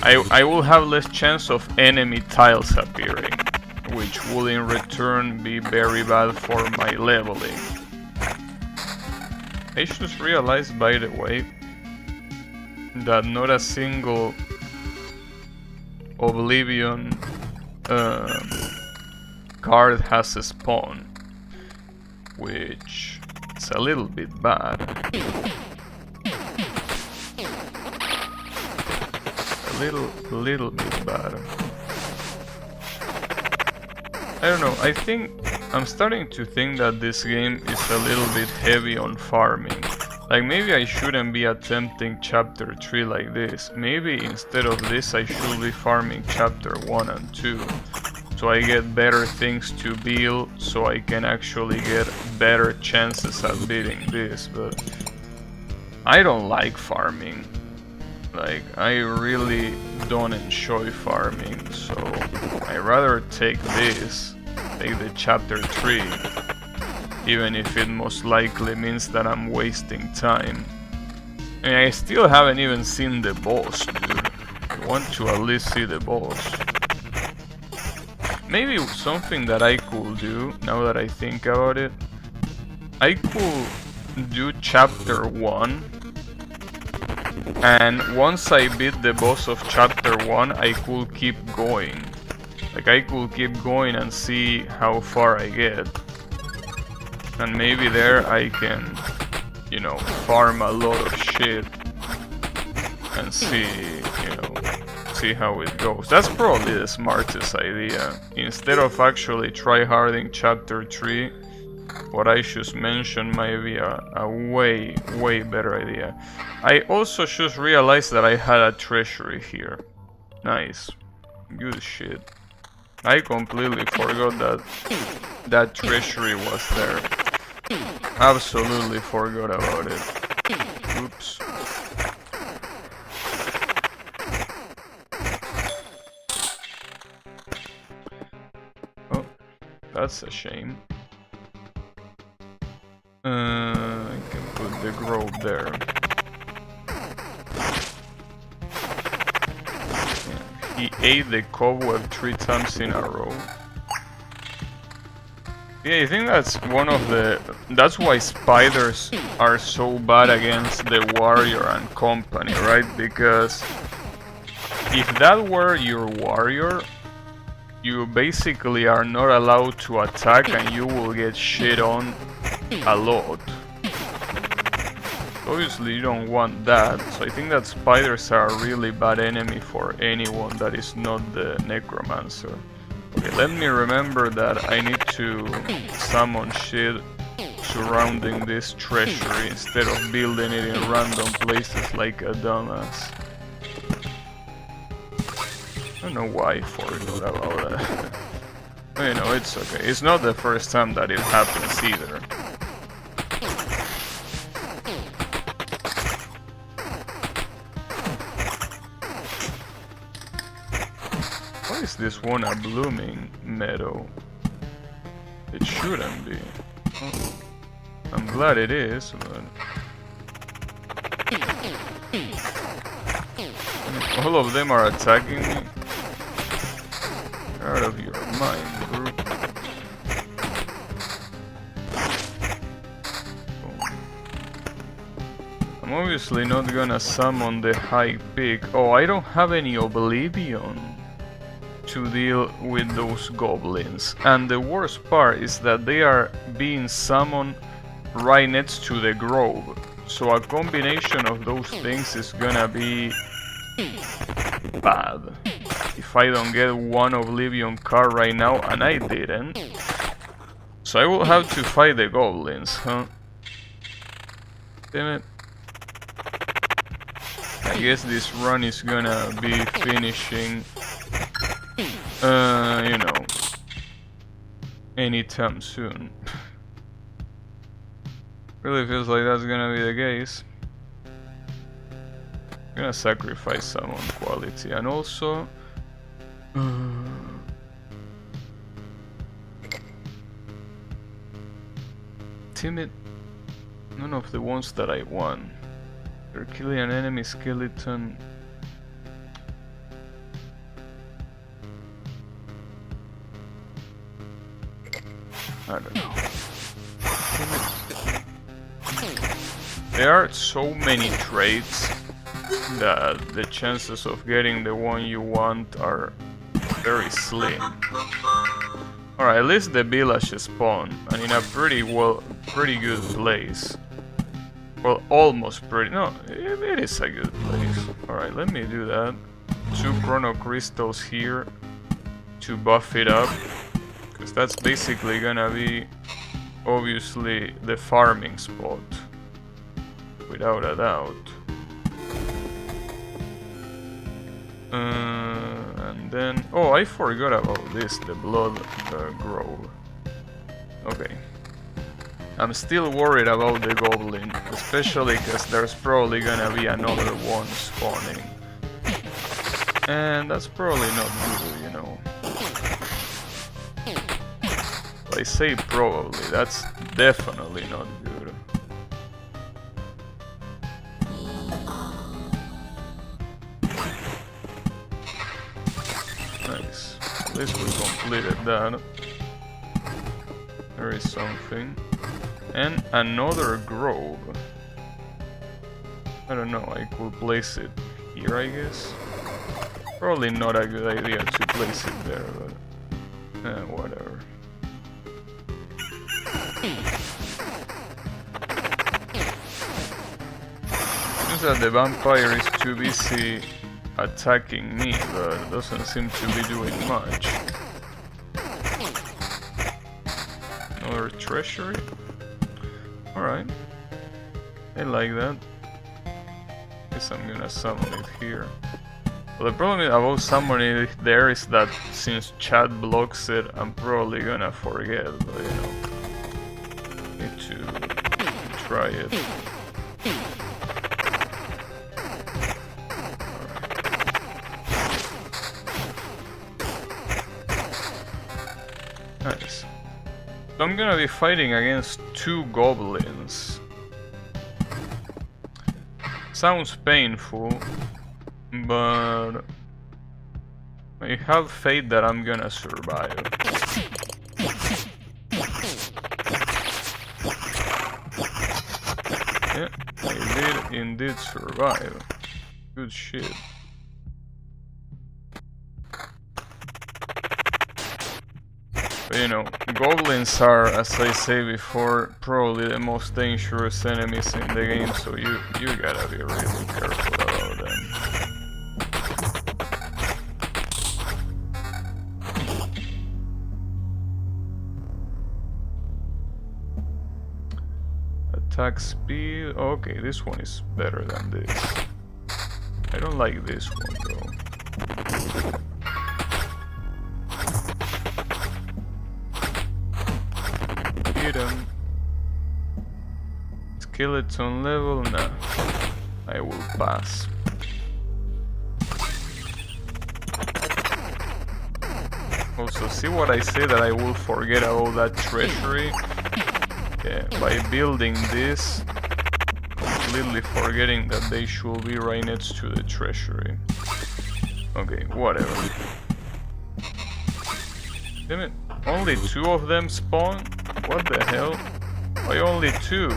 I will have less chance of enemy tiles appearing, which will in return be very bad for my leveling. I just realized, by the way, that not a single Oblivion card has a spawn, which is a little bit bad. A little bit bad. I don't know, I'm starting to think that this game is a little bit heavy on farming. Like, maybe I shouldn't be attempting chapter 3 like this. Maybe instead of this I should be farming chapter 1 and 2. So I get better things to build, so I can actually get better chances at beating this, but I don't like farming. Like, I really don't enjoy farming, so I rather take the chapter 3, even if it most likely means that I'm wasting time. I mean, I still haven't even seen the boss, dude. I want to at least see the boss. Maybe something that I could do, now that I think about it, I could do chapter 1, and once I beat the boss of chapter 1, I could keep going. Like, I could keep going and see how far I get. And maybe there I can, you know, farm a lot of shit and see, you know, see how it goes. That's probably the smartest idea. Instead of actually tryharding chapter 3, what I just mentioned might be a way better idea. I also just realized that I had a treasury here. Nice. Good shit. I completely forgot that treasury was there. Absolutely forgot about it. Oops. Oh, that's a shame. I can put the grove there. He ate the cobweb 3 times in a row. Yeah, I think that's that's why spiders are so bad against the warrior and company, right? Because if that were your warrior, you basically are not allowed to attack and you will get shit on a lot. Obviously you don't want that, so I think that spiders are a really bad enemy for anyone that is not the necromancer. Okay, let me remember that I need to summon shit surrounding this treasury instead of building it in random places like a dumbass. I don't know why I forgot about that. But, you know, it's okay. It's not the first time that it happens either. Why is this one a blooming meadow? It shouldn't be. Oh, I'm glad it is, but... all of them are attacking me? Out of your mind, group. I'm obviously not gonna summon the high peak. Oh, I don't have any Oblivion to deal with those goblins. And the worst part is that they are being summoned right next to the grove. So a combination of those things is gonna be bad. If I don't get one Oblivion card right now, and I didn't. So I will have to fight the goblins, huh? Damn it. I guess this run is gonna be finishing, you know, anytime soon. Really feels like that's gonna be the case. I'm gonna sacrifice some on quality, and also timid. None of the ones that I want. They're killing an enemy skeleton. I don't know. There are so many traits that the chances of getting the one you want are very slim. Alright, at least the village spawned, and in a pretty good place. Well, almost pretty. No, it is a good place. Alright, let me do that. 2 chrono crystals here to buff it up, because that's basically gonna be obviously the farming spot, without a doubt. And then, oh, I forgot about this, the blood grove. Okay. I'm still worried about the goblin, especially because there's probably gonna be another one spawning. And that's probably not good, you know. I say probably, that's definitely not good. Nice. At least we completed that. There is something. And another grove. I don't know, I could place it here, I guess. Probably not a good idea to place it there, but whatever. Seems that the vampire is too busy attacking me, but doesn't seem to be doing much. Another treasury? Alright. I like that. Guess I'm gonna summon it here. Well, the problem about summoning it there is that since chat blocks it, I'm probably gonna forget, but you know. Need to try it. Nice. So I'm gonna be fighting against 2 goblins. Sounds painful, but I have faith that I'm gonna survive. Yeah, I did indeed survive. Good shit. But, you know, goblins are, as I say before, probably the most dangerous enemies in the game, so you gotta be really careful about them. attack speed. Okay, this one is better than this. I don't like this one though. Hit him. Skeleton level? Nah. I will pass. Also, see what I say that I will forget about that treasury? Yeah, by building this, completely forgetting that they should be right next to the treasury. Okay, whatever. Damn it, only 2 of them spawn? What the hell? Why only 2?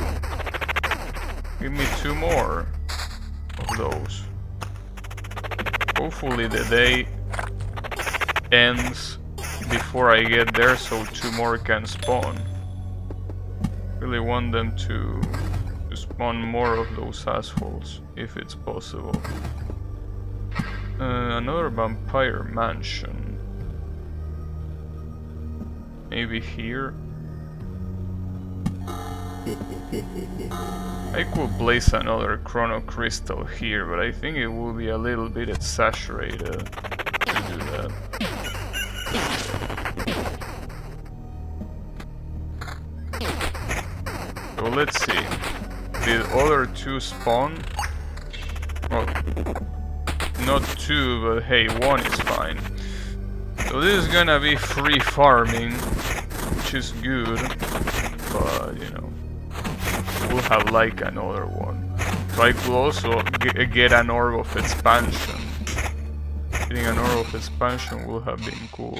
Give me 2 more of those. Hopefully the day ends before I get there so 2 more can spawn. Really want them to spawn more of those assholes, if it's possible. Another vampire mansion. Maybe here? I could place another chrono crystal here, but I think it will be a little bit exaggerated to do that. So let's see. Did other 2 spawn? Well, not 2, but hey, 1 is fine. So this is gonna be free farming, which is good, but you know, we'll have like another one. So I could also get an orb of expansion. Getting an orb of expansion would have been cool.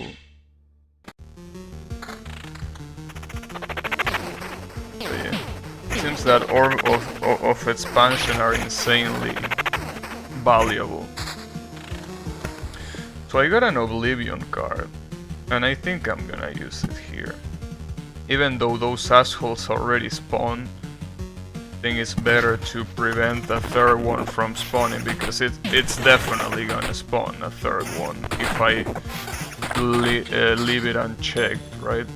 But yeah, it seems that orb of expansion are insanely valuable. So I got an Oblivion card, and I think I'm gonna use it here. Even though those assholes already spawn, I think it's better to prevent a 3rd one from spawning, because it's definitely gonna spawn a 3rd one if I leave it unchecked, right?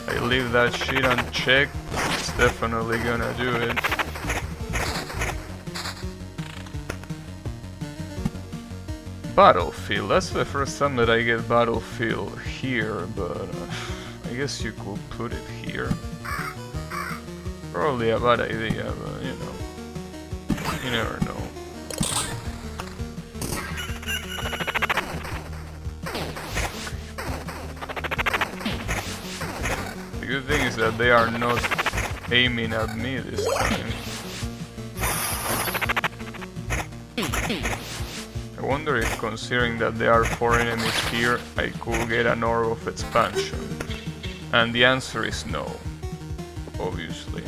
I leave that shit unchecked, it's definitely gonna do it. Battlefield, that's the first time that I get Battlefield here, but I guess you could put it here. Probably a bad idea, but you know, you never know. The good thing is that they are not aiming at me this time. I wonder if, considering that there are 4 enemies here, I could get an orb of expansion. And the answer is no, obviously.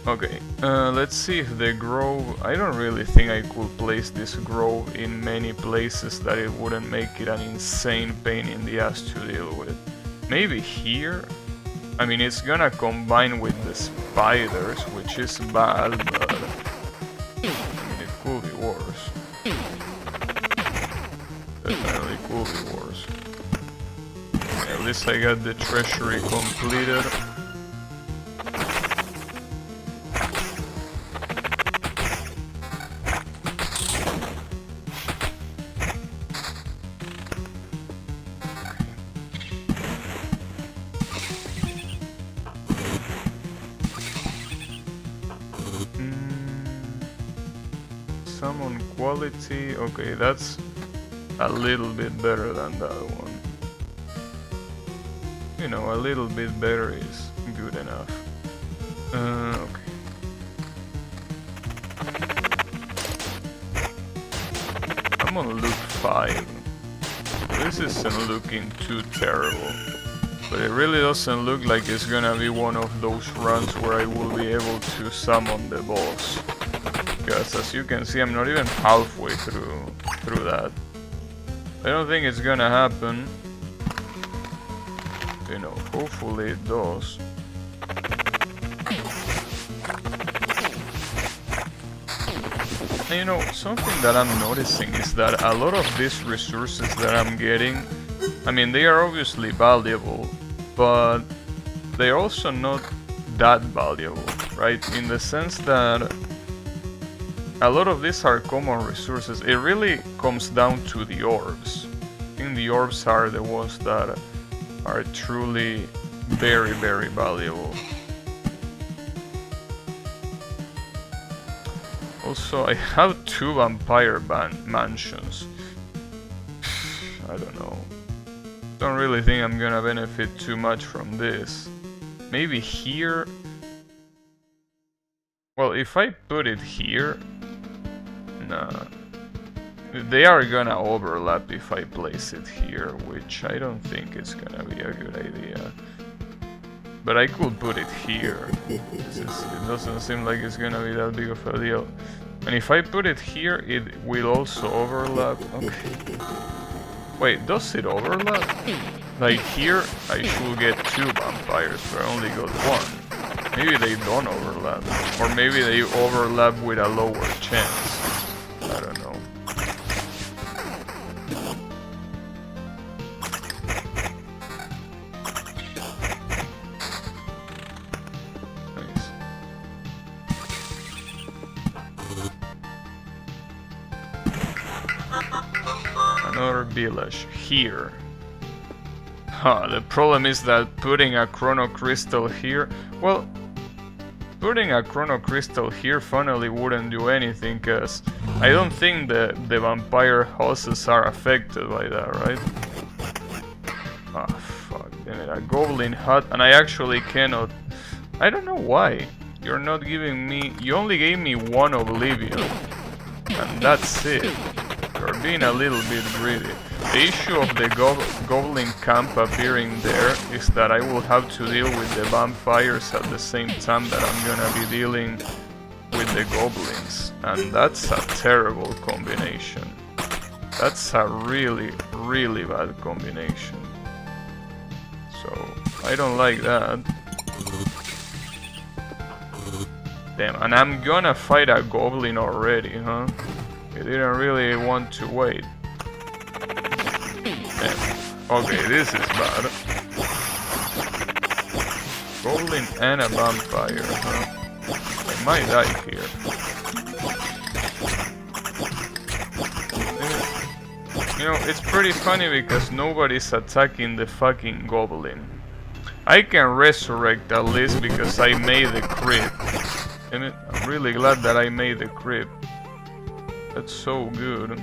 Okay, let's see if the grove... I don't really think I could place this grove in many places that it wouldn't make it an insane pain in the ass to deal with. Maybe here? I mean, it's gonna combine with the spiders, which is bad, but... I mean, it could be worse. Definitely could be worse. At least I got the treasury completed. Summon quality, okay, that's a little bit better than that one. You know, a little bit better is good enough. Okay. I'm on loop 5. This isn't looking too terrible. But it really doesn't look like it's gonna be one of those runs where I will be able to summon the boss. Because as you can see, I'm not even halfway through that. I don't think it's gonna happen. You know, hopefully it does. And you know, something that I'm noticing is that a lot of these resources that I'm getting, I mean, they are obviously valuable, but they're also not that valuable, right? In the sense that a lot of these are common resources. It really comes down to the orbs. I think the orbs are the ones that are truly very, very valuable. Also, I have 2 vampire mansions. I don't know. Don't really think I'm gonna benefit too much from this. Maybe here. Well, if I put it here, nah. They are gonna overlap if I place it here, which I don't think is gonna be a good idea. But I could put it here. It doesn't seem like it's gonna be that big of a deal. And if I put it here, it will also overlap. Okay. Wait, does it overlap? Like here, I should get 2 vampires, but I only got 1. Maybe they don't overlap. Or maybe they overlap with a lower chance. I don't know. Another village here. Huh, the problem is that putting a chrono crystal here, well, putting a chrono crystal here funnily wouldn't do anything, cause I don't think the vampire houses are affected by that, right? Ah, fuck, damn it, a goblin hut, and I actually cannot. I don't know why. You're not giving me. You only gave me 1 oblivion, and that's it. You're being a little bit greedy. The issue of the goblin camp appearing there is that I will have to deal with the vampires at the same time that I'm gonna be dealing with the goblins. And that's a terrible combination. That's a really, really bad combination. So, I don't like that. Damn, and I'm gonna fight a goblin already, huh? I didn't really want to wait. Damn. Okay, this is bad. Goblin and a vampire, huh? I might die here. You know, it's pretty funny because nobody's attacking the fucking goblin. I can resurrect at least because I made the crit. And I'm really glad that I made the crit. That's so good.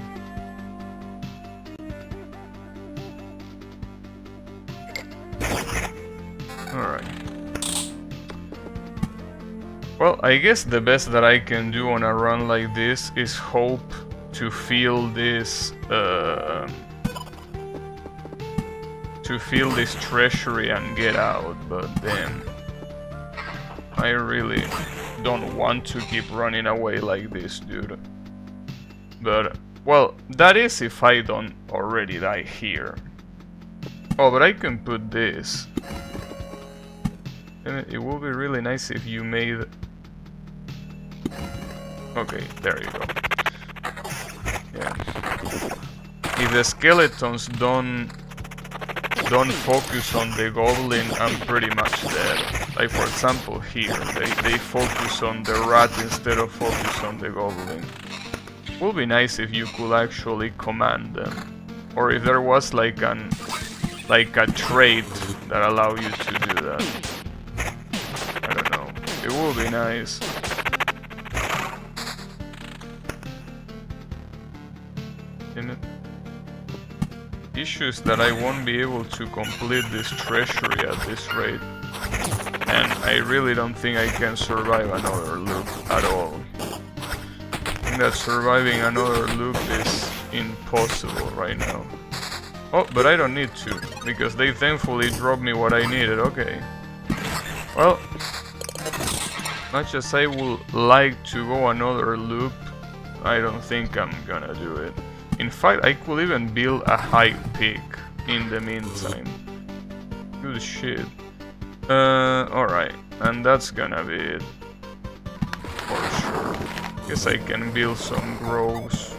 Alright. Well, I guess the best that I can do on a run like this is hope to feel this treasury and get out, but damn. I really don't want to keep running away like this, dude. But, well, that is if I don't already die here. Oh, but I can put this. And it will be really nice if you made... Okay, there you go. Yeah. If the skeletons don't focus on the goblin, I'm pretty much dead. Like for example here, they focus on the rat instead of focus on the goblin. It would be nice if you could actually command them. Or if there was like a trait that allow you to do that. I don't know. It would be nice. Issue is that I won't be able to complete this treasury at this rate. And I really don't think I can survive another loop at all. I think that surviving another loop is impossible right now. Oh, but I don't need to, because they thankfully dropped me what I needed, okay. Well, much as I would like to go another loop, I don't think I'm gonna do it. In fact, I could even build a high peak in the meantime. Good shit. Alright, and that's gonna be it. For sure. Guess I can build some groves,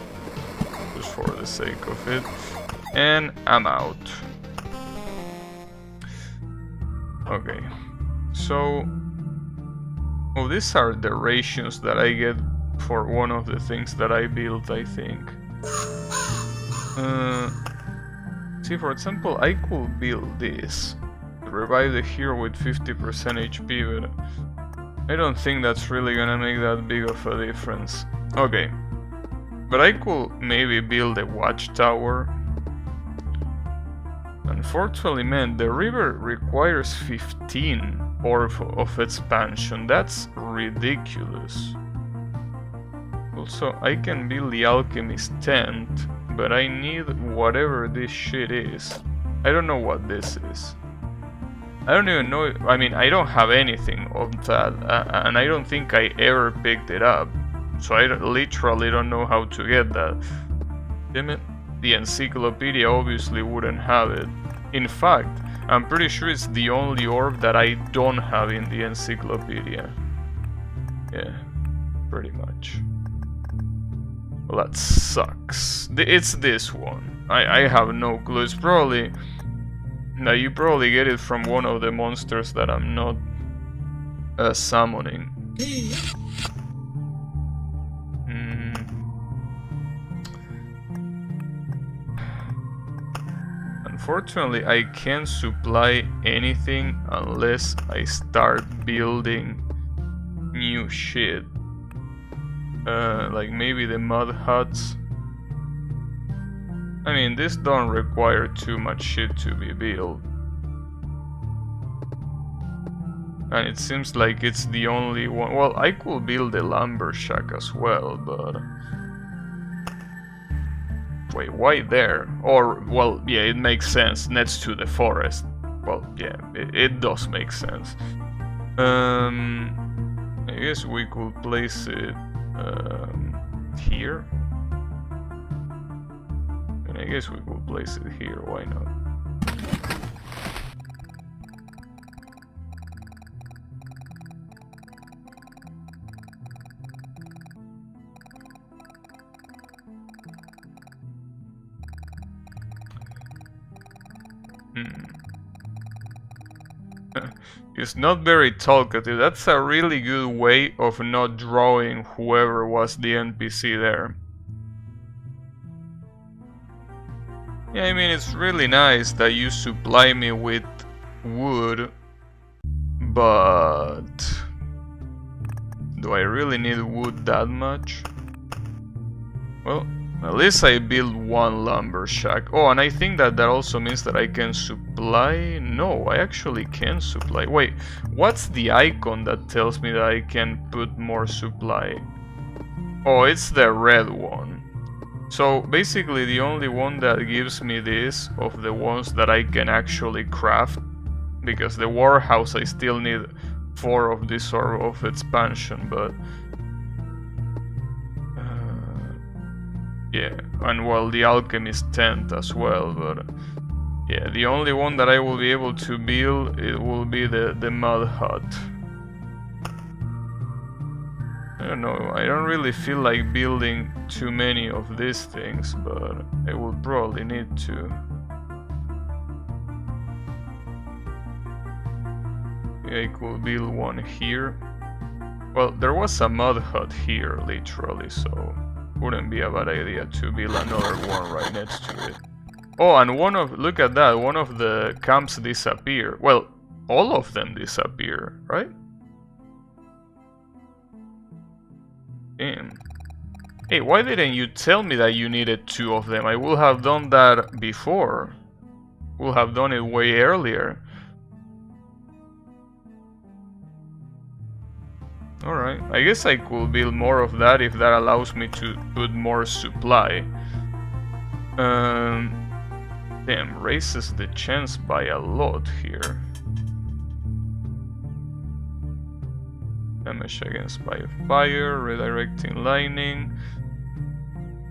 just for the sake of it. And I'm out. Okay. so... Oh, these are the rations that I get for one of the things that I built, I think. See, for example, I could build this. Revive the hero with 50% HP, but I don't think that's really gonna make that big of a difference. Okay. But I could maybe build a watchtower. Unfortunately, man, the river requires 15 of expansion. That's ridiculous. Also, I can build the alchemist tent, but I need whatever this shit is. I don't know what this is. I don't even know. I mean, I don't have anything of that, and I don't think I ever picked it up. So I literally don't know how to get that. Damn it. The encyclopedia obviously wouldn't have it. In fact, I'm pretty sure it's the only orb that I don't have in the encyclopedia. Yeah, pretty much. Well, that sucks. It's this one. I have no clue. It's probably... Now, you probably get it from one of the monsters that I'm not summoning. Unfortunately, I can't supply anything unless I start building new shit. Like maybe the mud huts. I mean, this don't require too much shit to be built. And it seems like it's the only one. Well, I could build a lumber shack as well, but... Wait, why there? Or, well, yeah, it makes sense next to the forest. Well, yeah, it does make sense. I guess we could place it here. And I guess we could place it here, why not? He's not very talkative. That's a really good way of not drawing whoever was the NPC there. Yeah, I mean, it's really nice that you supply me with wood, but do I really need wood that much? Well, at least I built one lumber shack. Oh, and I think that also means that I can supply... No, I actually can supply. Wait, what's the icon that tells me that I can put more supply? Oh, it's the red one. So basically the only one that gives me this of the ones that I can actually craft, because the warehouse I still need 4 of this sort of expansion, but... yeah, and well, the alchemist tent as well, but yeah, the only one that I will be able to build, it will be the mud hut. I don't know, I don't really feel like building too many of these things, but I will probably need to. Yeah, I could build one here. Well, there was a mud hut here, literally, so... wouldn't be a bad idea to build another one right next to it. Oh, and look at that, one of the camps disappear. Well, all of them disappear, right? Damn. Hey, why didn't you tell me that you needed 2 of them? I would have done that before. Would have done it way earlier. Alright, I guess I could build more of that if that allows me to put more supply. Damn, raises the chance by a lot here. Damage against by fire, redirecting lightning.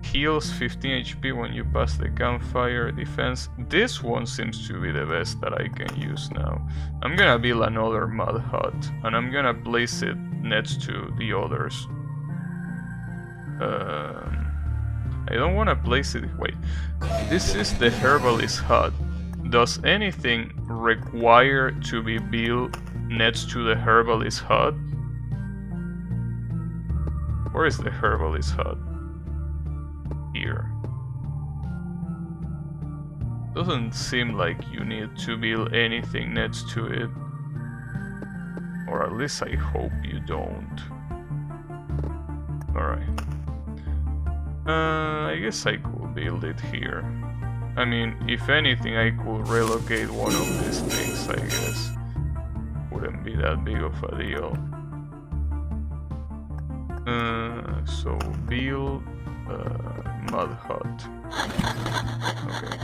Heals 15 HP when you pass the campfire. Defense. This one seems to be the best that I can use now. I'm gonna build another mud hut, and I'm gonna place it next to the others. I don't want to place it... Wait. This is the herbalist hut. Does anything require to be built next to the herbalist hut. Where is the herbalist hut? Here. Doesn't seem like you need to build anything next to it. Or at least I hope you don't. Alright. I guess I could build it here. I mean, if anything, I could relocate one of these things, I guess. Wouldn't be that big of a deal. So build a mud hut. Okay.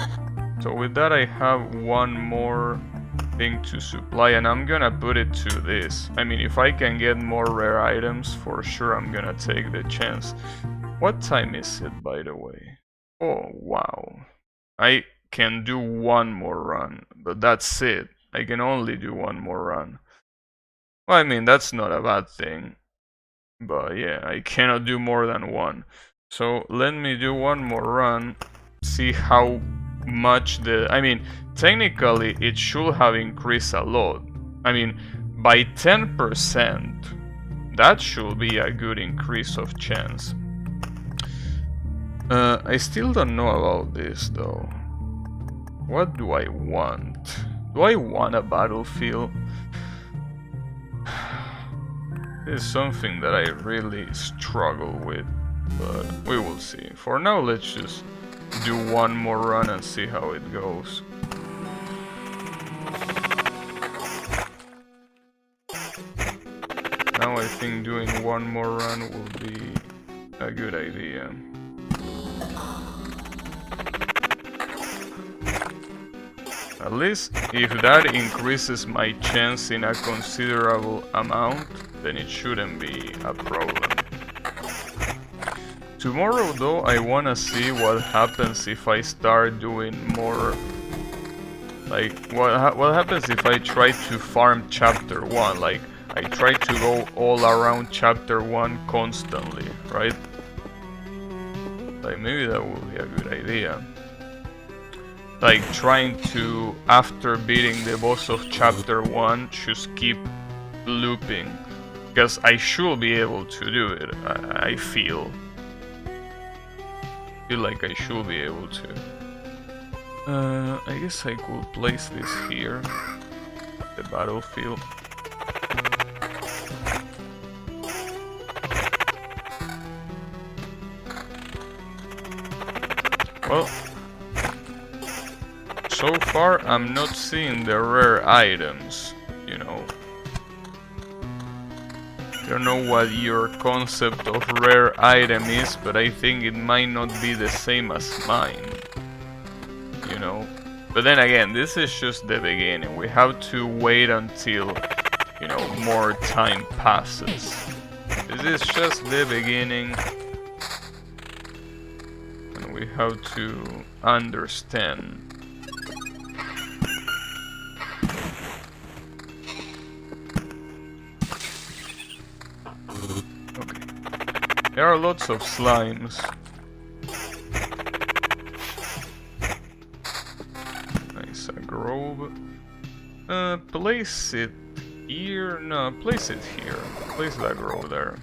So with that I have one more thing to supply, and I'm gonna put it to this. I mean, if I can get more rare items, for sure I'm gonna take the chance. What time is it, by the way? Oh, wow. I can do one more run, but that's it. I can only do one more run. Well, I mean, that's not a bad thing. But yeah, I cannot do more than one. So let me do one more run, see how much I mean, technically it should have increased a lot. I mean, by 10%, that should be a good increase of chance. I still don't know about this though. What do I want? Do I want a battlefield? This is something that I really struggle with, but we will see. For now, let's just do one more run and see how it goes. Now I think doing one more run will be a good idea. At least if that increases my chance in a considerable amount, then it shouldn't be a problem. Tomorrow though, I wanna see what happens if I start doing more, like what happens if I try to farm chapter 1, like I try to go all around chapter 1 constantly, right? Like maybe that would be a good idea. Like trying to, after beating the boss of chapter 1, just keep looping. Because I should be able to do it, I feel like I should be able to. I guess I could place this here, the battlefield. Well, so far I'm not seeing the rare items, you know. I don't know what your concept of rare item is, but I think it might not be the same as mine, you know. But then again, this is just the beginning. We have to wait until, you know, more time passes. This is just the beginning, and we have to understand. There are lots of slimes. Nice, a grove. Place it here. No, place it here. Place that grove there.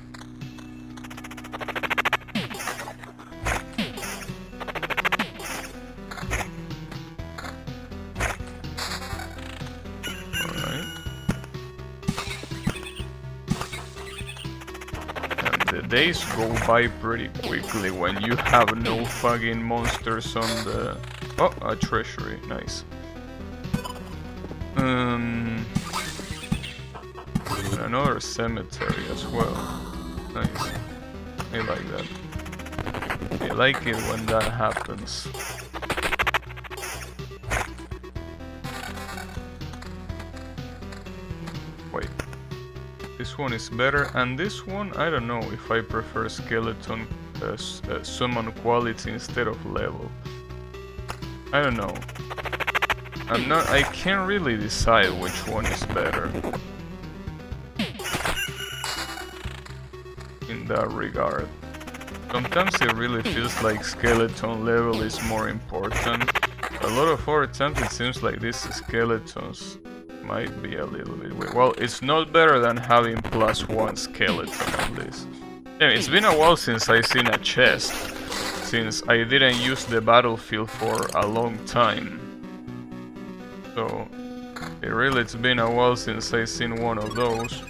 Days go by pretty quickly when you have no fucking monsters on the... Oh, a treasury, nice. Another cemetery as well. Nice. I like that. I like it when that happens. Wait. This one is better, and this one, I don't know if I prefer skeleton summon quality instead of level. I don't know. I can't really decide which one is better in that regard. Sometimes it really feels like skeleton level is more important. A lot of other times it seems like these skeletons might be a little bit weird. Well, it's not better than having +1 skeleton at least. Yeah, it's been a while since I seen a chest, since I didn't use the battlefield for a long time. So, it's been a while since I seen one of those.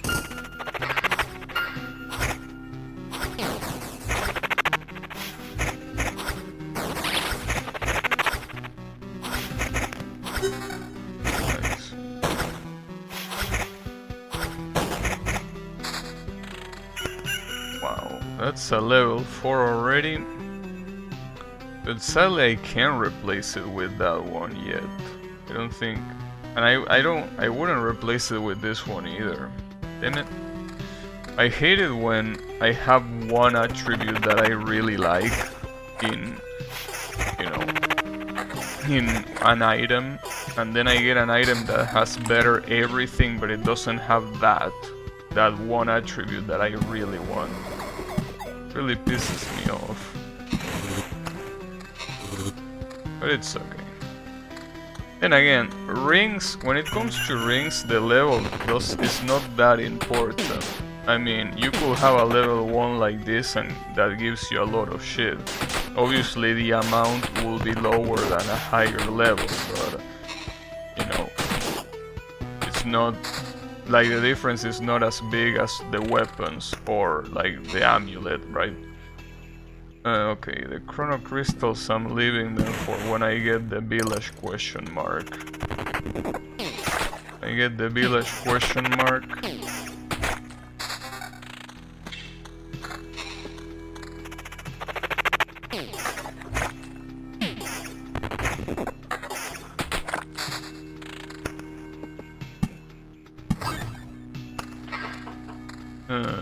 That's a level 4 already, but sadly I can't replace it with that one yet. I don't think, and I wouldn't replace it with this one either. Damn it. I hate it when I have one attribute that I really like in, you know, in an item, and then I get an item that has better everything, but it doesn't have that one attribute that I really want. Really pisses me off, but it's okay. And again, rings, when it comes to rings, the level is not that important. I mean, you could have a level 1 like this and that gives you a lot of shit. Obviously the amount will be lower than a higher level, but you know, it's not like the difference is not as big as the weapons or like the amulet, right? Okay, the chrono crystals, I'm leaving them for when I get the village question mark. I get the village question mark.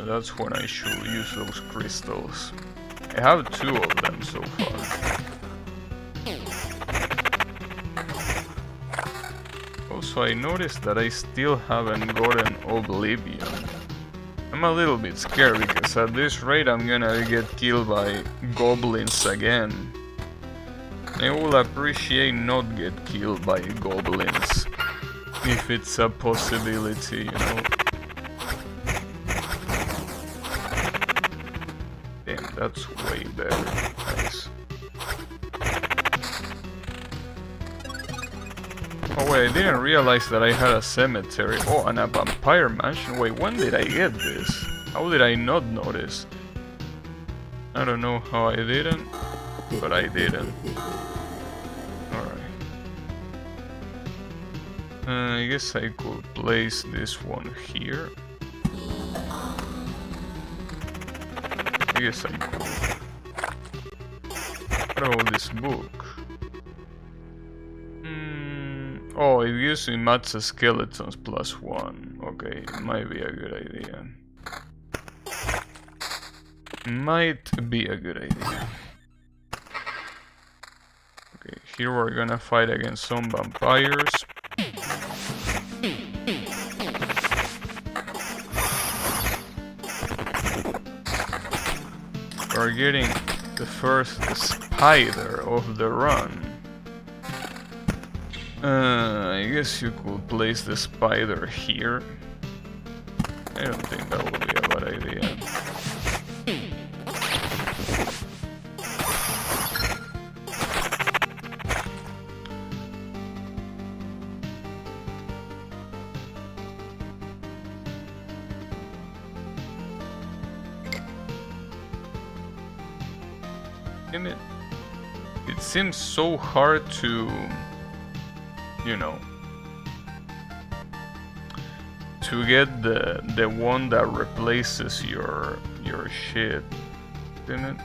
That's when I should use those crystals. I have 2 of them so far. Also, I noticed that I still haven't gotten Oblivion. I'm a little bit scared because at this rate I'm gonna get killed by goblins again. I will appreciate not get killed by goblins if it's a possibility, you know. That's way better. Nice. Oh wait, I didn't realize that I had a cemetery. Oh, and a vampire mansion. Wait, when did I get this? How did I not notice? I don't know how I didn't, but I didn't. Alright. I guess I could place this one here. I guess I could. What about this book? Oh, it gives me matcha skeletons +1. Okay, it might be a good idea. Might be a good idea. Okay, here we're gonna fight against some vampires. We're getting the first spider of the run. I guess you could place the spider here. I don't think that would be a bad idea. It seems so hard to, you know, to get the one that replaces your shit, isn't it?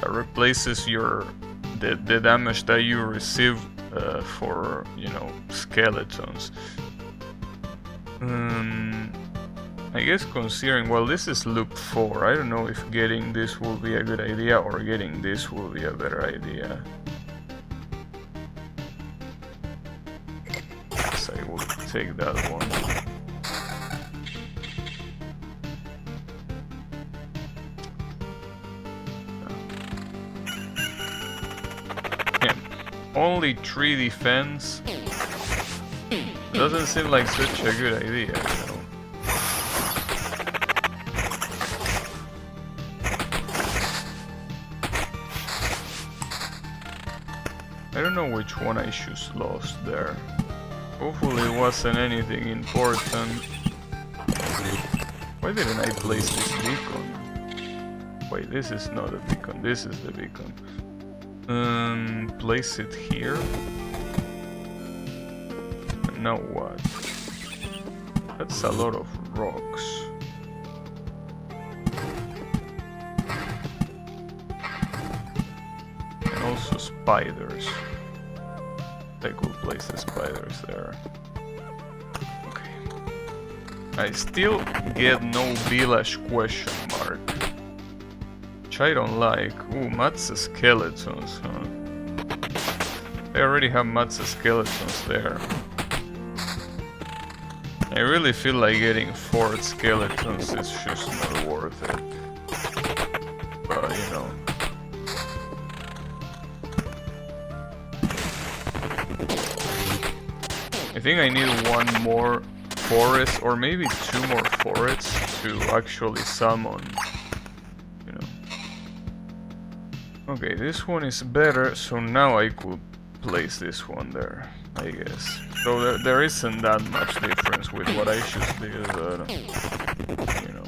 That replaces the damage that you receive for, you know, skeletons. I guess considering, well, this is loop 4, I don't know if getting this will be a good idea or getting this will be a better idea. Yes, I will take that one. Yeah. Only 3 defense. Doesn't seem like such a good idea, you know. I don't know which one I just lost there. Hopefully it wasn't anything important. Why didn't I place this beacon? Wait, this is not a beacon, this is the beacon. Place it here. And now what? That's a lot of rocks. And also spiders. I could place the spiders there. Okay. I still get no village question mark. Which I don't like. Ooh, Matza skeletons, huh? I already have Matza skeletons there. I really feel like getting 4 skeletons is just not worth it. But, you know. I think I need 1 more forest, or maybe 2 more forests to actually summon, you know. Okay, this one is better, so now I could place this one there, I guess. So there isn't that much difference with what I just did, but, you know.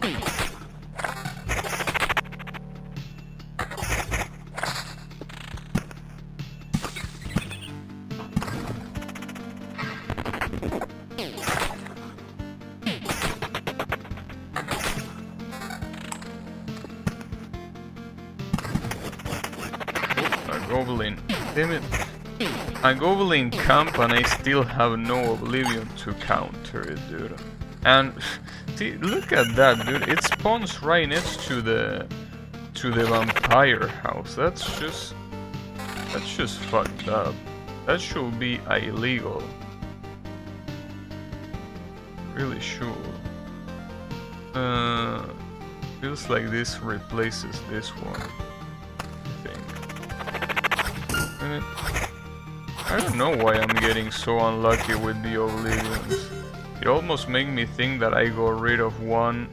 Goblin. Damn it. A goblin camp and I still have no oblivion to counter it, dude. And see, look at that, dude. It spawns right next to the vampire house. That's just fucked up. That should be illegal. Really should. Feels like this replaces this one. I don't know why I'm getting so unlucky with the oblivions. It almost makes me think that I got rid of one,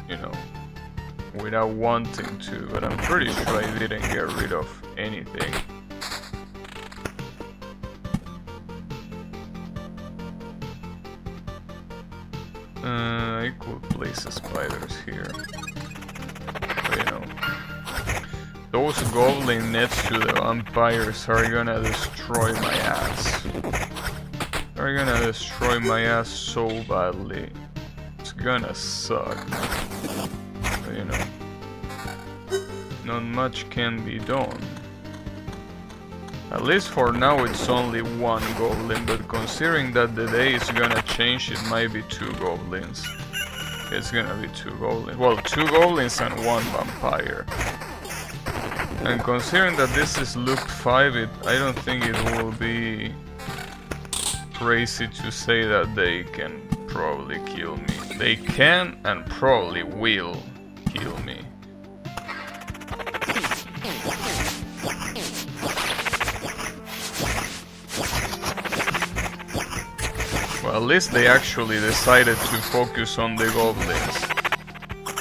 you know, without wanting to, but I'm pretty sure I didn't get rid of anything. I could place the spiders here, but, you know. Those goblins next to the vampires are gonna destroy my ass. They're gonna destroy my ass so badly. It's gonna suck. But, you know, not much can be done. At least for now it's only 1 goblin, but considering that the day is gonna change, it might be 2 goblins. It's gonna be 2 goblins. Well, 2 goblins and 1 vampire. And considering that this is loop 5, I don't think it will be crazy to say that they can probably kill me. They can and probably will kill me. Well, at least they actually decided to focus on the goblins.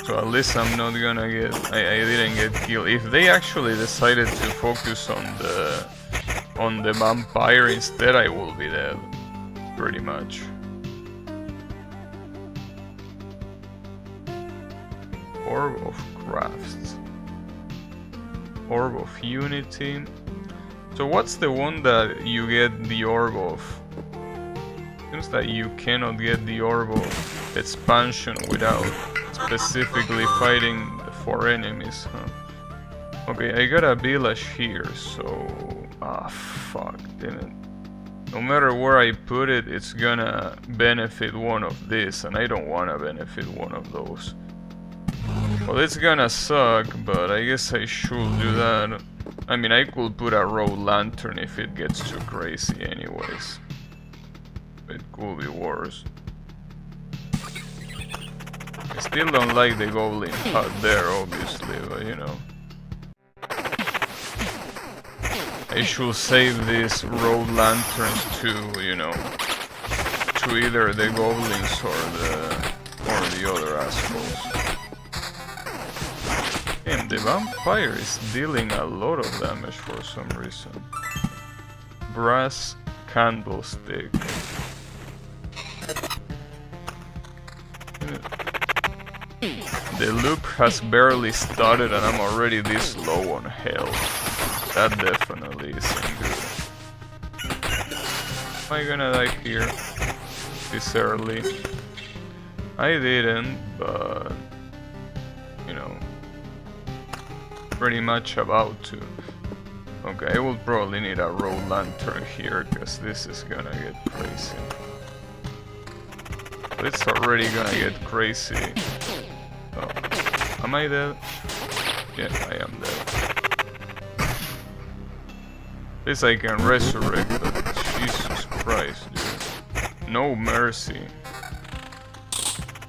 So at least I'm not gonna get... I didn't get killed. If they actually decided to focus on the vampire instead, I will be dead. Pretty much. Orb of Crafts. Orb of Unity. So what's the one that you get the Orb of? Seems that you cannot get the Orb of Expansion without specifically fighting 4 enemies, huh? Okay, I got a village here, so... Ah, fuck, didn't... No matter where I put it, it's gonna benefit one of this, and I don't wanna benefit one of those. Well, it's gonna suck, but I guess I should do that. I mean, I could put a road lantern if it gets too crazy anyways. It could be worse. I still don't like the goblin hut there, obviously, but you know. I should save these road lanterns to, you know, to either the goblins or the other assholes. And the vampire is dealing a lot of damage for some reason. Brass candlestick. The loop has barely started and I'm already this low on health. That definitely isn't good. Am I gonna die here this early? I didn't, but you know, pretty much about to. Okay, I will probably need a road lantern here because this is gonna get crazy. It's already gonna get crazy. Oh. Am I dead? Yeah, I am dead. At least I can resurrect, but Jesus Christ, dude. No mercy.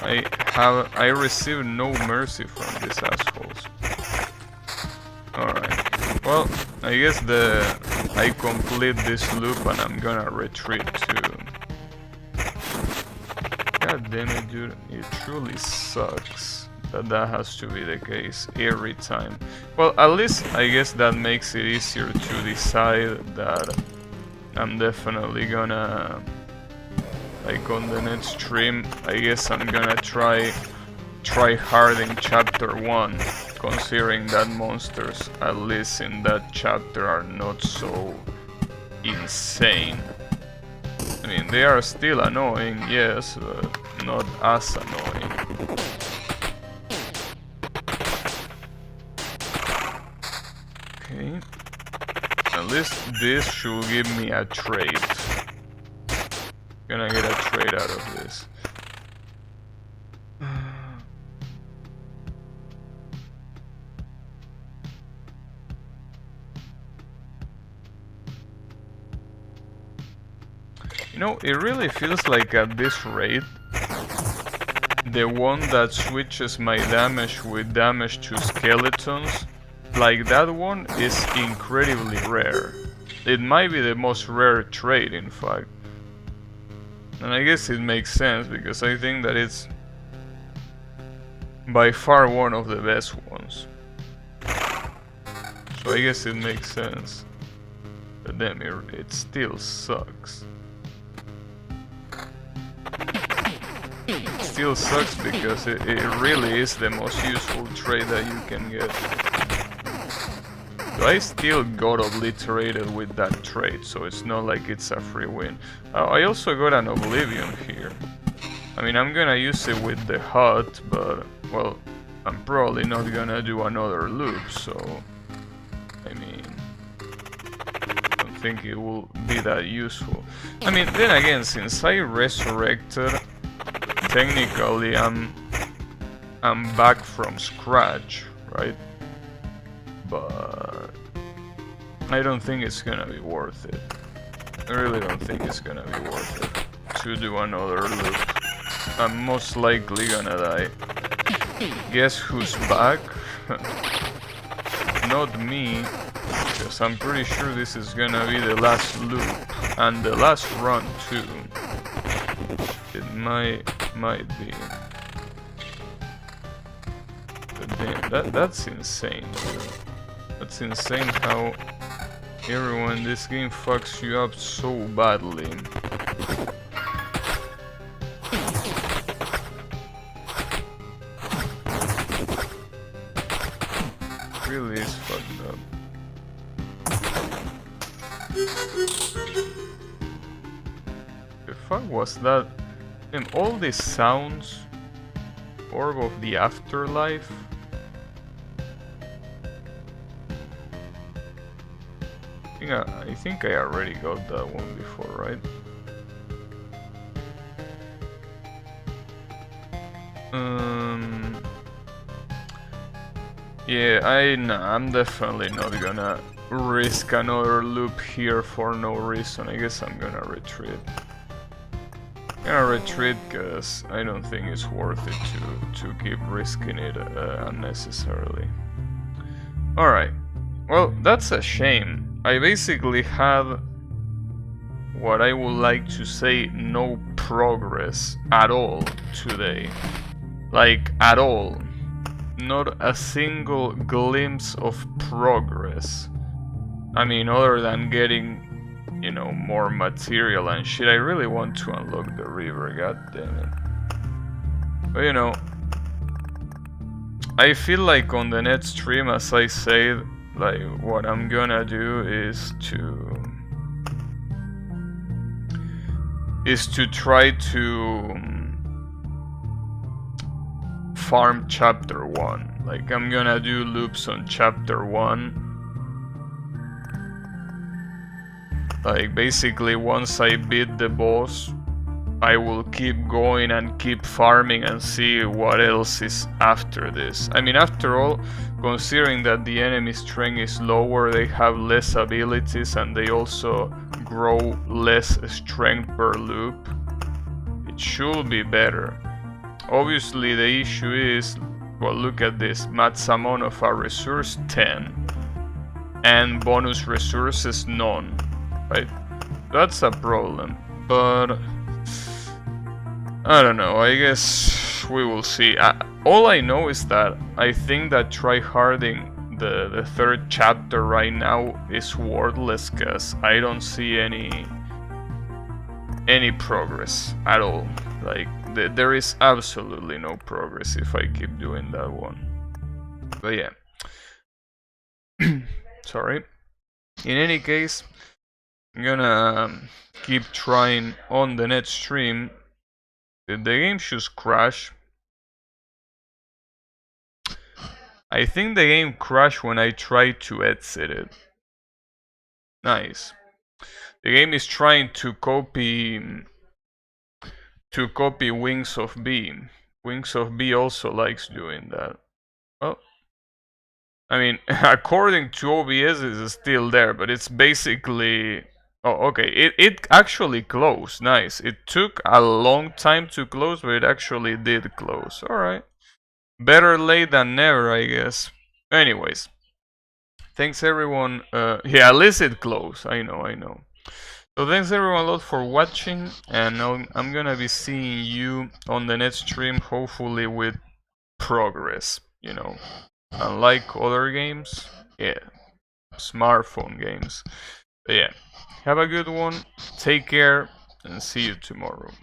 I received no mercy from these assholes. Alright. Well, I guess I complete this loop and I'm gonna retreat too. God damn it, dude. It truly sucks that has to be the case every time. Well, at least I guess that makes it easier to decide that I'm definitely gonna, like on the next stream, I guess I'm gonna try Tryharding chapter 1, considering that monsters, at least in that chapter, are not so insane. I mean, they are still annoying, yes, but not as annoying. Okay. At least this should give me a trade. Gonna get a trade out of this. You know, it really feels like at this rate, the one that switches my damage with damage to skeletons, like that one, is incredibly rare. It might be the most rare trait, in fact. And I guess it makes sense, because I think that it's by far one of the best ones. So I guess it makes sense. But then it still sucks. It still sucks because it really is the most useful trait that you can get. So I still got obliterated with that trait, so it's not like it's a free win. I also got an Oblivion here. I mean, I'm gonna use it with the hut, but, well, I'm probably not gonna do another loop, so, I mean, I don't think it will be that useful. I mean, then again, since I resurrected, technically I'm back from scratch, right? But I don't think it's gonna be worth it. I really don't think it's gonna be worth it to do another loop. I'm most likely gonna die. Guess who's back? Not me, because I'm pretty sure this is gonna be the last loop and the last run too. It might be. But damn, that's insane, dude. That's insane how everyone in this game fucks you up so badly. Really is fucked up. The fuck was that? And all these sounds, Orb of the Afterlife. I think I already got that one before, right? Yeah, I'm definitely not gonna risk another loop here for no reason. I guess I'm gonna retreat. I'm gonna retreat because I don't think it's worth it to keep risking it unnecessarily. Alright, well, that's a shame. I basically had what I would like to say no progress at all today. Like, at all. Not a single glimpse of progress. I mean, other than getting, you know, more material and shit. I really want to unlock the river, god damn it. But you know, I feel like on the next stream, as I said, like what I'm gonna do is to try to farm chapter 1. Like I'm gonna do loops on chapter 1. Like basically once I beat the boss, I will keep going and keep farming and see what else is after this. I mean, after all, considering that the enemy strength is lower, they have less abilities and they also grow less strength per loop, it should be better. Obviously the issue is, well, look at this, max amount of a resource 10 and bonus resources none, right? That's a problem, but I don't know, I guess we will see. All I know is that I think that Tryharding the third chapter right now is worthless because I don't see any progress at all. Like there is absolutely no progress if I keep doing that one. But yeah. Sorry. In any case, I'm gonna keep trying on the next stream. Did the game just crash? I think the game crashed when I tried to exit it. Nice. The game is trying to copy Wings of B. Wings of B also likes doing that. Well, I mean, according to OBS, it's still there, but it's basically. Oh, okay. It actually closed. Nice. It took a long time to close, but it actually did close. Alright. Better late than never, I guess. Anyways. Thanks everyone. Yeah, at least it closed. I know. So thanks everyone a lot for watching. And I'm gonna be seeing you on the next stream, hopefully with progress. You know. Unlike other games. Yeah. Smartphone games. But yeah. Have a good one, take care, and see you tomorrow.